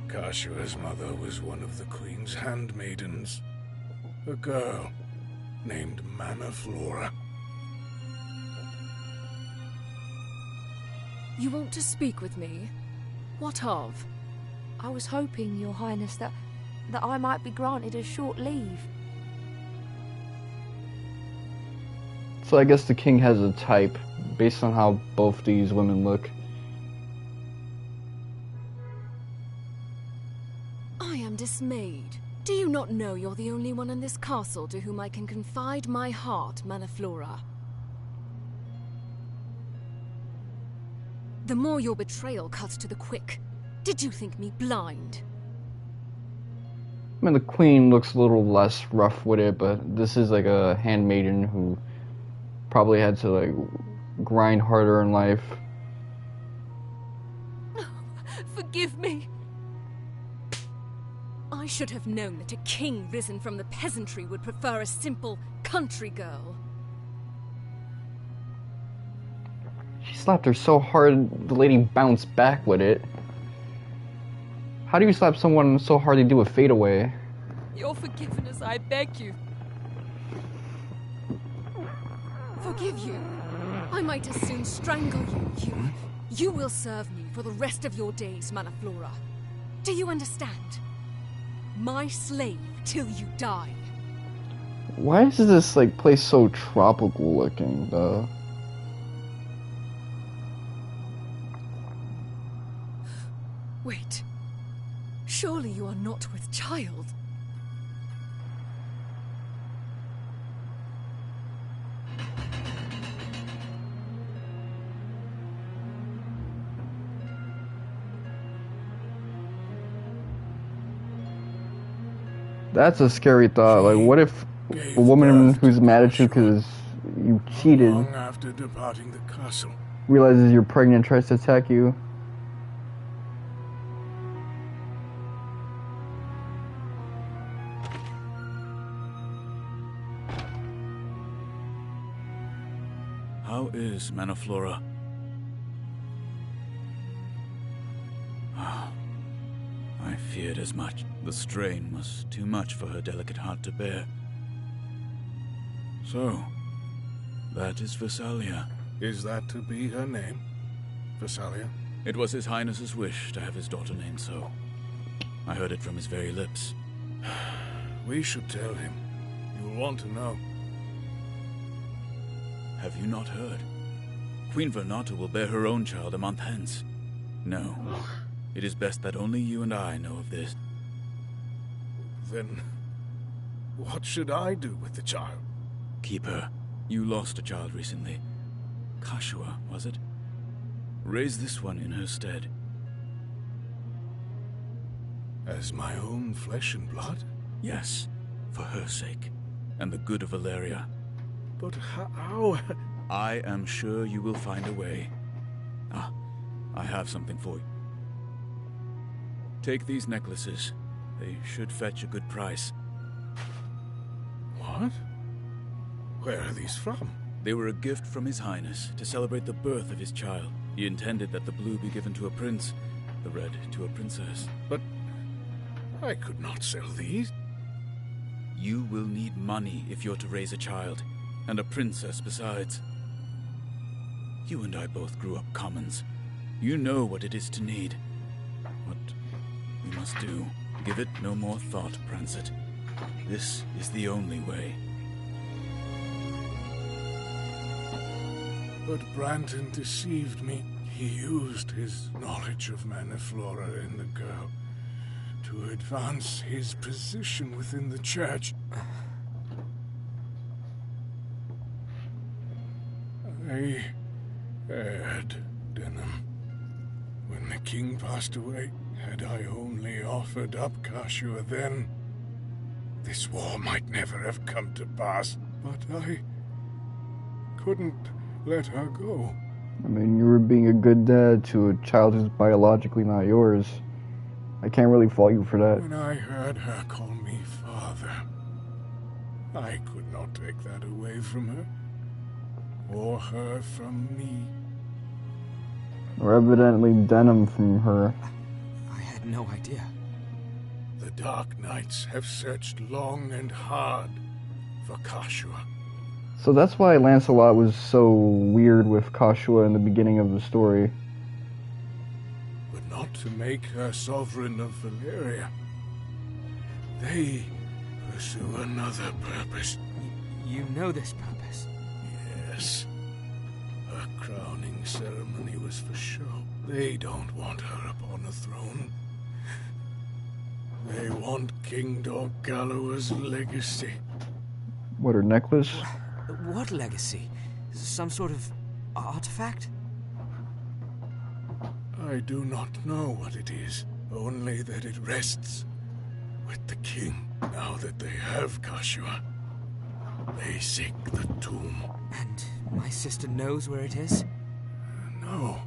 Catiua's mother was one of the Queen's handmaidens. A girl named Manaflora. You want to speak with me? What of? I was hoping, Your Highness, that I might be granted a short leave. So I guess the king has a type, based on how both these women look. I am dismayed. Do you not know you're the only one in this castle to whom I can confide my heart, Manaflora? The more your betrayal cuts to the quick. Did you think me blind? I mean, the queen looks a little less rough with it, but this is like a handmaiden who probably had to like grind harder in life. Forgive me. I should have known that a king risen from the peasantry would prefer a simple country girl. She slapped her so hard, the lady bounced back with it. How do you slap someone so hard they do a fadeaway? Your forgiveness, I beg you. Forgive you? I might as soon strangle you. You will serve me for the rest of your days, Manaflora. Do you understand? My slave till you die. Why is this like place so tropical looking though? Wait. Surely you are not with child. That's a scary thought. Like, what if a woman who's mad at you because you cheated Long after departing the castle. realizes you're pregnant and tries to attack you? How is Manaflora? I feared as much. The strain was too much for her delicate heart to bear. So, that is Visalia. Is that to be her name? Visalia? It was His Highness's wish to have his daughter named so. I heard it from his very lips. We should tell him. You'll want to know. Have you not heard? Queen Vernata will bear her own child a month hence. No. It is best that only you and I know of this. Then, what should I do with the child? Keep her. You lost a child recently. Catiua, was it? Raise this one in her stead. As my own flesh and blood? Yes, for her sake, and the good of Valeria. But how? I am sure you will find a way. Ah, I have something for you. Take these necklaces. They should fetch a good price. What? Where are these from? They were a gift from His Highness to celebrate the birth of his child. He intended that the blue be given to a prince, the red to a princess. But I could not sell these. You will need money if you're to raise a child, and a princess besides. You and I both grew up commons. You know what it is to need. What we must do. Give it no more thought, Prancet. This is the only way. But Branton deceived me. He used his knowledge of Manaflora in the girl to advance his position within the church. I erred, Denam. When the king passed away, had I only offered up Catiua then, this war might never have come to pass. But I couldn't let her go. I mean, you were being a good dad to a child who's biologically not yours. I can't really fault you for that. When I heard her call me father, I could not take that away from her, or her from me. Or evidently Denam from her. I had no idea. The Dark Knights have searched long and hard for Catiua. So that's why Lancelot was so weird with Catiua in the beginning of the story. But not to make her sovereign of Valeria. They pursue another purpose. You know this purpose? Yes. Her crowning ceremony was for show. They don't want her upon a throne. They want King Dorgalua's legacy. What, her necklace? What legacy? Some sort of artifact? I do not know what it is, only that it rests with the king. Now that they have Catiua, they seek the tomb. And my sister knows where it is? No.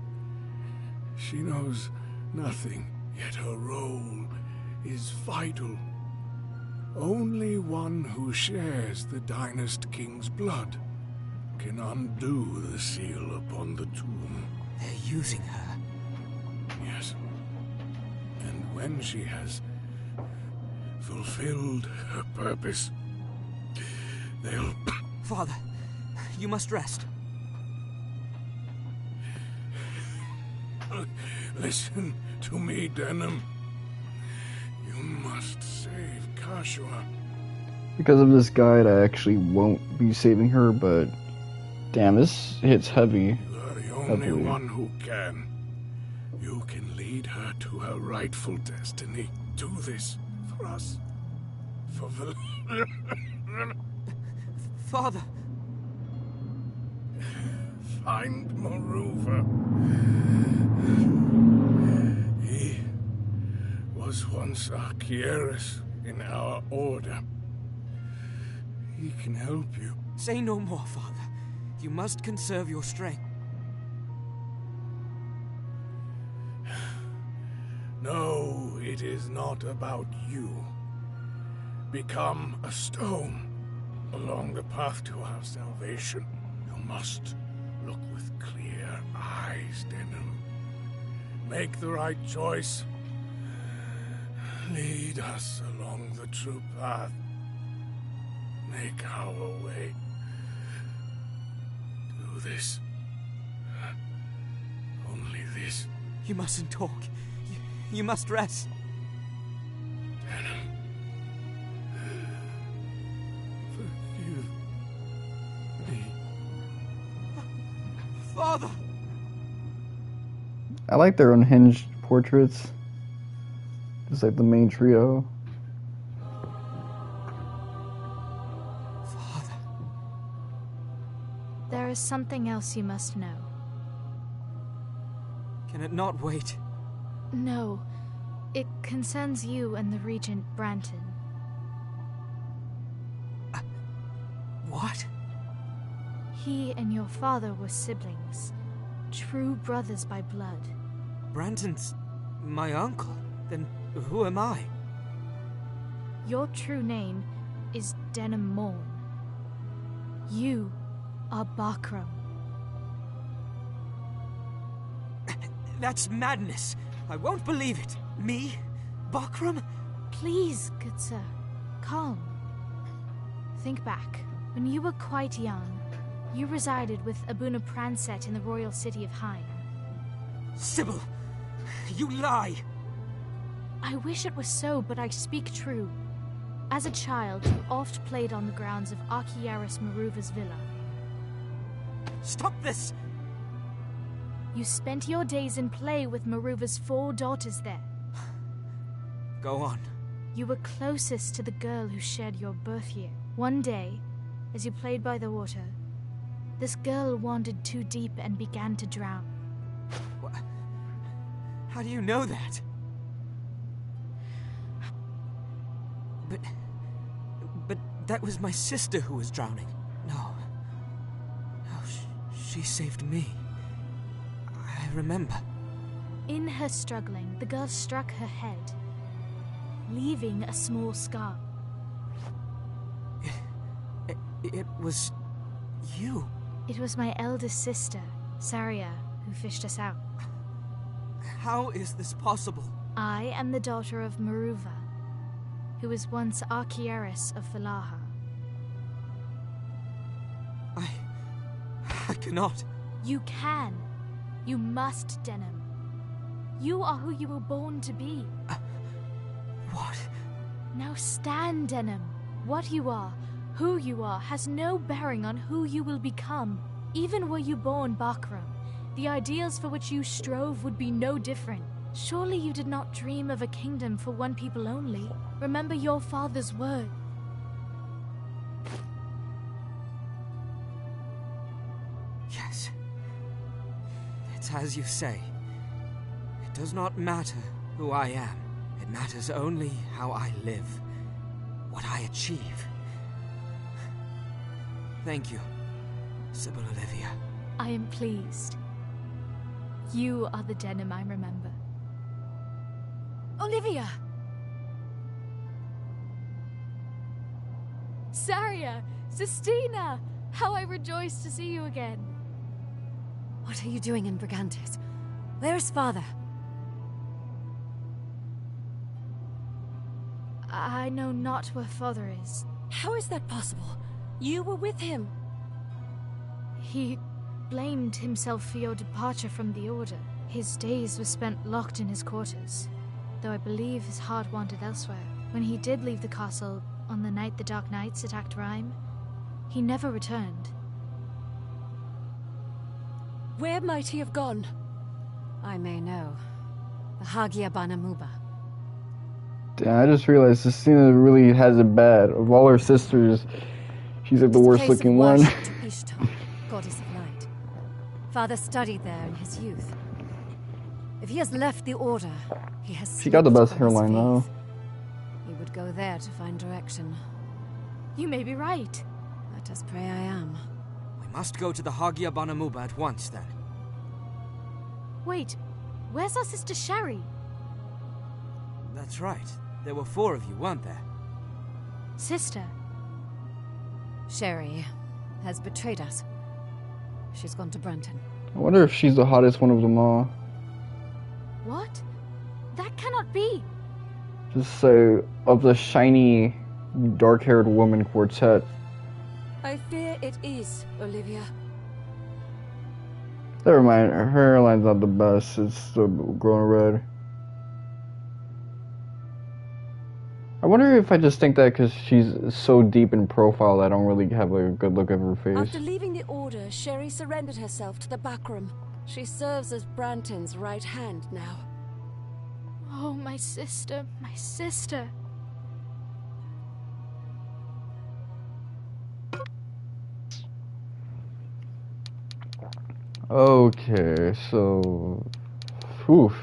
She knows nothing, yet her role is vital. Only one who shares the Dynast King's blood can undo the seal upon the tomb. They're using her. Yes. And when she has fulfilled her purpose, they'll... Father, you must rest. Listen to me, Denam. You must save Catiua. Because of this guide, I actually won't be saving her, but damn, this hits heavy. You are the only one who can. You can lead her to her rightful destiny. Do this for us. For Father! Find Maruva. He was once Archieris in our order. He can help you. Say no more, Father. You must conserve your strength. No, it is not about you. Become a stone along the path to our salvation. You must look with clear eyes, Denam. Make the right choice. Lead us along the true path. Make our way. Do this. Only this. You mustn't talk. You must rest. Denam. Forgive me. Father! I like their unhinged portraits. Just like the main trio. Father. There is something else you must know. Can it not wait? No. It concerns you and the Regent Branton. What? He and your father were siblings. True brothers by blood. Branton's my uncle. Then who am I? Your true name is Denam Morn. You are Bakram. That's madness. I won't believe it. Me? Bakram? Please, good sir. Calm. Think back. When you were quite young, you resided with Albuna Pranset in the royal city of Hain. Sybil! You lie! I wish it was so, but I speak true. As a child, you oft played on the grounds of Archieris Maruva's villa. Stop this! You spent your days in play with Maruva's 4 daughters there. Go on. You were closest to the girl who shared your birth year. One day, as you played by the water, this girl wandered too deep and began to drown. What? How do you know that? But that was my sister who was drowning. No, she saved me. I remember. In her struggling, the girl struck her head, leaving a small scar. It was you. It was my eldest sister, Saria, who fished us out. How is this possible? I am the daughter of Maruva, who was once Archieris of Philaha. I cannot. You can. You must, Denam. You are who you were born to be. What? Now stand, Denam. What you are, who you are, has no bearing on who you will become. Even were you born Bakram, the ideals for which you strove would be no different. Surely you did not dream of a kingdom for one people only. Remember your father's word. Yes. It's as you say. It does not matter who I am. It matters only how I live, what I achieve. Thank you, Sybil Olivia. I am pleased. You are the Denam I remember. Olivia! Saria! Sistina! How I rejoice to see you again! What are you doing in Brigantes? Where is father? I know not where father is. How is that possible? You were with him. He blamed himself for your departure from the Order. His days were spent locked in his quarters, though I believe his heart wandered elsewhere. When he did leave the castle on the night the Dark Knights attacked Rhyme, he never returned. Where might he have gone? I may know, The Hagia Banamuba. Damn, I just realized Justina really has it bad. Of all her sisters, she's like the worst looking one. To Ishtar, goddess of light. Father studied there in his youth. If he has left the order, he has. She got the best slipped from his hairline though. faith. He would go there to find direction. You may be right. Let us pray I am. We must go to the Hagia Banamuba at once, then. Wait, where's our sister Sherry? That's right. There were 4 of you, weren't there? Sister? Sherry has betrayed us. She's gone to Branton. I wonder if she's the hottest one of them all. What? That cannot be. Just say of the shiny, dark-haired woman quartet. I fear it is, Olivia. Never mind, her hairline's not the best. It's still growing red. I wonder if I just think that because she's so deep in profile that I don't really have a good look of her face. After leaving the Order, Sherry surrendered herself to the Bakram. She serves as Branton's right hand now. Oh, my sister, my sister. Okay, so... Oof.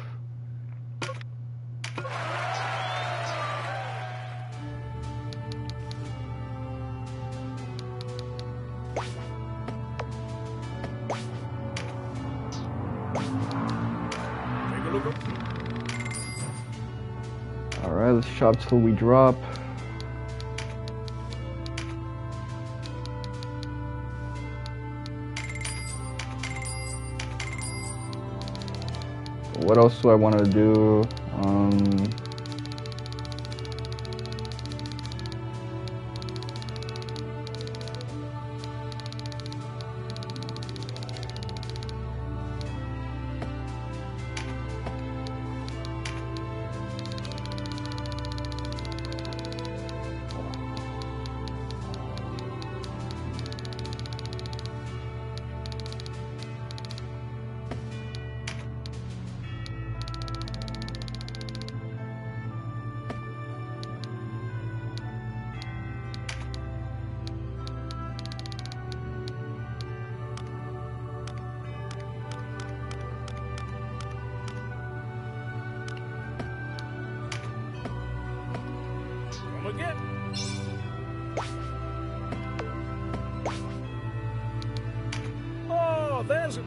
Alright, let's shop till we drop. What else do I want to do? Again. Oh, there's it.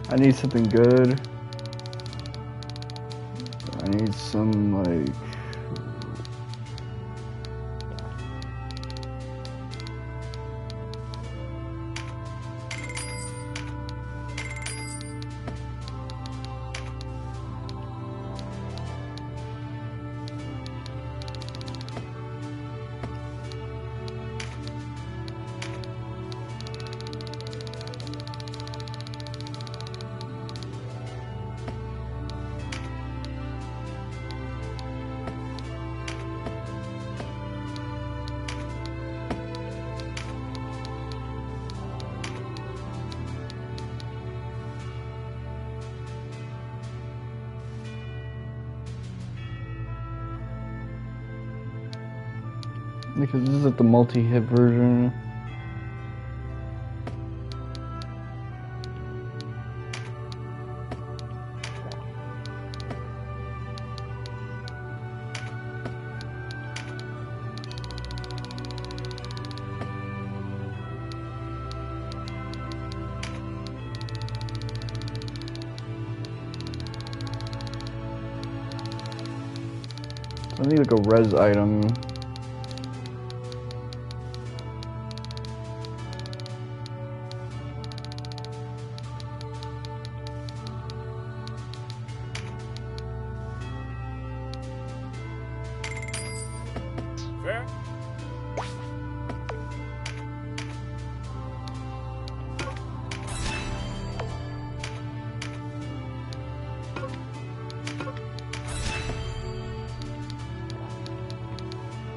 I need something good. I need some, like... Because this is like the multi-hit version. I need like a res item.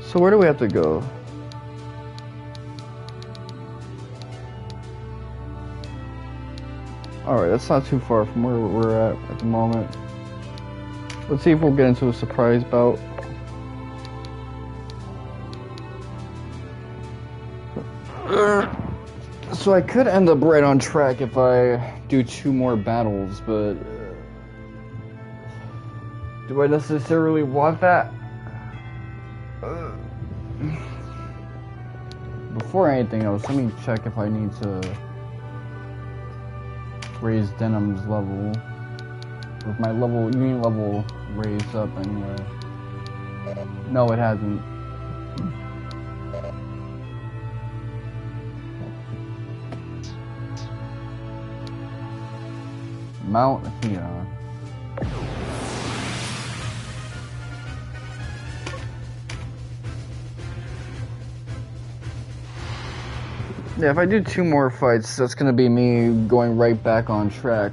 So where do we have to go? Alright, that's not too far from where we're at the moment. Let's see if we'll get into a surprise bout. So I could end up right on track if I do 2 more battles, but do I necessarily want that? Before anything else, let me check if I need to raise Denam's level. With my unit level raised up anyway. No, it hasn't. Mount Phidoch. Yeah, if I do 2 more fights, that's gonna be me going right back on track.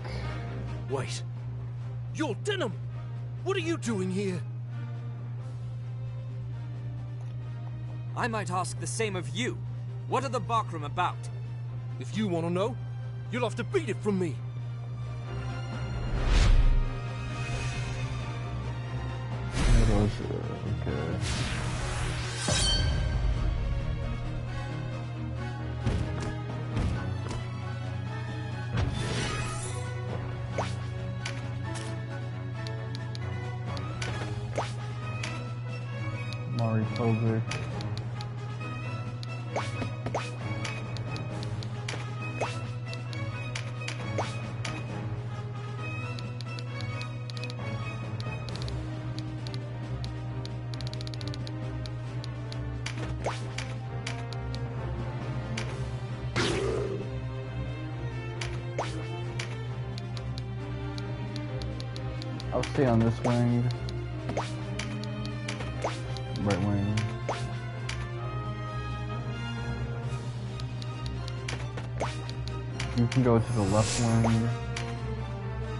Wait. You're Denam! What are you doing here? I might ask the same of you. What are the Bakram about? If you want to know, you'll have to beat it from me. Okay. Phidoch. I'll stay on this wing. Right wing. You can go to the left wing.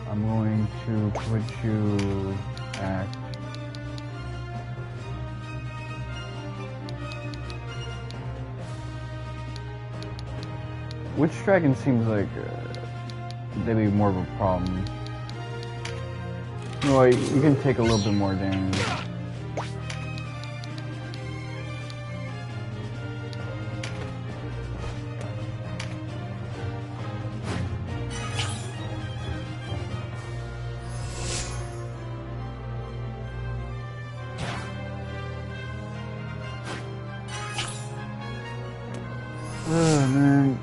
I'm going to put you at which dragon seems like they'd be more of a problem. You know, you can take a little bit more damage. Man.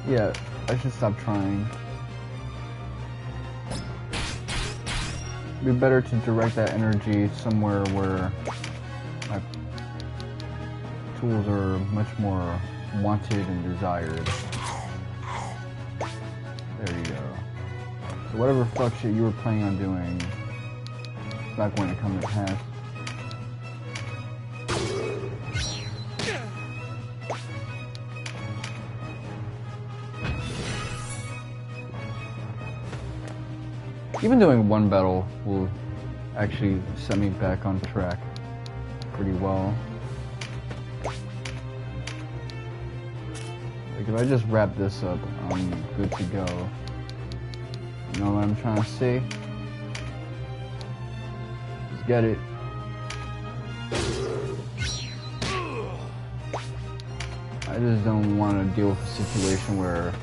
Yeah, I should stop trying. It'd be better to direct that energy somewhere where my tools are much more wanted and desired. There you go. So whatever fuck shit you were planning on doing, it's not going to come to pass. Even doing 1 battle will actually set me back on track pretty well. Like if I just wrap this up, I'm good to go. You know what I'm trying to say? Let's get it. I just don't want to deal with a situation where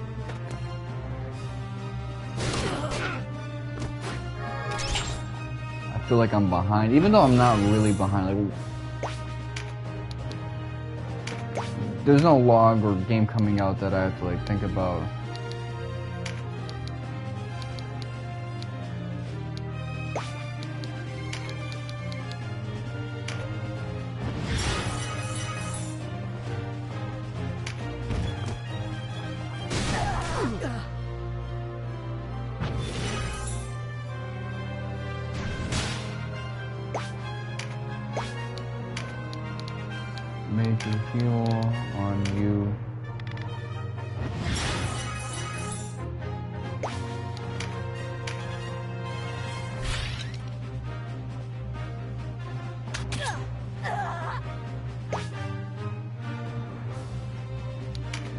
I feel like I'm behind, even though I'm not really behind. Like, there's no log or game coming out that I have to like think about. Heal on you.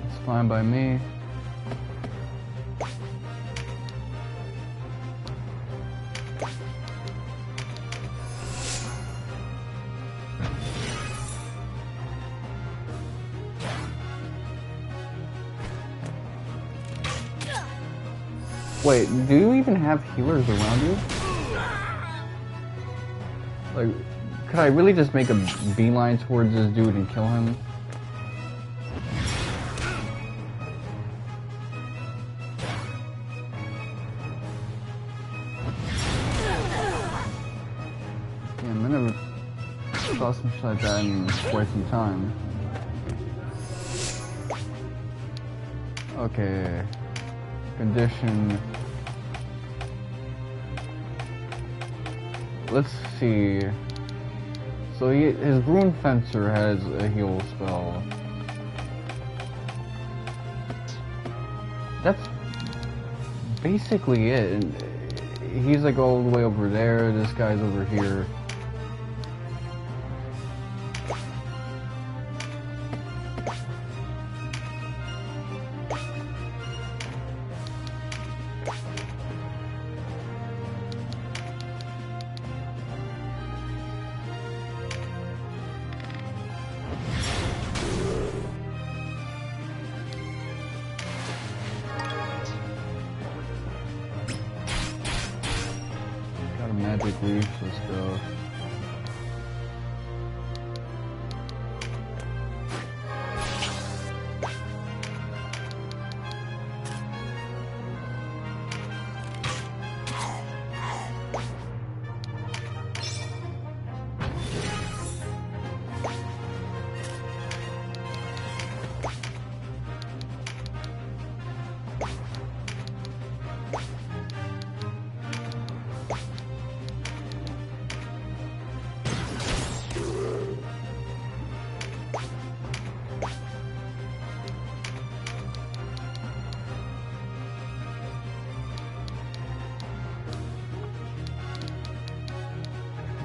It's fine by me. Wait, do you even have healers around you? Like, could I really just make a beeline towards this dude and kill him? Yeah, I never saw some shit like that in quite some time. Okay. Condition. Let's see. So his Rune Fencer has a heal spell. That's basically it. He's like all the way over there. This guy's over here. Magic Leaf, let's go.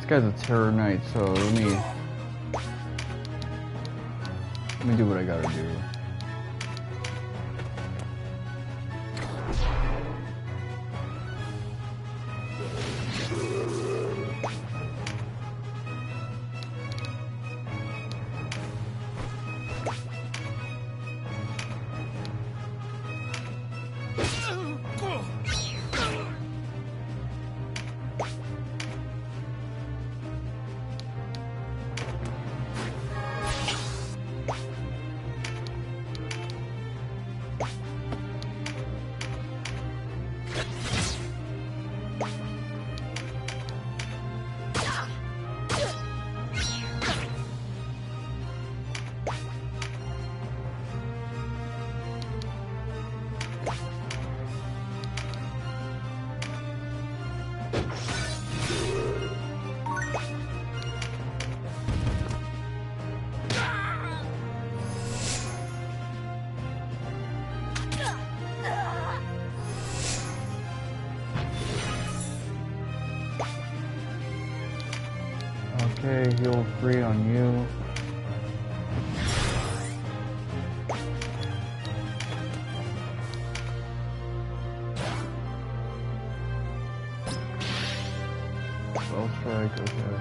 This guy's a Terror Knight, so let me do what I gotta do. Okay, heal free on you. Spell strike, okay.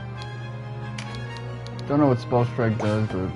Don't know what spell strike does, but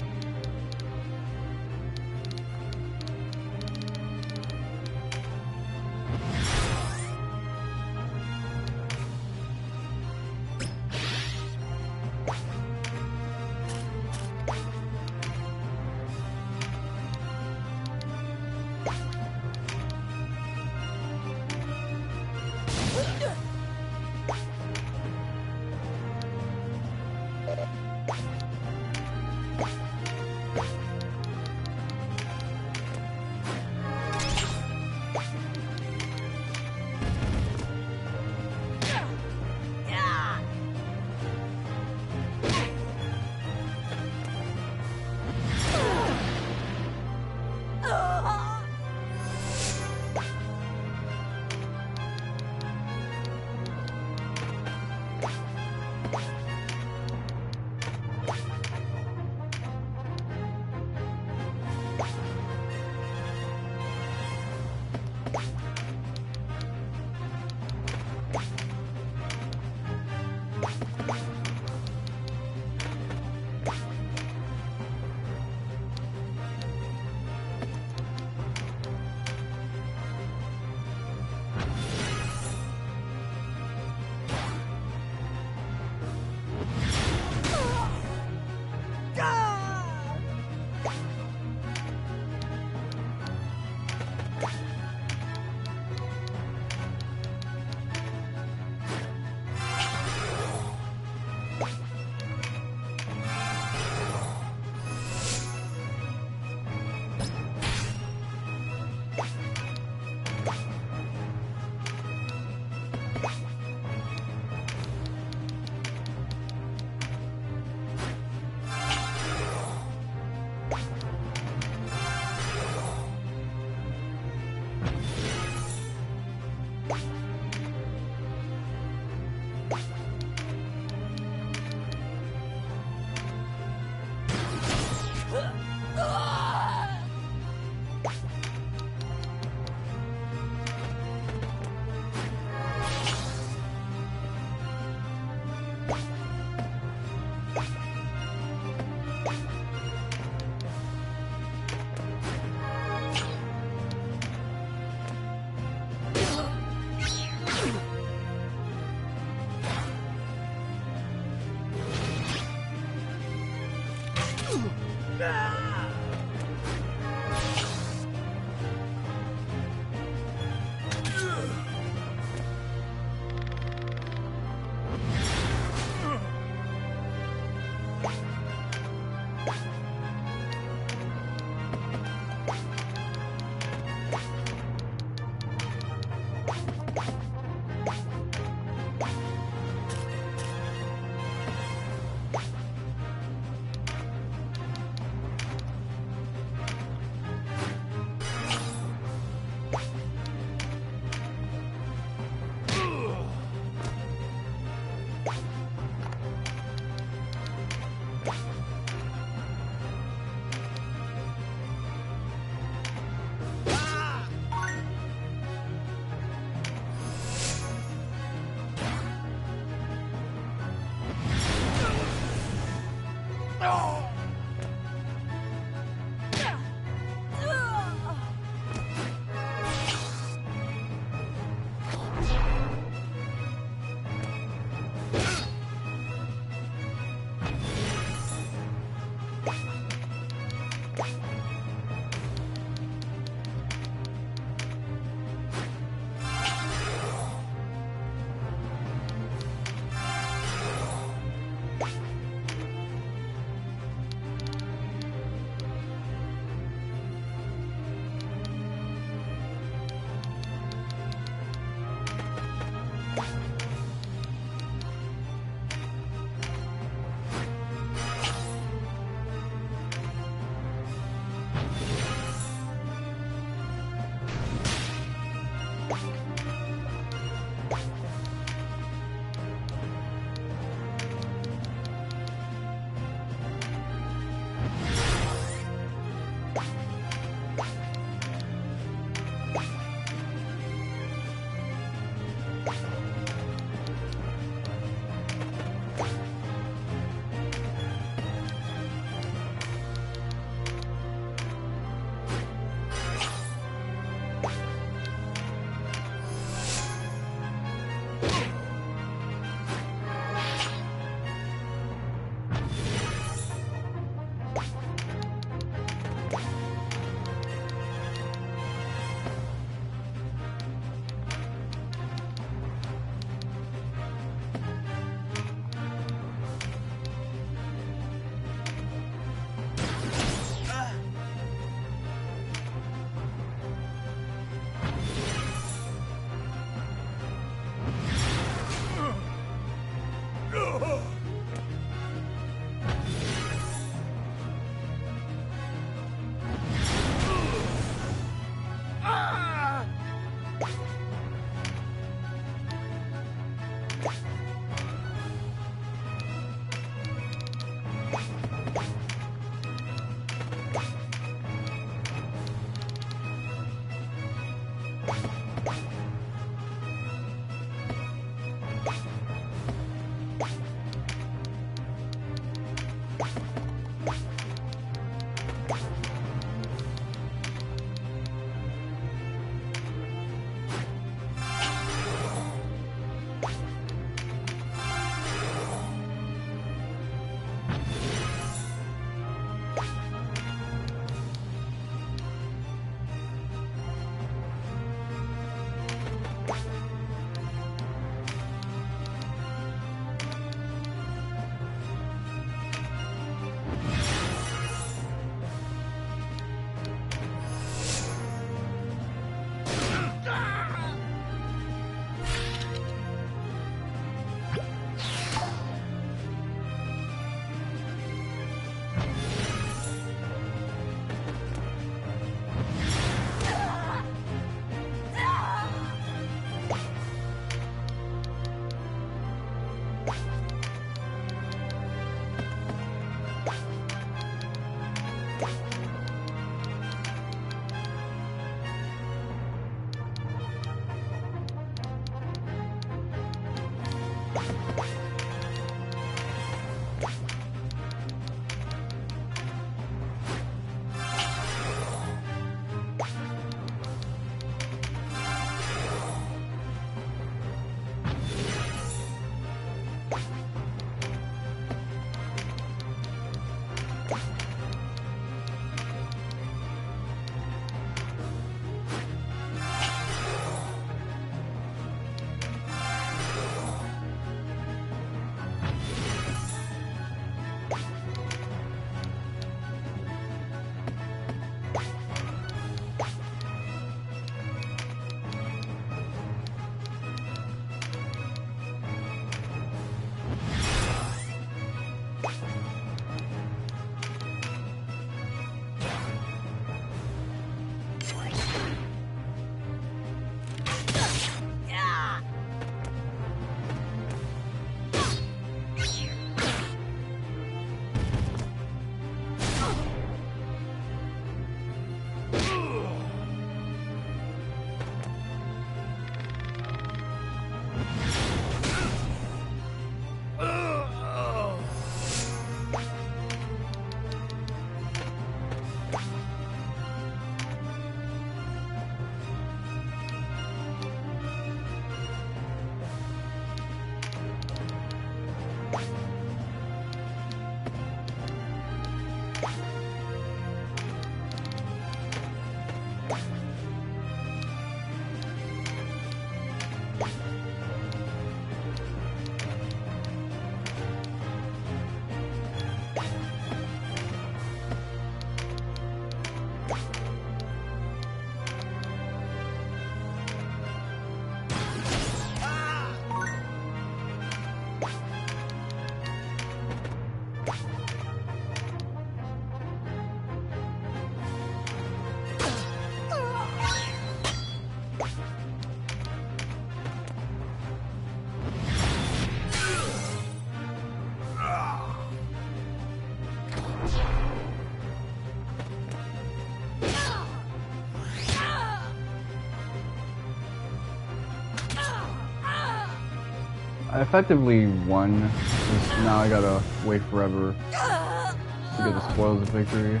I effectively won. Just now I gotta wait forever to get the spoils of victory.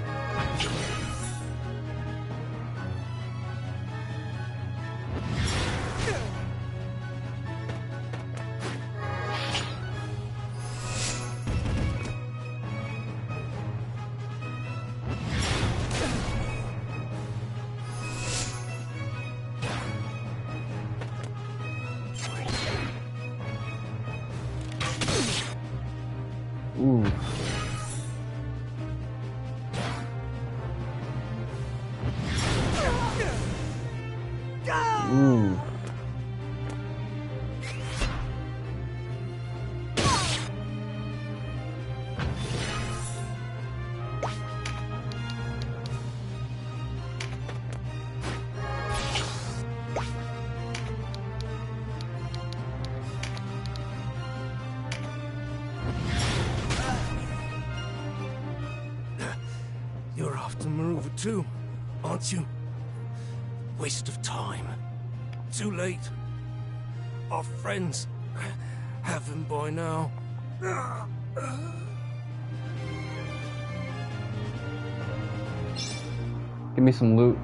Ooh. Ooh. You're after Maruva too, aren't you? Waste of time. Too late. Our friends have him by now. Give me some loot.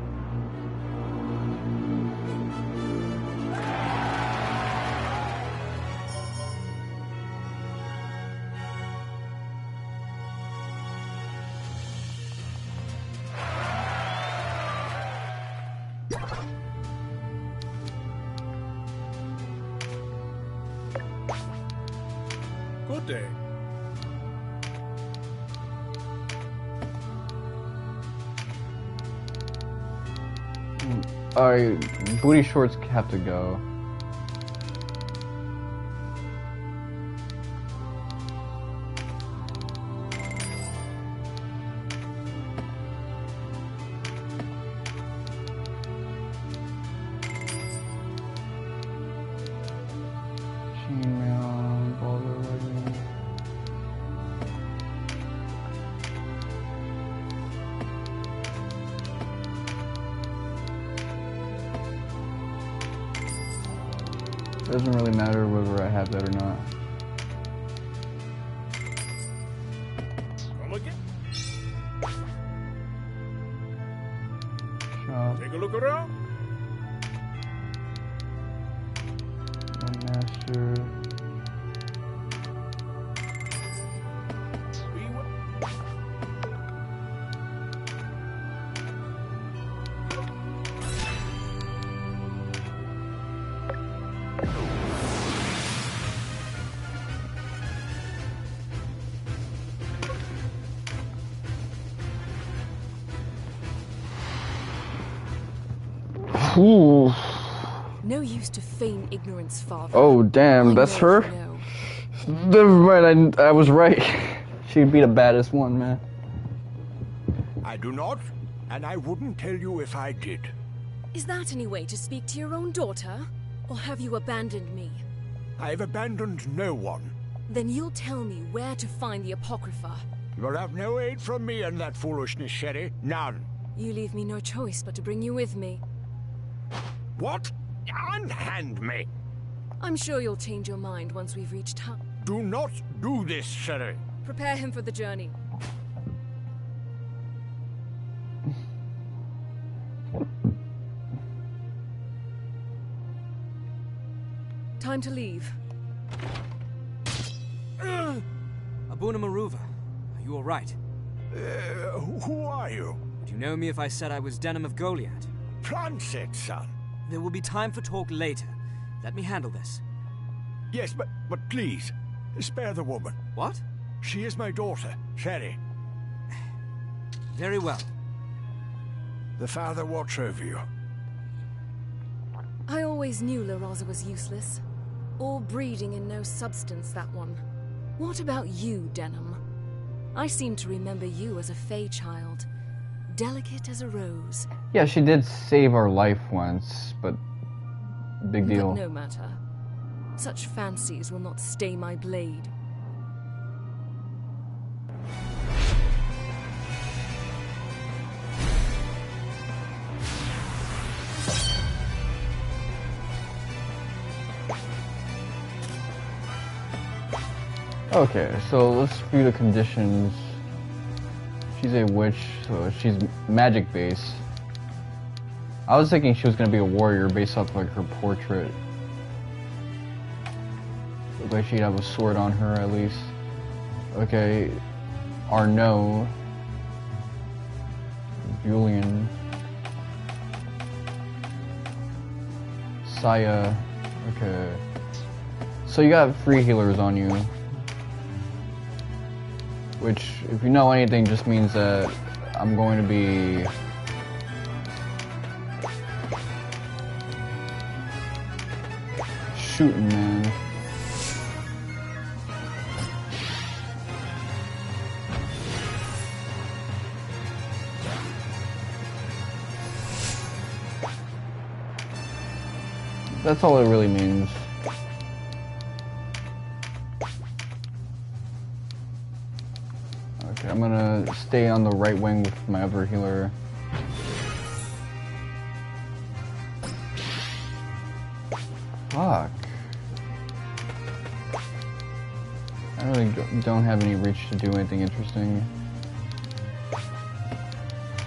Good day. Alright, booty shorts have to go. Doesn't really matter whether I have that or not. Come again? Shop. Take a look around. One master. Ooh. No use to feign ignorance, father. Oh damn, that's her? Never mind, I was right. She'd be the baddest one, man. I do not, and I wouldn't tell you if I did. Is that any way to speak to your own daughter? Or have you abandoned me? I've abandoned no one. Then you'll tell me where to find the Apocrypha. You'll have no aid from me in that foolishness, Sherry. None. You leave me no choice but to bring you with me. What? Unhand me! I'm sure you'll change your mind once we've reached town. Do not do this, Sherry. Prepare him for the journey. Time to leave. Albuna Maruva, are you alright? Who are you? Would you know me if I said I was Denam of Goliad? Planset, son. There will be time for talk later. Let me handle this. Yes, but please, spare the woman. What? She is my daughter, Sherry. Very well. The Father watch over you. I always knew La Rosa was useless. All breeding and no substance, that one. What about you, Denam? I seem to remember you as a Fey child. Delicate as a rose. Yeah, she did save our life once, but big deal. But no matter. Such fancies will not stay my blade. Okay, so let's view the conditions. She's a witch, so she's magic based. I was thinking she was gonna be a warrior based off like her portrait. Looked like she'd have a sword on her at least. Okay, Arnaud, Julian, Saya. Okay, so you got 3 healers on you, which, if you know anything, just means that I'm going to be shooting, man. That's all it really means. Okay, I'm gonna stay on the right wing with my other healer. Fuck. I really don't have any reach to do anything interesting.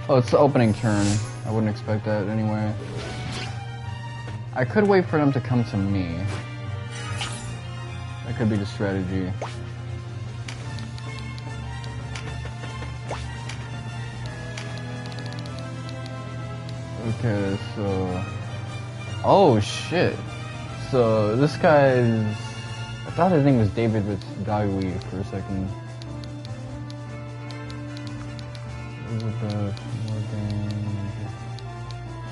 Oh, it's the opening turn. I wouldn't expect that anyway. I could wait for them to come to me. That could be the strategy. Okay, so... Oh, shit. So, this guy's... I thought his name was David with Dawi for a second. Elizabeth, Morgan...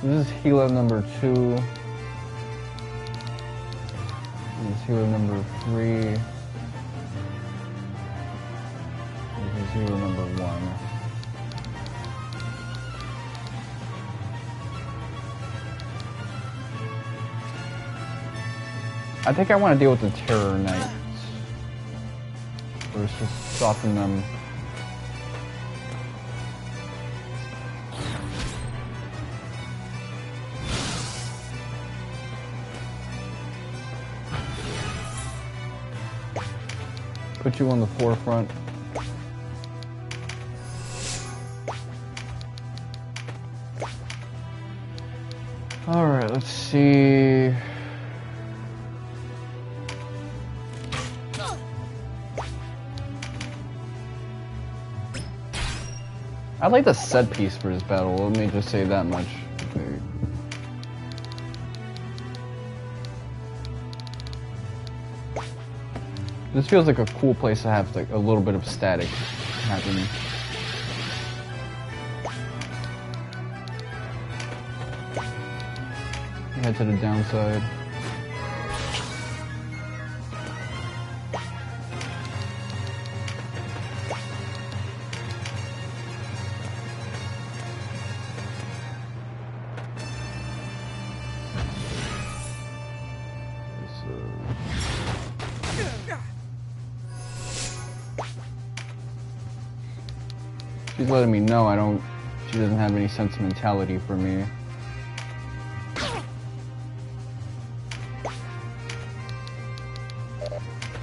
This is healer number 2. This is healer number 3. This is healer number 1. I think I want to deal with the Terror Knights. First, just soften them. Put you on the forefront. Alright, let's see. I like the set piece for this battle, let me just say that much. Okay. This feels like a cool place to have like a little bit of static happening. Head to the downside. She's letting me know she doesn't have any sentimentality for me.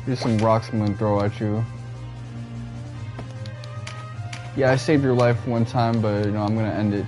Here's some rocks I'm gonna throw at you. Yeah, I saved your life one time, but I'm gonna end it.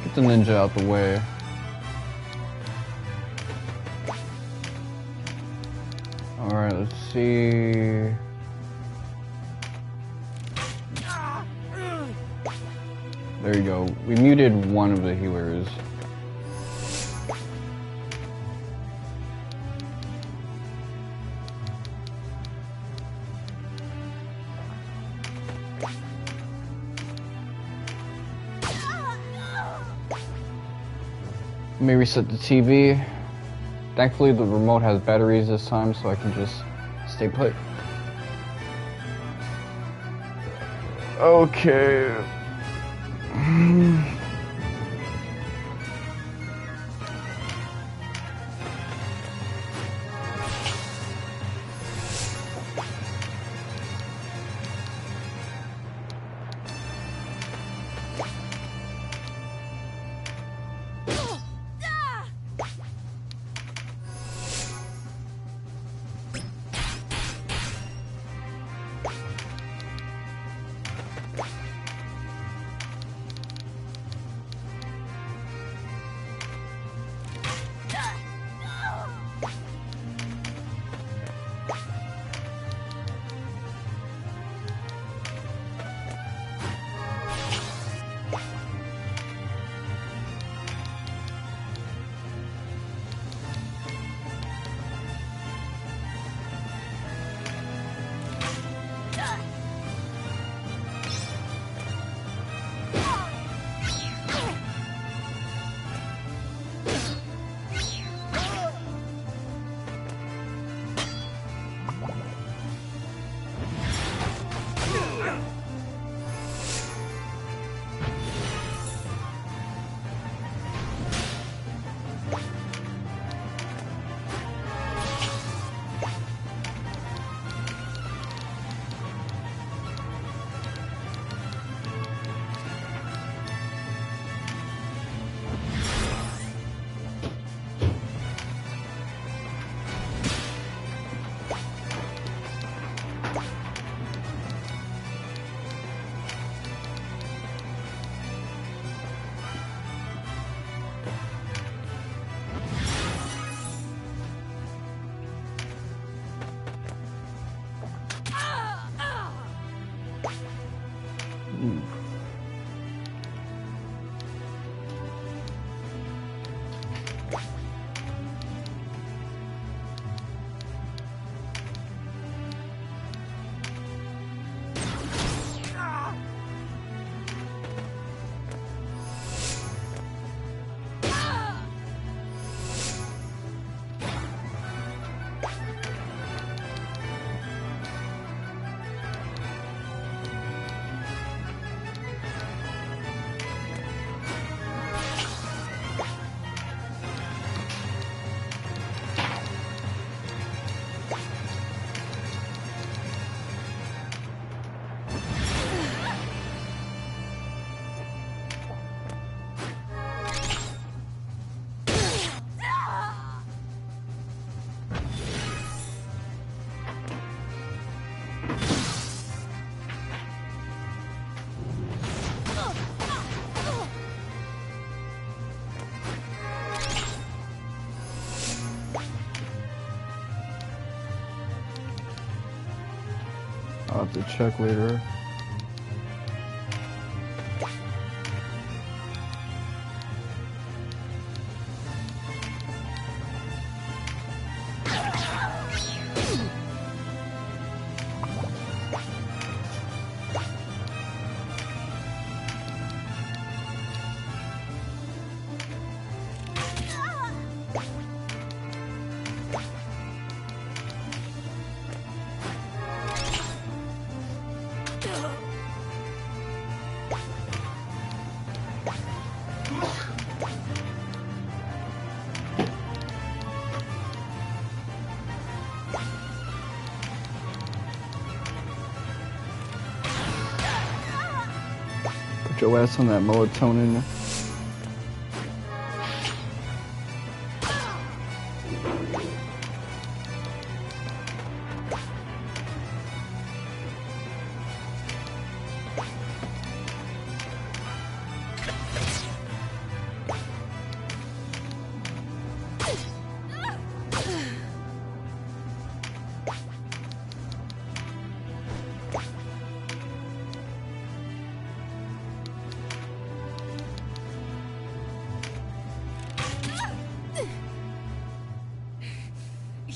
Get the ninja out the way. Alright, let's see. There you go. We muted one of the healers. Let me reset the TV. Thankfully the remote has batteries this time, so I can just stay put. Okay. I'll have to check later. Put your ass on that melatonin.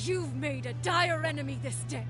You've made a dire enemy this day.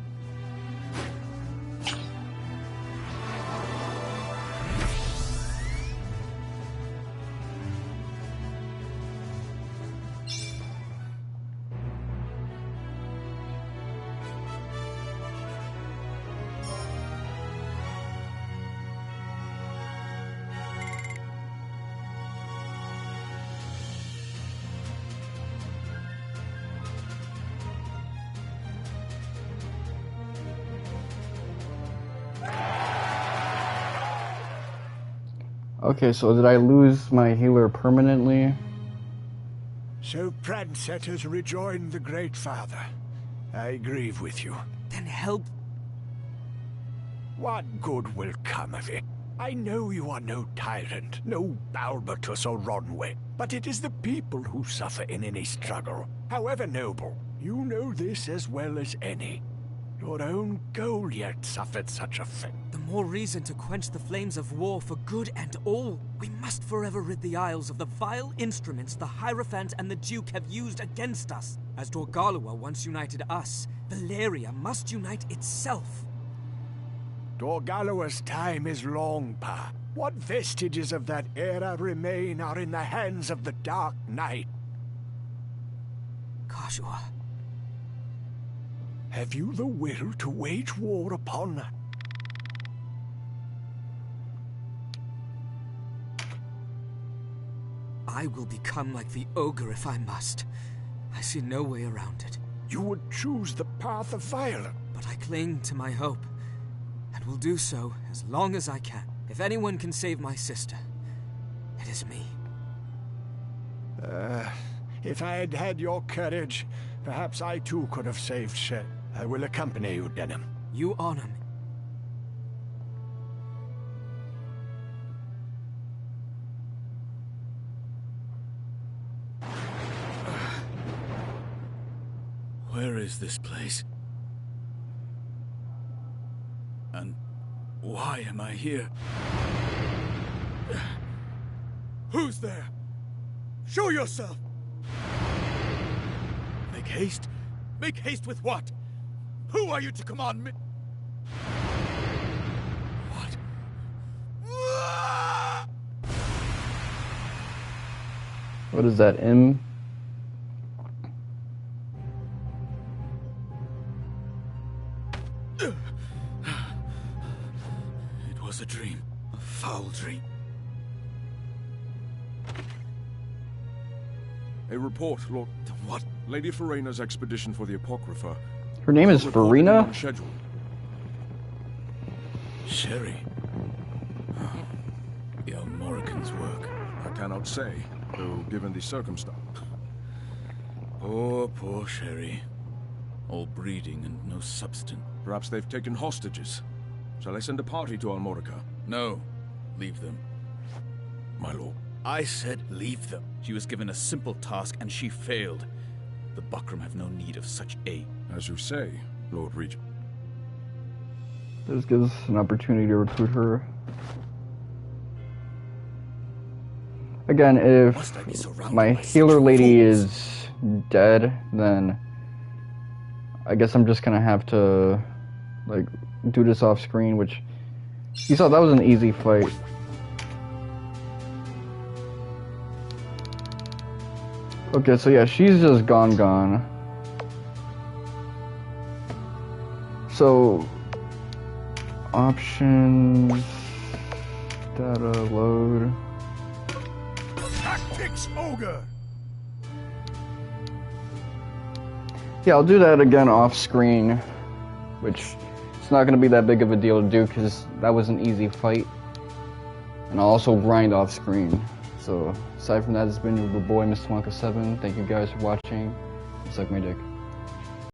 Okay, so did I lose my healer permanently? So Prancet has rejoined the Great Father. I grieve with you. Then help. What good will come of it? I know you are no tyrant, no Balbatus or Ronwe, but it is the people who suffer in any struggle, however noble. You know this as well as any. Your own Goliath suffered such a fate. The more reason to quench the flames of war for good and all. We must forever rid the Isles of the vile instruments the Hierophant and the Duke have used against us. As Dorgalua once united us, Valeria must unite itself. Dorgalua's time is long, Pa. What vestiges of that era remain are in the hands of the Dark Knight. Catiua. Have you the will to wage war upon her? I will become like the ogre if I must. I see no way around it. You would choose the path of violence. But I cling to my hope, and will do so as long as I can. If anyone can save my sister, it is me. If I had had your courage, perhaps I too could have saved Shet. I will accompany you, Denam. You honor me. Where is this place? And why am I here? Who's there? Show yourself! Make haste? Make haste with what? Who are you to command me? What? What is that, M? It was a dream. A foul dream. A report, Lord. What? Lady Farina's expedition for the Apocrypha. Her name is Farina? Sherry. The Almorican's work. I cannot say, though given the circumstance. Poor Sherry. All breeding and no substance. Perhaps they've taken hostages. Shall I send a party to Almorica? No. Leave them. My lord. I said leave them. She was given a simple task and she failed. The Bakram have no need of such aid. As you say, Lord Regent. This gives us an opportunity to recruit her. Again, if my healer lady is dead, then I guess I'm just gonna have to like do this off screen, which you saw that was an easy fight. Okay, so yeah, she's just gone. So options, data load. Tactics, Ogre! Yeah, I'll do that again off screen, which it's not going to be that big of a deal to do because that was an easy fight. And I'll also grind off screen. So aside from that, it's been your boy Mr. Wonka 7. Thank you guys for watching. Suck my dick.